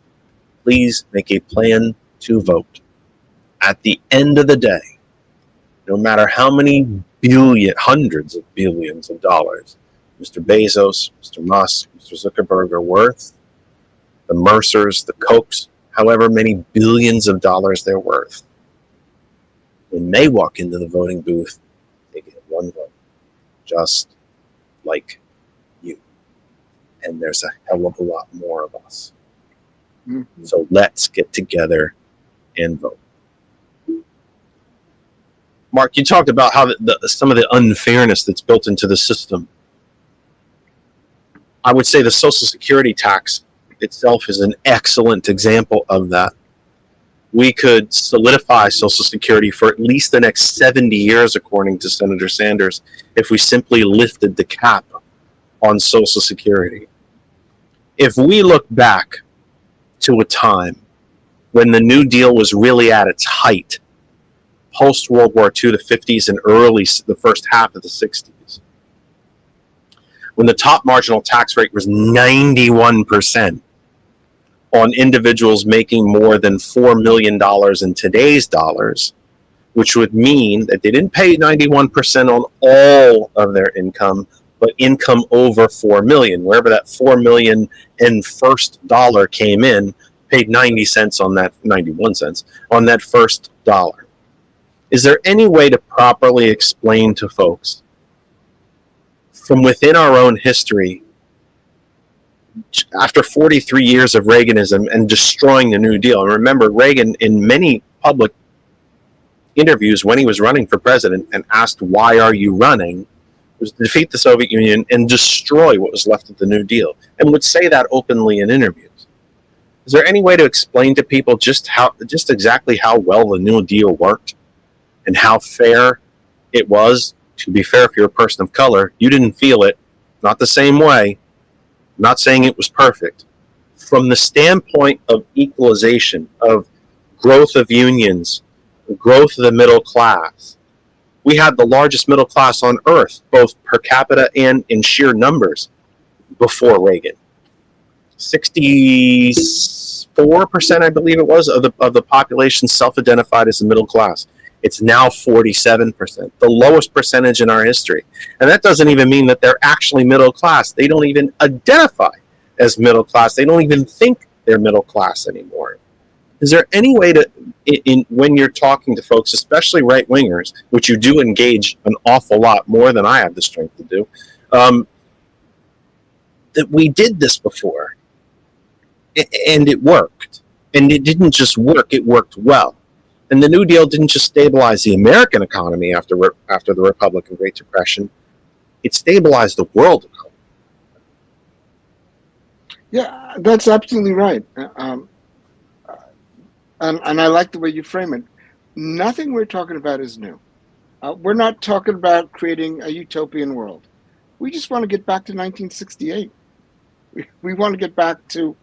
please make a plan to vote. At the end of the day, no matter how many hundreds of billions of dollars Mr. Bezos, Mr. Musk, Mr. Zuckerberg are worth, the Mercers, the Kochs, however many billions of dollars they're worth, when they walk into the voting booth, they get one vote. just like you. And there's a hell of a lot more of us. Mm-hmm. So let's get together and vote. Marc, you talked about how some of the unfairness that's built into the system. I would say the Social Security tax itself is an excellent example of that. We could solidify Social Security for at least the next 70 years, according to Senator Sanders, if we simply lifted the cap on Social Security. If we look back to a time when the New Deal was really at its height, post-World War II, the 50s and the first half of the 60s, when the top marginal tax rate was 91%, on individuals making more than $4 million in today's dollars, which would mean that they didn't pay 91% on all of their income, but income over $4 million. Wherever that $4 million in first dollar came in, paid 90 cents on that, 91 cents on that first dollar. Is there any way to properly explain to folks from within our own history, after 43 years of Reaganism and destroying the New Deal? And remember, Reagan, in many public interviews when he was running for president and asked, why are you running, was to defeat the Soviet Union and destroy what was left of the New Deal, and would say that openly in interviews. Is there any way to explain to people just exactly how well the New Deal worked and how fair it was? To be fair, if you're a person of color, you didn't feel it, not the same way. I'm not saying it was perfect. From the standpoint of equalization, of growth of unions, growth of the middle class, we had the largest middle class on earth, both per capita and in sheer numbers, before Reagan. 64%, I believe it was, of the population self-identified as the middle class. It's now 47%, the lowest percentage in our history. And that doesn't even mean that they're actually middle class. They don't even identify as middle class. They don't even think they're middle class anymore. Is there any way to, when you're talking to folks, especially right-wingers, which you do engage an awful lot more than I have the strength to do, that we did this before, and it worked. And it didn't just work, it worked well. And the New Deal didn't just stabilize the American economy after the Republican Great Depression, it stabilized the world economy. Yeah, that's absolutely right. And I like the way you frame it. Nothing we're talking about is new. We're not talking about creating a utopian world. We just want to get back to 1968. We want to get back to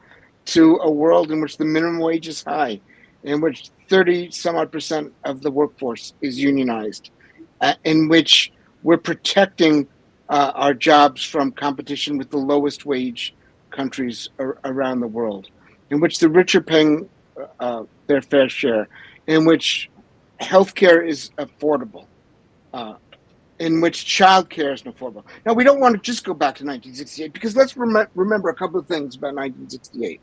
a world in which the minimum wage is high, in which 30-some-odd% of the workforce is unionized, in which we're protecting our jobs from competition with the lowest wage countries around the world, in which the rich are paying their fair share, in which healthcare is affordable, in which childcare is affordable. Now, we don't want to just go back to 1968, because let's remember a couple of things about 1968.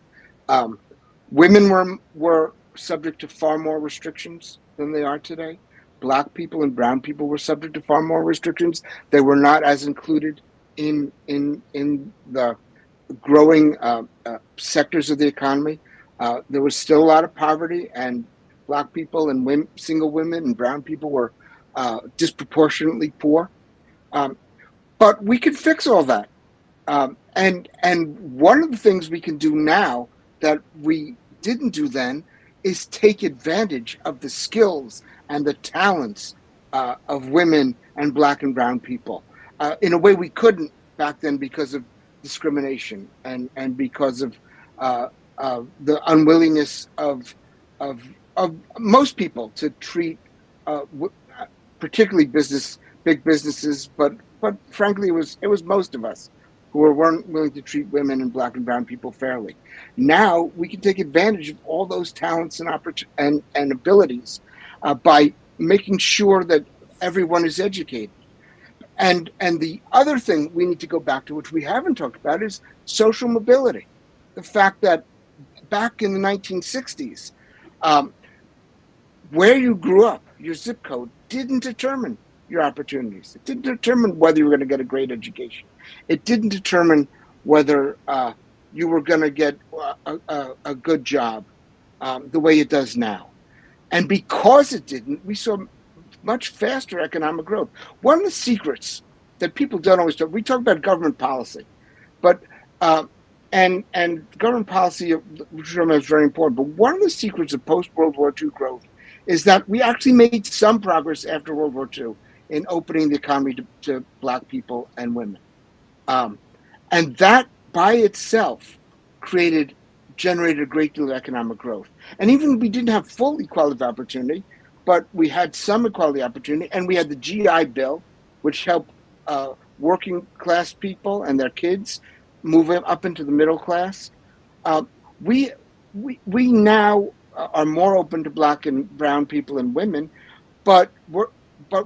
Women were subject to far more restrictions than they are today. Black people and brown people were subject to far more restrictions. They were not as included in the growing sectors of the economy. There was still a lot of poverty, and Black people and single women and brown people were disproportionately poor. But we can fix all that. And one of the things we can do now that we didn't do then is take advantage of the skills and the talents of women and Black and brown people in a way we couldn't back then because of discrimination and because of the unwillingness of most people to treat particularly big businesses, but frankly it was most of us who weren't willing to treat women and Black and brown people fairly. Now we can take advantage of all those talents and abilities by making sure that everyone is educated. And the other thing we need to go back to, which we haven't talked about, is social mobility. The fact that back in the 1960s, where you grew up, your zip code, didn't determine your opportunities. It didn't determine whether you were going to get a great education. It didn't determine whether you were going to get a good job the way it does now. And because it didn't, we saw much faster economic growth. One of the secrets that people don't always talk, we talk about government policy, but and government policy, which is very important. But one of the secrets of post-World War II growth is that we actually made some progress after World War II in opening the economy to Black people and women, and that by itself generated a great deal of economic growth. And even we didn't have full equality of opportunity, but we had some equality opportunity, and we had the GI Bill, which helped working class people and their kids move up into the middle class. We now are more open to Black and brown people and women, but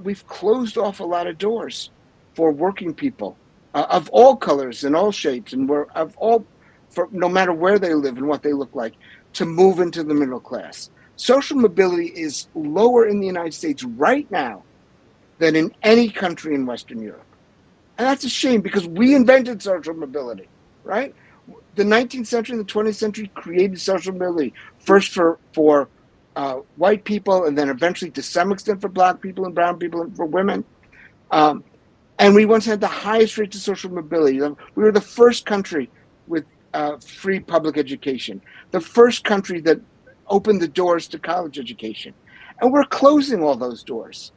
we've closed off a lot of doors for working people of all colors and all shapes, and no matter where they live and what they look like, to move into the middle class. Social mobility is lower in the United States right now than in any country in Western Europe. And that's a shame, because we invented social mobility, right? The 19th century and the 20th century created social mobility, first for white people, and then eventually to some extent for Black people and brown people and for women. And we once had the highest rates of social mobility. We were the first country with free public education, the first country that opened the doors to college education. And we're closing all those doors.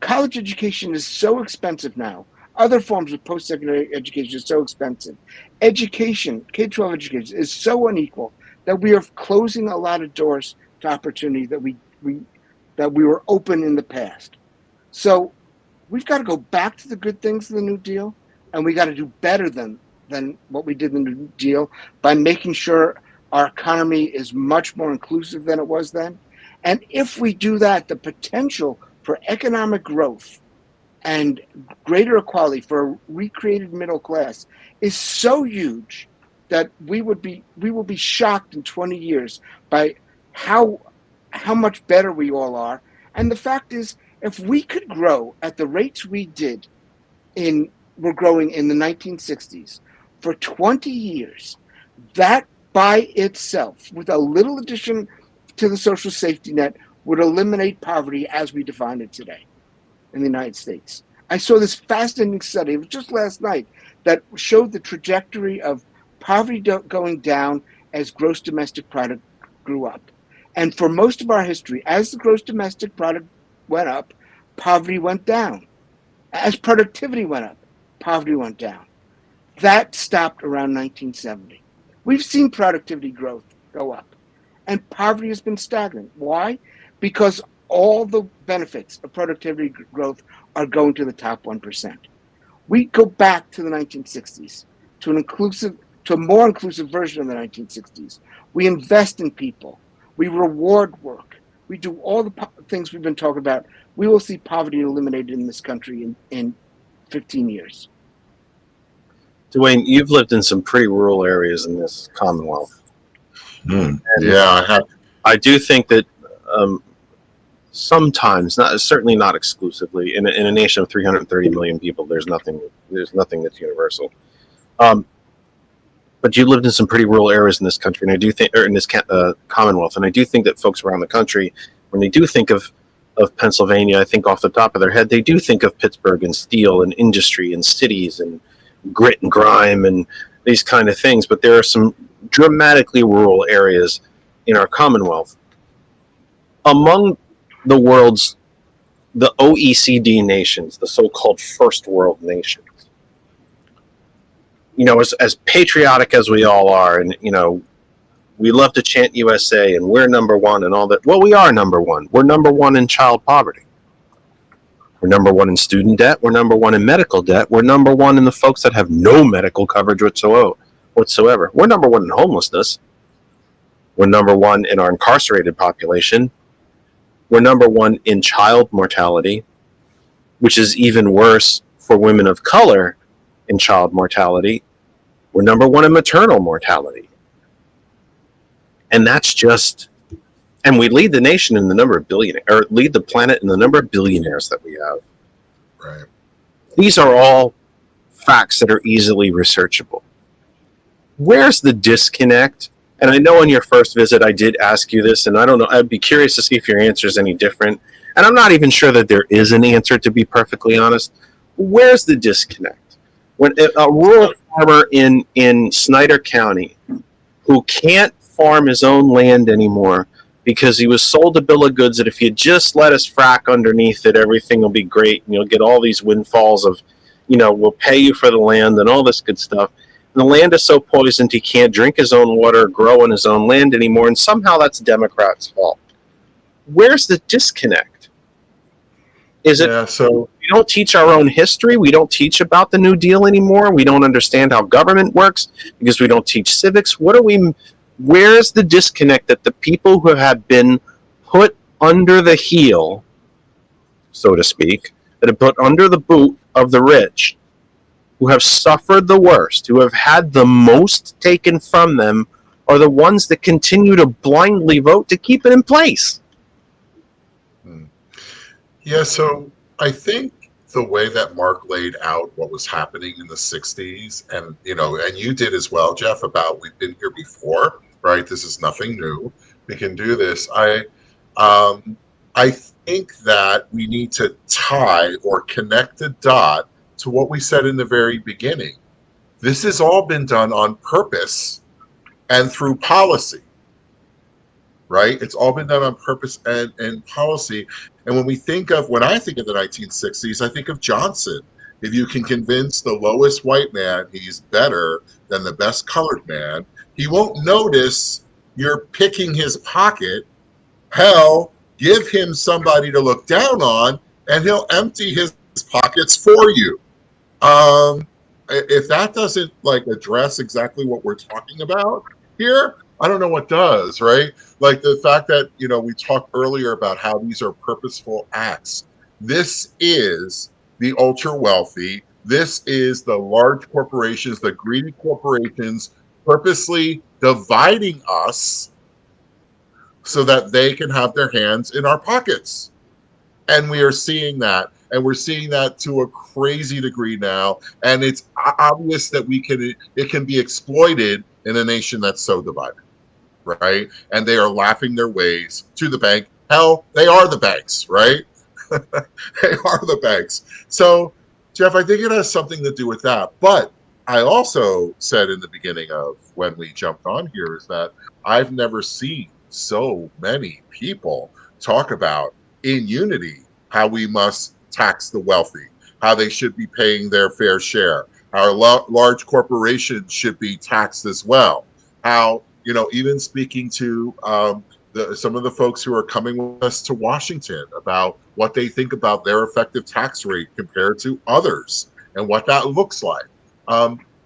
College education is so expensive now. Other forms of post-secondary education is so expensive. Education, K-12 education, is so unequal that we are closing a lot of doors to opportunity that we were open in the past. So we've got to go back to the good things of the New Deal, and we got to do better than what we did in the New Deal by making sure our economy is much more inclusive than it was then. And if we do that, the potential for economic growth and greater equality for a recreated middle class is so huge that we will be shocked in 20 years by how much better we all are. And the fact is, if we could grow at the rates we did we're growing in the 1960s for 20 years, that by itself, with a little addition to the social safety net, would eliminate poverty as we define it today in the United States. I saw this fascinating study, it was just last night, that showed the trajectory of poverty going down as gross domestic product grew up. And for most of our history, as the gross domestic product went up, poverty went down. As productivity went up, poverty went down. That stopped around 1970. We've seen productivity growth go up, and poverty has been stagnant. Why? Because all the benefits of productivity growth are going to the top 1%. We go back to the 1960s, to a more inclusive version of the 1960s. We invest in people. We reward work. We do all the things we've been talking about. We will see poverty eliminated in this country in 15 years. Dwayne, you've lived in some pretty rural areas in this Commonwealth. Yeah, I have. I do think that sometimes, certainly not exclusively, in a nation of 330 million people, there's nothing that's universal. But you lived in some pretty rural areas in this country, and I do think, or in this Commonwealth, and I do think that folks around the country, when they do think of Pennsylvania, I think off the top of their head, they do think of Pittsburgh and steel and industry and cities and grit and grime and these kind of things. But there are some dramatically rural areas in our Commonwealth. Among the OECD nations, the so-called first world nations, as patriotic as we all are, and we love to chant USA and we're number one and all that. Well, we are number one. We're number one in child poverty. We're number one in student debt. We're number one in medical debt. We're number one in the folks that have no medical coverage whatsoever. We're number one in homelessness. We're number one in our incarcerated population. We're number one in child mortality, which is even worse for women of color in child mortality. We're number one in maternal mortality. And and we lead the nation in the number of lead the planet in the number of billionaires that we have. Right. These are all facts that are easily researchable. Where's the disconnect? And I know on your first visit I did ask you this, and I don't know, I'd be curious to see if your answer is any different. And I'm not even sure that there is an answer, to be perfectly honest. Where's the disconnect? When a rural farmer in Snyder County who can't farm his own land anymore because he was sold a bill of goods that if you just let us frack underneath it, everything will be great, and you'll get all these windfalls of, we'll pay you for the land and all this good stuff. And the land is so poisoned he can't drink his own water, grow on his own land anymore, and somehow that's Democrats' fault. Where's the disconnect? Is it we don't teach our own history? We don't teach about the New Deal anymore? We don't understand how government works because we don't teach civics? Where's the disconnect that the people who have been put under the heel, so to speak, that have put under the boot of the rich, who have suffered the worst, who have had the most taken from them, are the ones that continue to blindly vote to keep it in place? Yeah, so I think the way that Marc laid out what was happening in the 60s, and you did as well, Jeff, about we've been here before, right? This is nothing new. We can do this. I think that we need to tie or connect the dot to what we said in the very beginning. This has all been done on purpose and through policy, right? It's all been done on purpose and policy. And when I think of the 1960s, I think of Johnson. If you can convince the lowest white man he's better than the best colored man, he won't notice you're picking his pocket. Hell, give him somebody to look down on, and he'll empty his pockets for you. If that doesn't address exactly what we're talking about here, I don't know what does, right? Like the fact that, we talked earlier about how these are purposeful acts. This is the ultra wealthy. This is the large corporations, the greedy corporations purposely dividing us so that they can have their hands in our pockets. And we are seeing that. And we're seeing that to a crazy degree now. And it's obvious that it can be exploited in a nation that's so divided, right? And they are laughing their ways to the bank. Hell, they are the banks, right? They are the banks. So, Jeff, I think it has something to do with that. But I also said in the beginning of when we jumped on here is that I've never seen so many people talk about in unity how we must tax the wealthy, how they should be paying their fair share, how large corporations should be taxed as well, how, even speaking to some of the folks who are coming with us to Washington about what they think about their effective tax rate compared to others and what that looks like.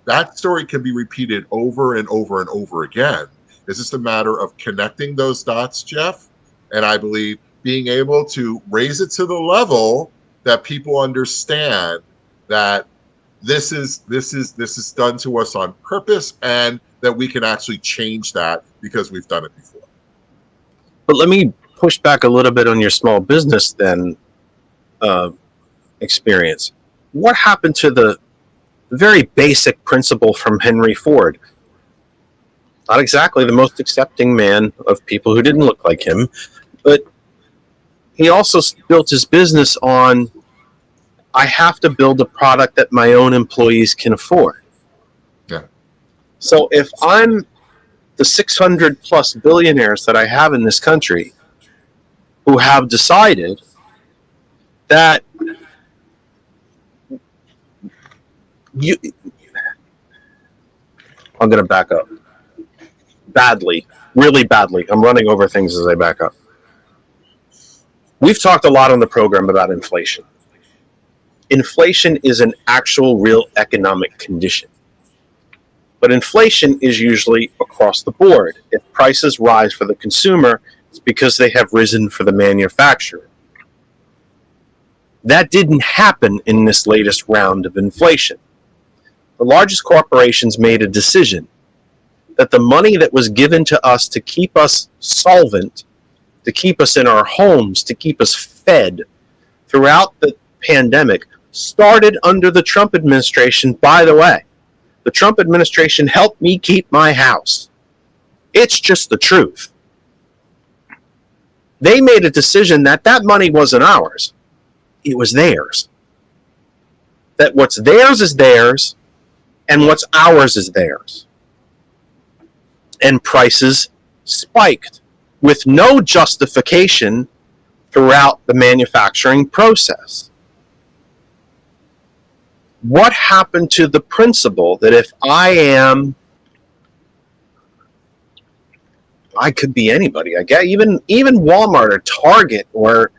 That story can be repeated over and over and over again. It's just a matter of connecting those dots, Jeff, and I believe being able to raise it to the level that people understand that this is done to us on purpose, and that we can actually change that because we've done it before. But let me push back a little bit on your small business then experience. What happened to the very basic principle from Henry Ford? Not exactly the most accepting man of people who didn't look like him, but he also built his business on, I have to build a product that my own employees can afford. Yeah. So if I'm the 600 plus billionaires that I have in this country who have decided that I'm going to back up. Badly, really badly. I'm running over things as I back up. We've talked a lot on the program about inflation. Inflation is an actual real economic condition. But inflation is usually across the board. If prices rise for the consumer, it's because they have risen for the manufacturer. That didn't happen in this latest round of inflation. The largest corporations made a decision that the money that was given to us to keep us solvent, to keep us in our homes, to keep us fed throughout the pandemic, started under the Trump administration, by the way. The Trump administration helped me keep my house. It's just the truth. They made a decision that that money wasn't ours. It was theirs. That what's theirs is theirs, and what's ours is theirs. And prices spiked with no justification throughout the manufacturing process. What happened to the principle that if I could be anybody, I guess, even Walmart or Target or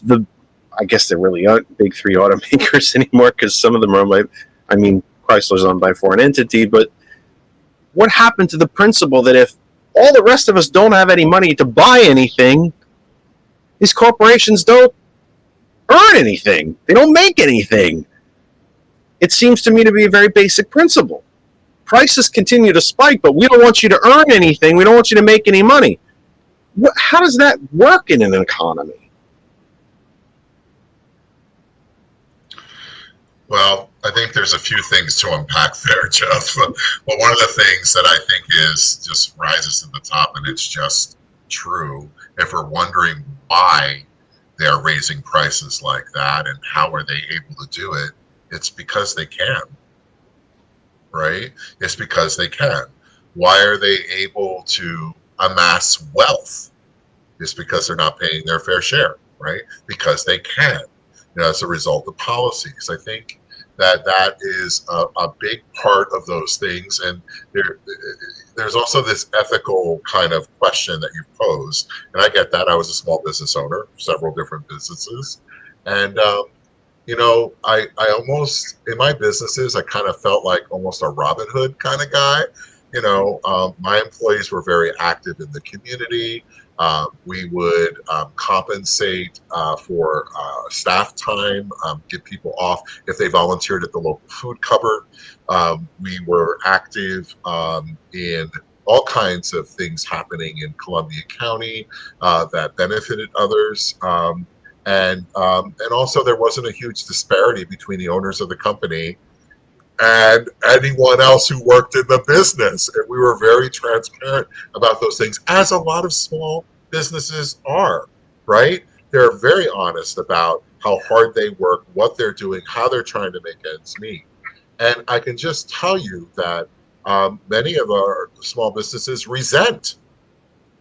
the, I guess there really aren't big three automakers anymore because some of them are owned by, Chrysler's owned by a foreign entity, but what happened to the principle that if all the rest of us don't have any money to buy anything, these corporations don't earn anything. They don't make anything. It seems to me to be a very basic principle. Prices continue to spike, but we don't want you to earn anything. We don't want you to make any money. How does that work in an economy? Well, I think there's a few things to unpack there, Jeff. But one of the things that I think is just rises to the top, and it's just true, if we're wondering why they're raising prices like that and how are they able to do it, it's because they can, right? It's because they can. Why are they able to amass wealth? It's because they're not paying their fair share, right? Because they can, as a result of policies. I think that is a big part of those things. And there's also this ethical kind of question that you pose. And I get that. I was a small business owner, several different businesses. And, I almost, in my businesses, I kind of felt like almost a Robin Hood kind of guy. My employees were very active in the community. We would compensate for staff time, get people off if they volunteered at the local food cupboard. We were active in all kinds of things happening in Columbia County that benefited others. And also there wasn't a huge disparity between the owners of the company and anyone else who worked in the business. And we were very transparent about those things, as a lot of small businesses are, right? They're very honest about how hard they work, what they're doing, how they're trying to make ends meet. And I can just tell you that many of our small businesses resent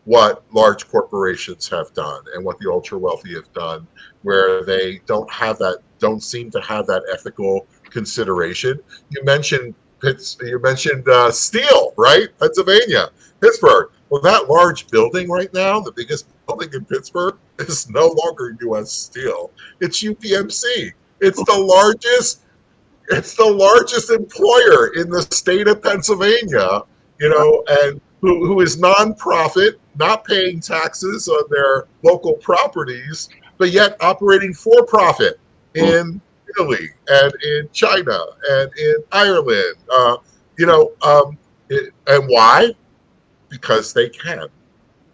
what large corporations have done and what the ultra wealthy have done, where they don't seem to have that ethical consideration. You mentioned Steel, right? Pennsylvania, Pittsburgh. Well, that large building right now, the biggest building in Pittsburgh, is no longer U.S. Steel. It's UPMC. It's the largest employer in the state of Pennsylvania, and who is nonprofit, not paying taxes on their local properties, but yet operating for profit in Italy and in China and in Ireland. And why? Because they can,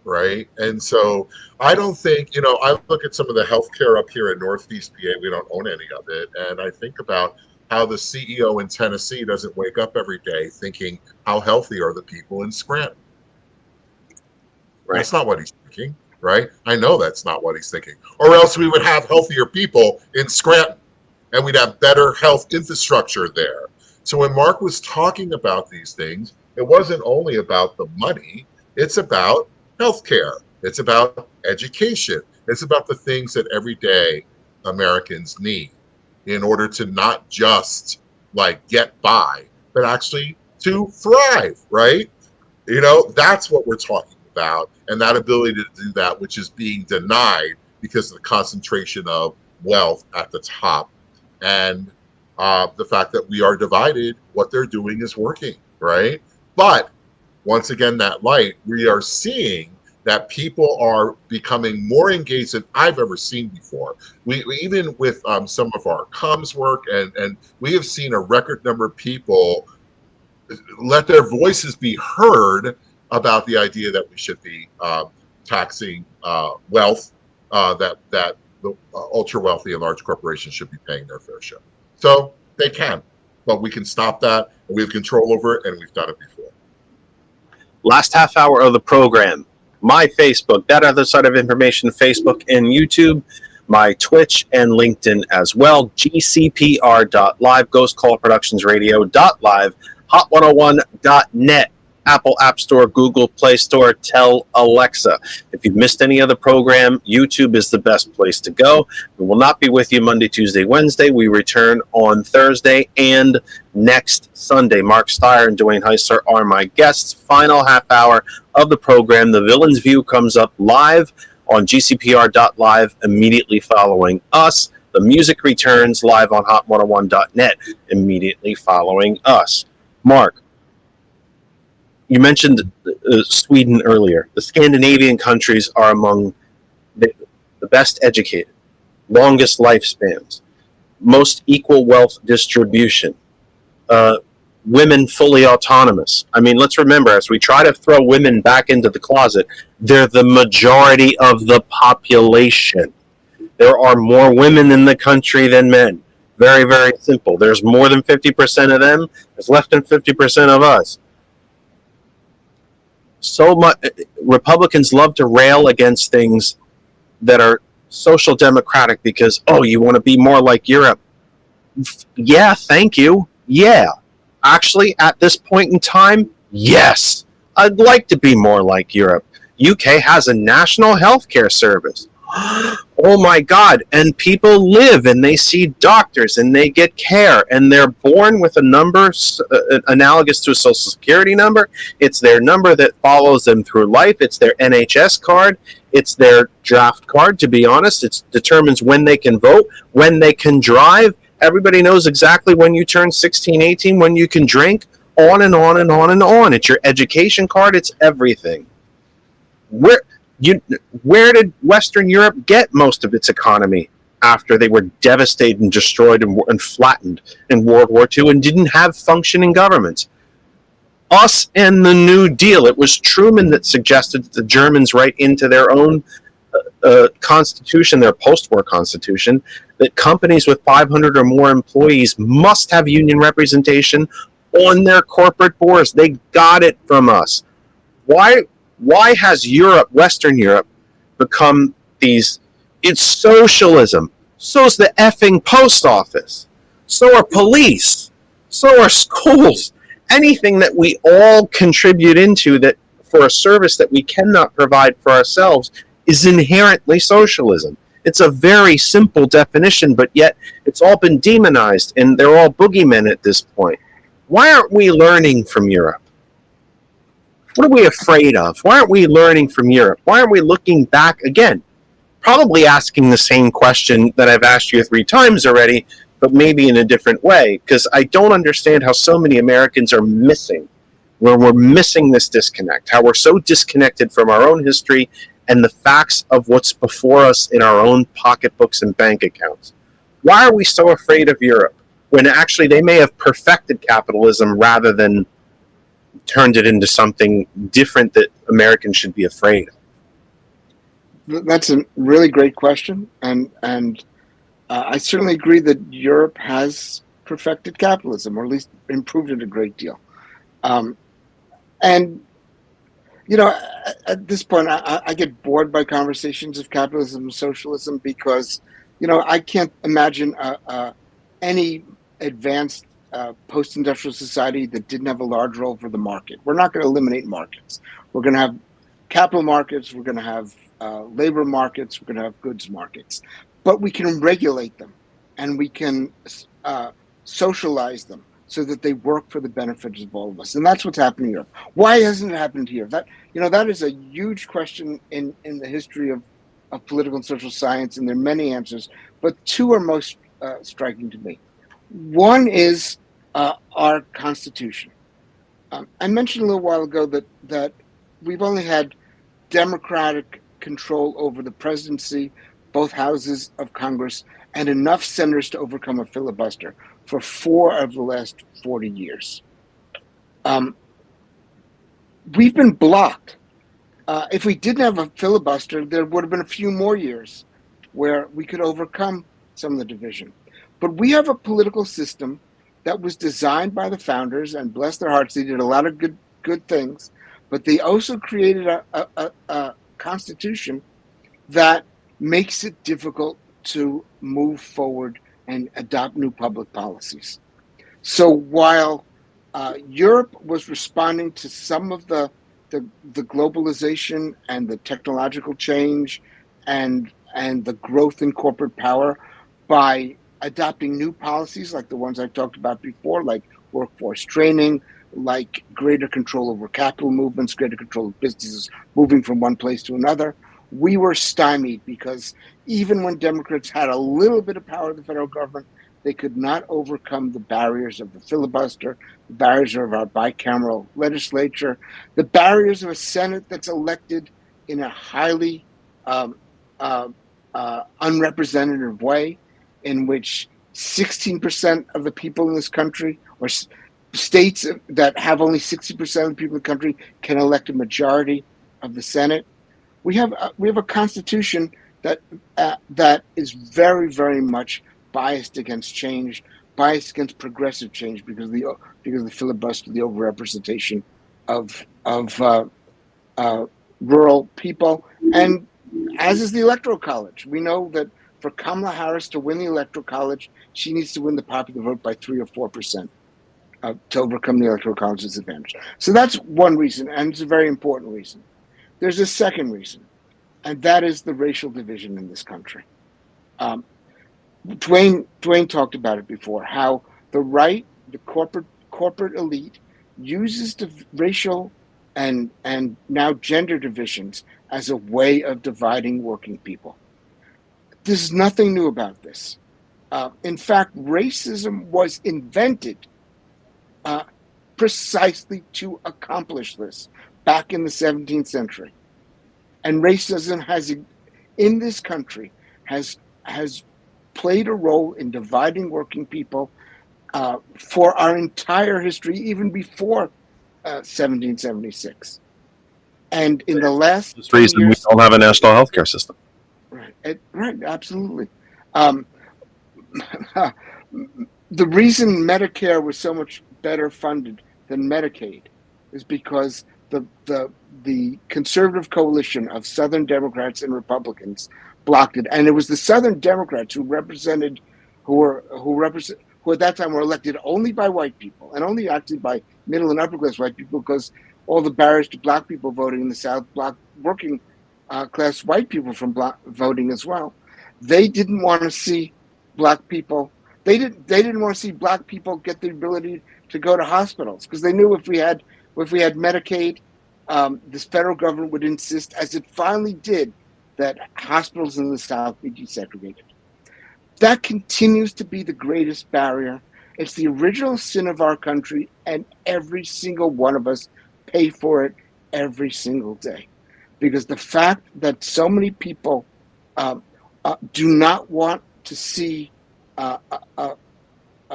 right? And so I don't think, I look at some of the healthcare up here in Northeast PA. We don't own any of it. And I think about how the CEO in Tennessee doesn't wake up every day thinking, how healthy are the people in Scranton? Right. That's not what he's thinking, right? I know that's not what he's thinking. Or else we would have healthier people in Scranton and we'd have better health infrastructure there. So when Marc was talking about these things, it wasn't only about the money, it's about healthcare. It's about education. It's about the things that everyday Americans need in order to not just get by, but actually to thrive, right? That's what we're talking about. And that ability to do that, which is being denied because of the concentration of wealth at the top. And the fact that we are divided, what they're doing is working, right? But once again, that light, we are seeing that people are becoming more engaged than I've ever seen before. We even with some of our comms work, and we have seen a record number of people let their voices be heard about the idea that we should be taxing wealth, that the ultra wealthy and large corporations should be paying their fair share. So they can, but we can stop that, and we have control over it, and we've done it before. Last half hour of the program, my Facebook, That Other Side of Information, Facebook and YouTube, my Twitch and LinkedIn as well, gcpr.live, Ghost Call Productions Radio.live, hot101.net, Apple App Store, Google Play Store. Tell Alexa. If you've missed any other program, YouTube is the best place to go. We will not be with you Monday, Tuesday, Wednesday. We return on Thursday and next Sunday. Marc Stier and Dwayne Heisler are my guests. Final half hour of the program. The Villain's View comes up live on gcpr.live immediately following us. The music returns live on hot101.net immediately following us. Marc, you mentioned Sweden earlier. The Scandinavian countries are among the best educated, longest lifespans, most equal wealth distribution, women fully autonomous. I mean, let's remember, as we try to throw women back into the closet, they're the majority of the population. There are more women in the country than men. Very, very simple. There's more than 50% of them. There's less than 50% of us. So much Republicans love to rail against things that are social democratic because, oh, you want to be more like Europe. Yeah, thank you. Yeah. Actually, at this point in time, yes. I'd like to be more like Europe. UK has a national healthcare service. Oh my God. And people live and they see doctors and they get care and they're born with a number analogous to a social security number. It's their number that follows them through life. It's their NHS card. It's their draft card, to be honest. It determines when they can vote, when they can drive. Everybody knows exactly when you turn 16, 18, when you can drink, on and on and on and on. It's your education card. It's everything. Where did Western Europe get most of its economy after they were devastated and destroyed and flattened in World War II and didn't have functioning governments? Us and the New Deal. It was Truman that suggested that the Germans write into their own constitution, their post-war constitution, that companies with 500 or more employees must have union representation on their corporate boards. They got it from us. Why has Europe, Western Europe, become these? It's socialism. So's the effing post office. So are police. So are schools. Anything that we all contribute into that for a service that we cannot provide for ourselves is inherently socialism. It's a very simple definition, but yet it's all been demonized and they're all boogeymen at this point. Why aren't we learning from Europe? What are we afraid of? Why aren't we learning from Europe? Why aren't we looking back again? Probably asking the same question that I've asked you 3 times already, but maybe in a different way, because I don't understand how so many Americans are missing, where we're missing this disconnect, how we're so disconnected from our own history and the facts of what's before us in our own pocketbooks and bank accounts. Why are we so afraid of Europe when actually they may have perfected capitalism rather than turned it into something different that Americans should be afraid of? That's a really great question, and I certainly agree that Europe has perfected capitalism, or at least improved it a great deal. And you know, at this point, I get bored by conversations of capitalism and socialism because, you know, I can't imagine any advanced post-industrial society that didn't have a large role for the market. We're not going to eliminate markets. We're going to have capital markets. We're going to have labor markets. We're going to have goods markets. But we can regulate them, and we can socialize them so that they work for the benefit of all of us. And that's what's happening here. Why hasn't it happened here? That is a huge question in the history of political and social science, and there are many answers, but 2 are most striking to me. One is our Constitution. I mentioned a little while ago that we've only had Democratic control over the presidency, both houses of Congress, and enough senators to overcome a filibuster for 4 of the last 40 years. We've been blocked. If we didn't have a filibuster, there would have been a few more years where we could overcome some of the division. But we have a political system that was designed by the founders, and bless their hearts, they did a lot of good things, but they also created a constitution that makes it difficult to move forward and adopt new public policies. So while Europe was responding to some of the globalization and the technological change and the growth in corporate power by adopting new policies like the ones I talked about before, like workforce training, like greater control over capital movements, greater control of businesses moving from one place to another, we were stymied because even when Democrats had a little bit of power in the federal government, they could not overcome the barriers of the filibuster, the barriers of our bicameral legislature, the barriers of a Senate that's elected in a highly unrepresentative way, in which 16% of the people in this country, or states that have only 60% of the people in the country, can elect a majority of the Senate. We have a constitution that is very, very much biased against change, biased against progressive change because of the filibuster, the overrepresentation of rural people, and as is the Electoral College. We know that for Kamala Harris to win the Electoral College, she needs to win the popular vote by 3 or 4% to overcome the Electoral College's disadvantage. So that's one reason, and it's a very important reason. There's a second reason, and that is the racial division in this country. Dwayne talked about it before, how the right, the corporate elite, uses the racial and now gender divisions as a way of dividing working people. There's nothing new about this. In fact, racism was invented precisely to accomplish this back in the 17th century. And racism in this country has played a role in dividing working people for our entire history, even before 1776. And in the last That's the reason we don't have a national health care system. Right, absolutely. The reason Medicare was so much better funded than Medicaid is because the conservative coalition of Southern Democrats and Republicans blocked it, and it was the Southern Democrats who at that time were elected only by white people, and only actually by middle and upper class white people, because all the barriers to black people voting in the South blocked working class white people from voting as well. They didn't want to see black people. They didn't want to see black people get the ability to go to hospitals, because they knew if we had Medicaid, this federal government would insist, as it finally did, that hospitals in the South be desegregated. That continues to be the greatest barrier. It's the original sin of our country, and every single one of us pay for it every single day. Because the fact that so many people do not want to see a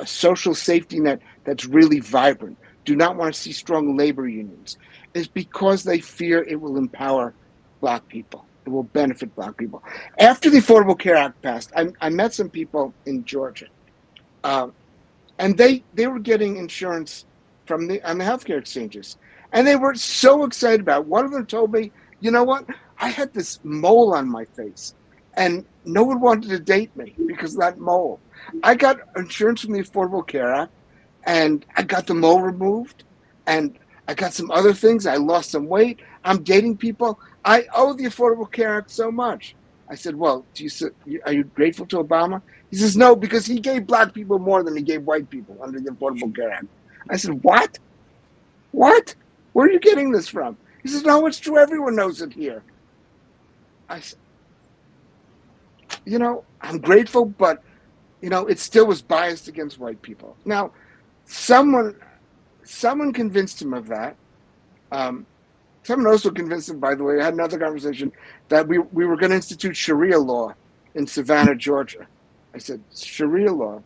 social safety net that's really vibrant, do not want to see strong labor unions, is because they fear it will empower black people. It will benefit black people. After the Affordable Care Act passed, I met some people in Georgia, and they were getting insurance on the healthcare exchanges, and they were so excited about it. One of them told me, "You know what? I had this mole on my face, and no one wanted to date me because of that mole. I got insurance from the Affordable Care Act, and I got the mole removed, and I got some other things. I lost some weight. I'm dating people. I owe the Affordable Care Act so much." I said, "Well, are you grateful to Obama?" He says, "No, because he gave black people more than he gave white people under the Affordable Care Act." I said, "What? What? Where are you getting this from?" He says, "No, it's true. Everyone knows it here." I said, I'm grateful, but, it still was biased against white people. Now, someone convinced him of that. Someone also convinced him, by the way, I had another conversation, that we were going to institute Sharia law in Savannah, Georgia. I said, "Sharia law?"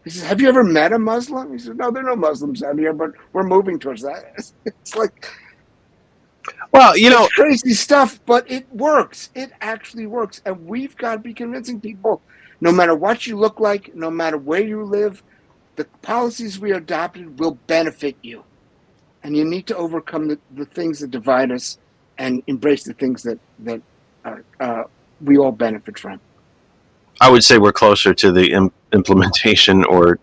He says, "Have you ever met a Muslim?" He said, "No, there are no Muslims out here, but we're moving towards that." It's like... Well, you know, It's crazy stuff, but it works. It actually works. And we've got to be convincing people, no matter what you look like, no matter where you live, the policies we adopted will benefit you. And you need to overcome the things that divide us and embrace the things that we all benefit from. I would say we're closer to the implementation or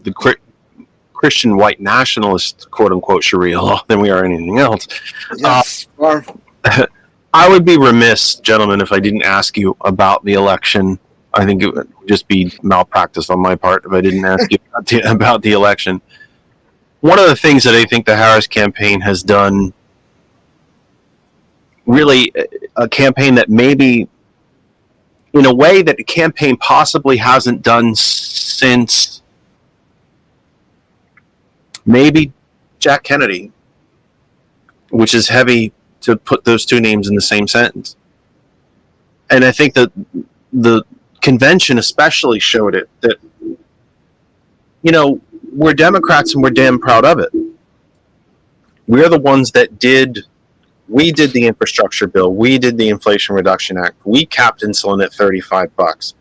the Christian white nationalist quote unquote Sharia law than we are anything else. Yes. I would be remiss, gentlemen, if I didn't ask you about the election. I think it would just be malpractice on my part if I didn't ask you about the election. One of the things that I think the Harris campaign has done, really a campaign that maybe in a way that the campaign possibly hasn't done since maybe Jack Kennedy, which is heavy to put those two names in the same sentence. And I think that the convention especially showed it, that, you know, we're Democrats and we're damn proud of it. We're the ones that we did the infrastructure bill. We did the Inflation Reduction Act. We capped insulin at $35.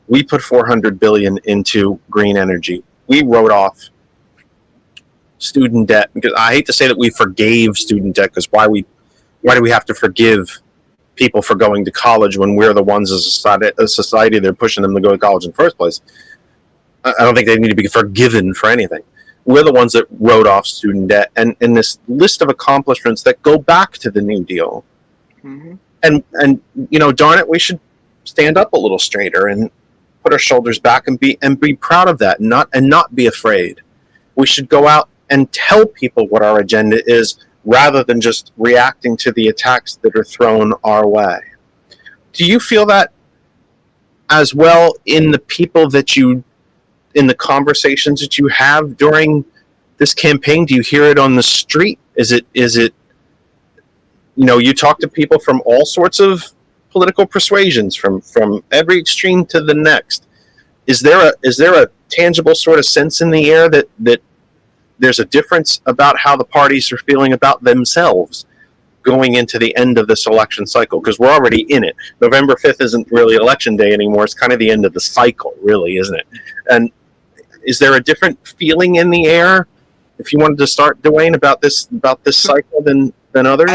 We put $400 billion into green energy. We wrote off student debt, because I hate to say that we forgave student debt, because why do we have to forgive people for going to college when we're the ones as a society they're pushing them to go to college in the first place? I don't think they need to be forgiven for anything. We're the ones that wrote off student debt, and this list of accomplishments that go back to the New Deal. Mm-hmm. And you know, darn it, we should stand up a little straighter and put our shoulders back and be proud of that, and not be afraid. We should go out and tell people what our agenda is, rather than just reacting to the attacks that are thrown our way. Do you feel that as well in the people that in the conversations that you have during this campaign? Do you hear it on the street? Is it, you know, you talk to people from all sorts of political persuasions, from every extreme to the next. Is there a tangible sort of sense in the air that there's a difference about how the parties are feeling about themselves going into the end of this election cycle? Because we're already in it. November 5th isn't really election day anymore. It's kind of the end of the cycle, really, isn't it? And is there a different feeling in the air, if you wanted to start, Dwayne, about this cycle than others?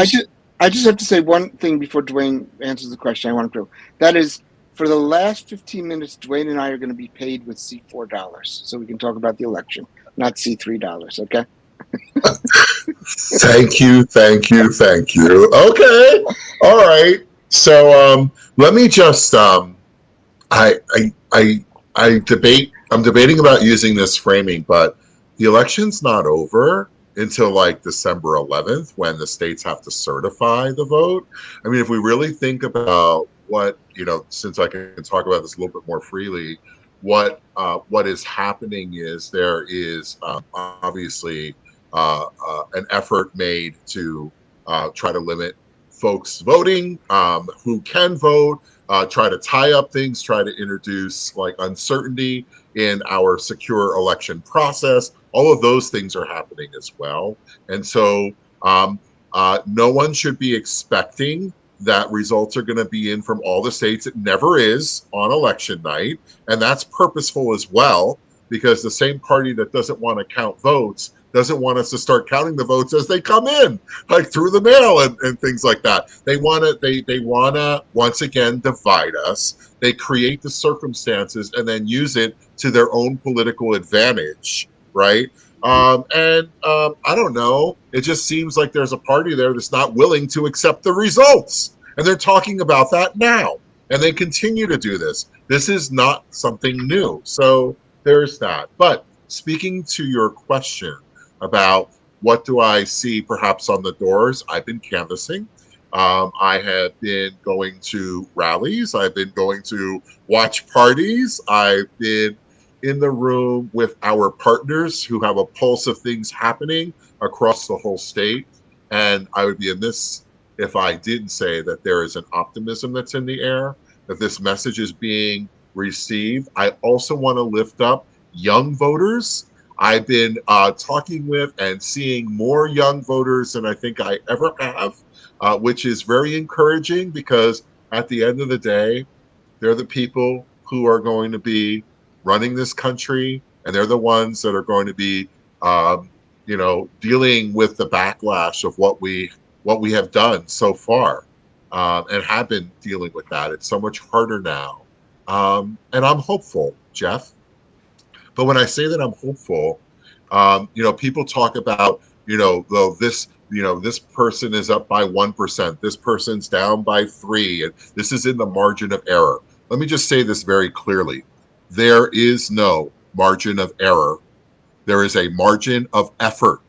I just have to say one thing before Dwayne answers the question I want to do. That is, for the last 15 minutes, Dwayne and I are going to be paid with C4, so we can talk about the election, not C3, okay? Thank you. Okay. All right. So let me just I'm debating about using this framing, but the election's not over until like December 11th, when the states have to certify the vote. I mean, if we really think about what, you know, since I can talk about this a little bit more freely, what is happening is there is obviously an effort made to try to limit folks voting, who can vote, try to tie up things, try to introduce like uncertainty in our secure election process. All of those things are happening as well. And so no one should be expecting that results are going to be in from all the states. It never is on election night. And that's purposeful as well, because the same party that doesn't want to count votes doesn't want us to start counting the votes as they come in, like through the mail and things like that. They want to once again divide us. They create the circumstances and then use it to their own political advantage, right? I don't know. It just seems like there's a party there that's not willing to accept the results. And they're talking about that now. And they continue to do this. This is not something new. So there's that. But speaking to your question about what do I see perhaps on the doors, I've been canvassing. I have been going to rallies. I've been going to watch parties. I've been in the room with our partners who have a pulse of things happening across the whole state. And I would be amiss if I didn't say that there is an optimism that's in the air, that this message is being received. I also want to lift up young voters. I've been talking with and seeing more young voters than I think I ever have, which is very encouraging because at the end of the day, they're the people who are going to be running this country, and they're the ones that are going to be, dealing with the backlash of what we have done so far, and have been dealing with that. It's so much harder now, and I'm hopeful, Jeff. But when I say that I'm hopeful, people talk about, though this person is up by 1%, this person's down by 3%, and this is in the margin of error. Let me just say this very clearly. There is no margin of error. There is a margin of effort.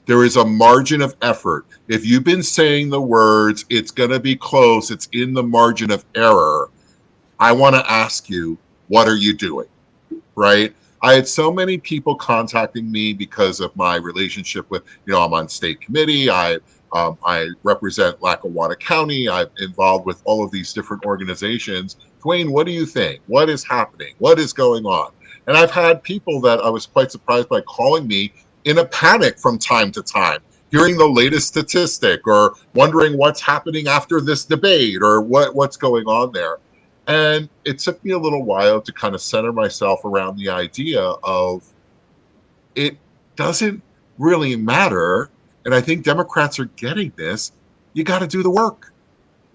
There is a margin of effort. If you've been saying the words, it's going to be close, it's in the margin of error, I want to ask you, what are you doing? Right? I had so many people contacting me because of my relationship with, I'm on state committee. I represent Lackawanna County. I'm involved with all of these different organizations. Dwayne, what do you think? What is happening? What is going on? And I've had people that I was quite surprised by calling me in a panic from time to time, hearing the latest statistic or wondering what's happening after this debate or what's going on there. And it took me a little while to kind of center myself around the idea of it doesn't really matter. And I think Democrats are getting this. You got to do the work,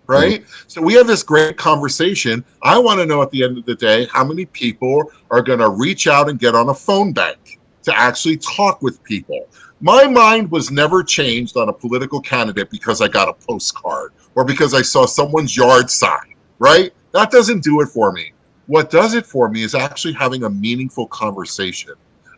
right? Mm-hmm. So we have this great conversation. I want to know at the end of the day, how many people are going to reach out and get on a phone bank to actually talk with people. My mind was never changed on a political candidate because I got a postcard or because I saw someone's yard sign, right? That doesn't do it for me. What does it for me is actually having a meaningful conversation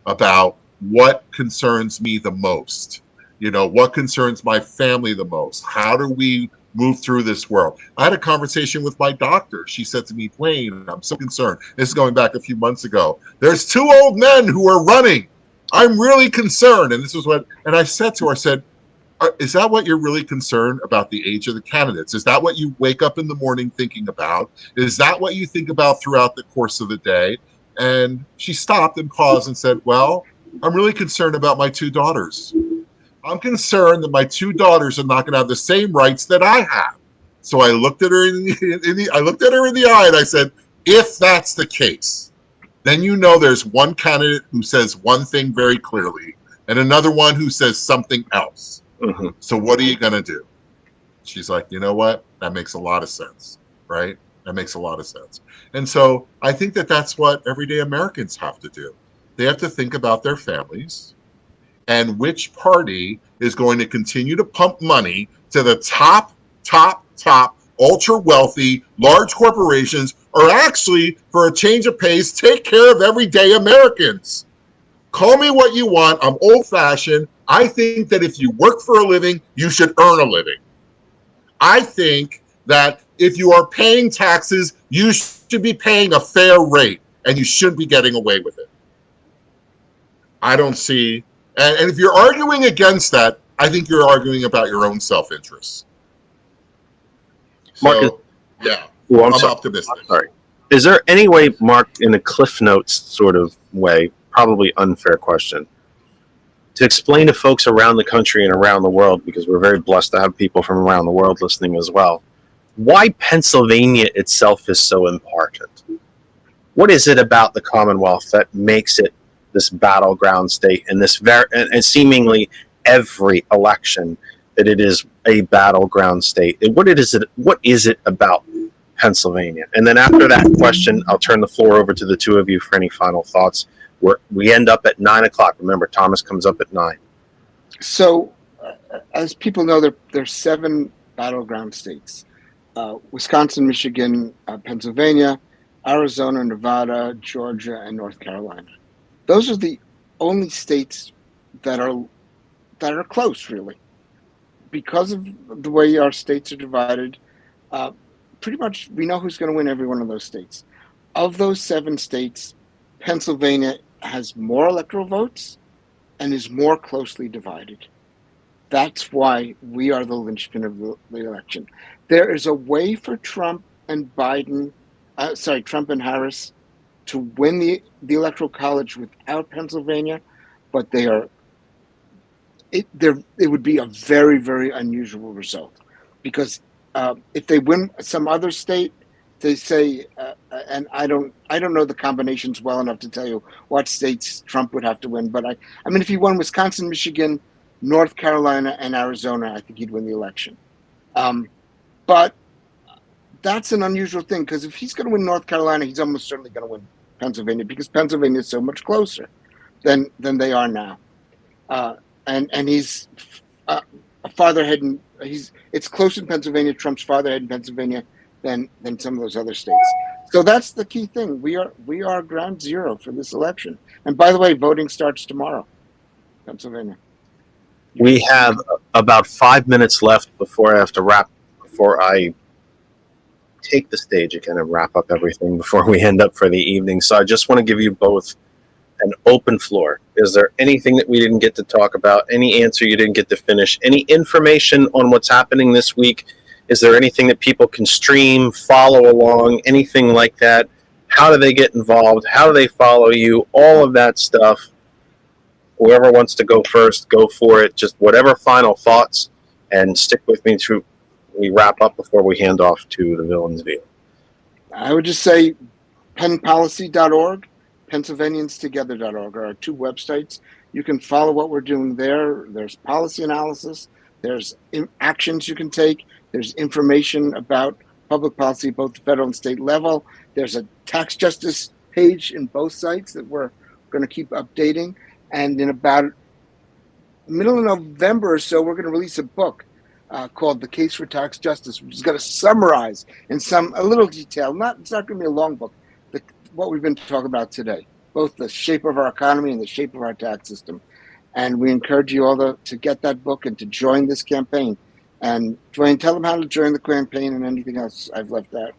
about what concerns me the most. What concerns my family the most? How do we move through this world? I had a conversation with my doctor. She said to me, Dwayne, I'm so concerned. This is going back a few months ago. There's 2 old men who are running. I'm really concerned. And this was and I said to her, I said, is that what you're really concerned about, the age of the candidates? Is that what you wake up in the morning thinking about? Is that what you think about throughout the course of the day? And she stopped and paused and said, well, I'm really concerned about my 2 daughters. I'm concerned that my 2 daughters are not going to have the same rights that I have. So I looked at her in the eye and I said, if that's the case, then there's one candidate who says one thing very clearly and another one who says something else. Mm-hmm. So what are you going to do? She's like, you know what? That makes a lot of sense, right? That makes a lot of sense. And so I think that that's what everyday Americans have to do. They have to think about their families and which party is going to continue to pump money to the top, ultra wealthy, large corporations, or actually, for a change of pace, take care of everyday Americans. Call me what you want. I'm old-fashioned. I think that if you work for a living, you should earn a living. I think that if you are paying taxes, you should be paying a fair rate, and you shouldn't be getting away with it. I don't see, and if you're arguing against that, I think you're arguing about your own self-interest. Mark, I'm optimistic. Sorry. Is there any way, Mark, in a Cliff Notes sort of way, probably unfair question, to explain to folks around the country and around the world, because we're very blessed to have people from around the world listening as well, why Pennsylvania itself is so important? What is it about the Commonwealth that makes it this battleground state and this and seemingly every election that it is a battleground state? And what is it about Pennsylvania? And then after that question, I'll turn the floor over to the 2 of you for any final thoughts. We end up at 9:00. Remember, Thomas comes up at 9. So, as people know, there's 7 battleground states: Wisconsin, Michigan, Pennsylvania, Arizona, Nevada, Georgia, and North Carolina. Those are the only states that are close, really, because of the way our states are divided. Pretty much, we know who's going to win every one of those states. Of those 7 states, Pennsylvania has more electoral votes and is more closely divided. That's why we are the linchpin of the election. There is a way for Trump and Harris to win the Electoral College without Pennsylvania, but it would be a very, very unusual result, because if they win some other state, they say, and I don't know the combinations well enough to tell you what states Trump would have to win, but I mean, if he won Wisconsin, Michigan, North Carolina, and Arizona, I think he'd win the election. But that's an unusual thing, because if he's going to win North Carolina, he's almost certainly going to win Pennsylvania, because Pennsylvania is so much closer than they are now. And he's farther ahead it's closer in Pennsylvania. Trump's farther ahead in Pennsylvania than some of those other states. So that's the key thing. We are ground zero for this election. And by the way, voting starts tomorrow, Pennsylvania. We have about 5 minutes left before I take the stage again and wrap up everything before we end up for the evening. So I just want to give you both an open floor. Is there anything that we didn't get to talk about? Any answer you didn't get to finish? Any information on what's happening this week? Is there anything that people can stream, follow along, anything like that? How do they get involved? How do they follow you? All of that stuff. Whoever wants to go first, go for it. Just whatever final thoughts, and stick with me through we wrap up before we hand off to the villain's view. I would just say penpolicy.org, PennsylvaniansTogether.org are our two websites. You can follow what we're doing there. There's policy analysis. There's actions you can take. There's information about public policy, both the federal and state level. There's a tax justice page in both sites that we're going to keep updating. And in about middle of November or so, we're going to release a book called The Case for Tax Justice, which is going to summarize in a little detail. It's not going to be a long book, what we've been talking about today, both the shape of our economy and the shape of our tax system. And we encourage you all to get that book and to join this campaign. And Dwayne, tell them how to join the campaign and anything else I've left out.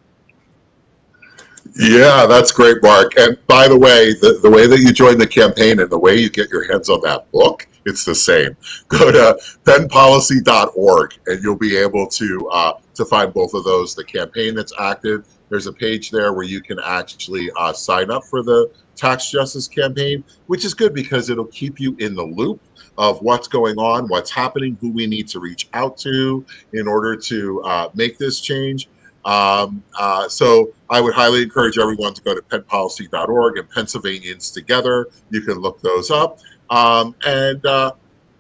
Yeah, that's great, Marc. And by the way, the way that you join the campaign and the way you get your hands on that book, it's the same. Go to penpolicy.org and you'll be able to find both of those. The campaign that's active, there's a page there where you can actually sign up for the tax justice campaign, which is good because it'll keep you in the loop of what's going on, what's happening, who we need to reach out to in order to make this change. So I would highly encourage everyone to go to penpolicy.org and Pennsylvanians Together. You can look those up. And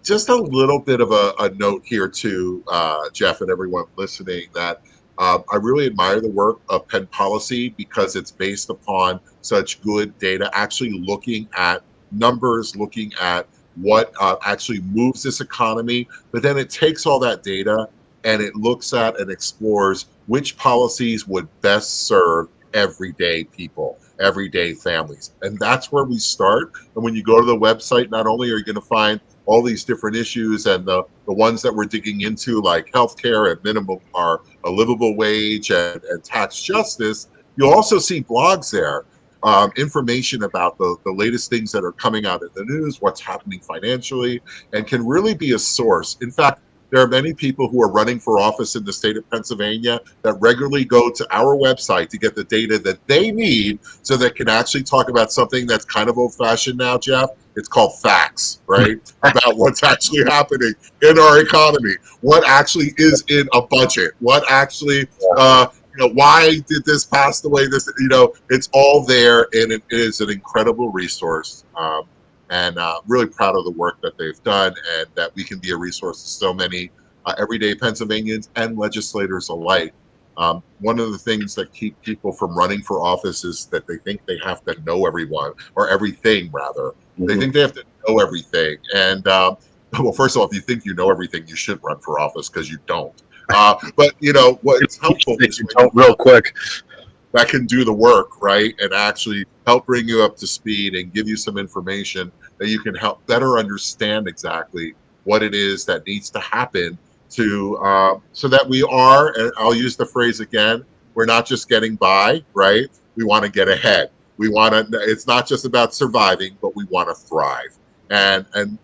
just a little bit of a note here to Jeff and everyone listening that I really admire the work of Penn Policy because it's based upon such good data, actually looking at numbers, looking at what actually moves this economy. But then it takes all that data and it looks at and explores which policies would best serve everyday people, everyday families. And that's where we start. And when you go to the website, not only are you going to find all these different issues and the ones that we're digging into, like healthcare and minimum or a livable wage and tax justice, you'll also see blogs there, information about the latest things that are coming out in the news, what's happening financially, and can really be a source. In fact, there are many people who are running for office in the state of Pennsylvania that regularly go to our website to get the data that they need so they can actually talk about something that's kind of old-fashioned now, Jeff. It's called facts, right? About what's actually happening in our economy, what actually is in a budget, what actually, why did this pass the way this, it's all there, and it is an incredible resource. And really proud of the work that they've done and that we can be a resource to so many everyday Pennsylvanians and legislators alike. One of the things that keep people from running for office is that they think they have to know everyone, or everything rather. Mm-hmm. They think they have to know everything. And well, first of all, if you think you know everything, you should run for office because you don't. But what's helpful is you don't real quick. That can do the work, right? And actually help bring you up to speed and give you some information that you can help better understand exactly what it is that needs to happen to so that we are, and I'll use the phrase again, we're not just getting by, right? We want to get ahead. We want to, it's not just about surviving, but we want to thrive. And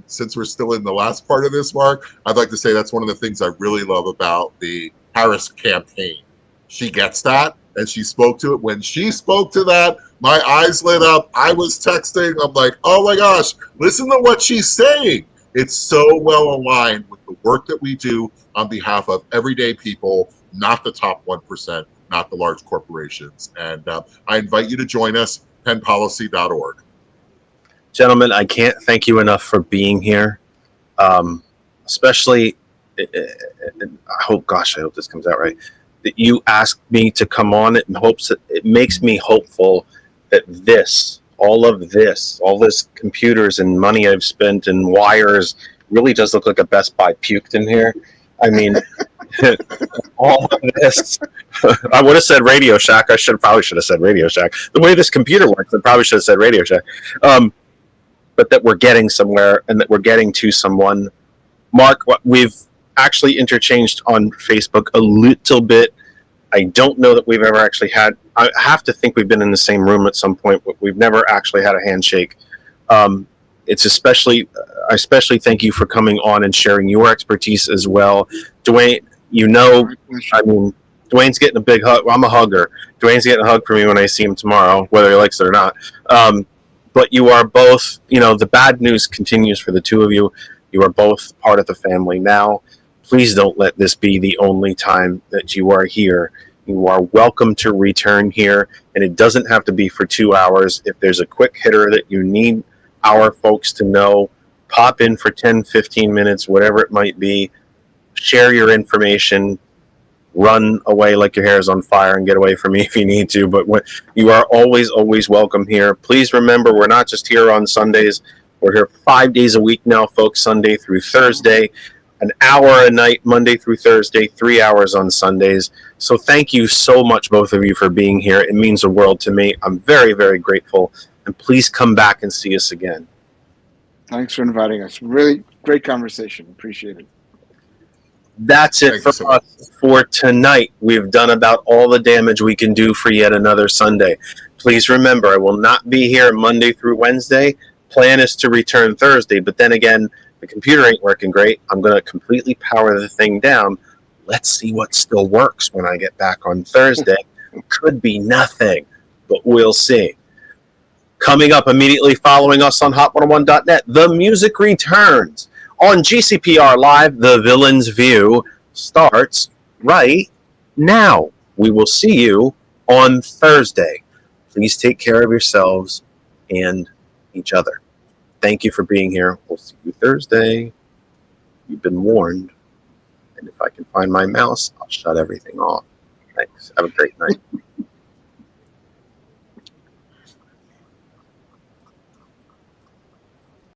since we're still in the last part of this, Marc, I'd like to say that's one of the things I really love about the Harris campaign. She gets that. and she spoke to it. When she spoke to that, my eyes lit up. I was texting. I'm like, oh my gosh, listen to what she's saying. It's so well aligned with the work that we do on behalf of everyday people, not the top 1%, not the large corporations. And I invite you to join us, penpolicy.org. Gentlemen, I can't thank you enough for being here. Especially, I hope this comes out right, that you asked me to come on it in hopes that it makes me hopeful that all this computers and money I've spent and wires really does look like a Best Buy puked in here. I mean, all of this. I would have said Radio Shack. I probably should have said Radio Shack. The way this computer works, I probably should have said Radio Shack. But that we're getting somewhere and that we're getting to someone. Marc, we've actually interchanged on Facebook a little bit. I don't know that we've ever actually had, I have to think we've been in the same room at some point, but we've never actually had a handshake. It's I especially thank you for coming on and sharing your expertise as well. Dwayne, Dwayne's getting a big hug. Well, I'm a hugger. Dwayne's getting a hug from me when I see him tomorrow, whether he likes it or not. But you are both, the bad news continues for the two of you. You are both part of the family now. Please don't let this be the only time that you are here. You are welcome to return here, and it doesn't have to be for 2 hours. If there's a quick hitter that you need our folks to know, pop in for 10, 15 minutes, whatever it might be. Share your information. Run away like your hair is on fire and get away from me if you need to. But you are always, always welcome here. Please remember, we're not just here on Sundays. We're here 5 days a week now, folks, Sunday through Thursday. An hour a night, Monday through Thursday, 3 hours on Sundays. So thank you so much, both of you, for being here. It means the world to me. I'm very, very grateful. And please come back and see us again. Thanks for inviting us. Really great conversation. Appreciate it. That's it for us for tonight. We've done about all the damage we can do for yet another Sunday. Please remember, I will not be here Monday through Wednesday. Plan is to return Thursday, but then again, the computer ain't working great. I'm going to completely power the thing down. Let's see what still works when I get back on Thursday. Could be nothing, but we'll see. Coming up immediately following us on hot101.net, the music returns. On GCPR Live, The Villain's View starts right now. We will see you on Thursday. Please take care of yourselves and each other. Thank you for being here. We'll see you Thursday. You've been warned. And if I can find my mouse, I'll shut everything off. Thanks. Have a great night.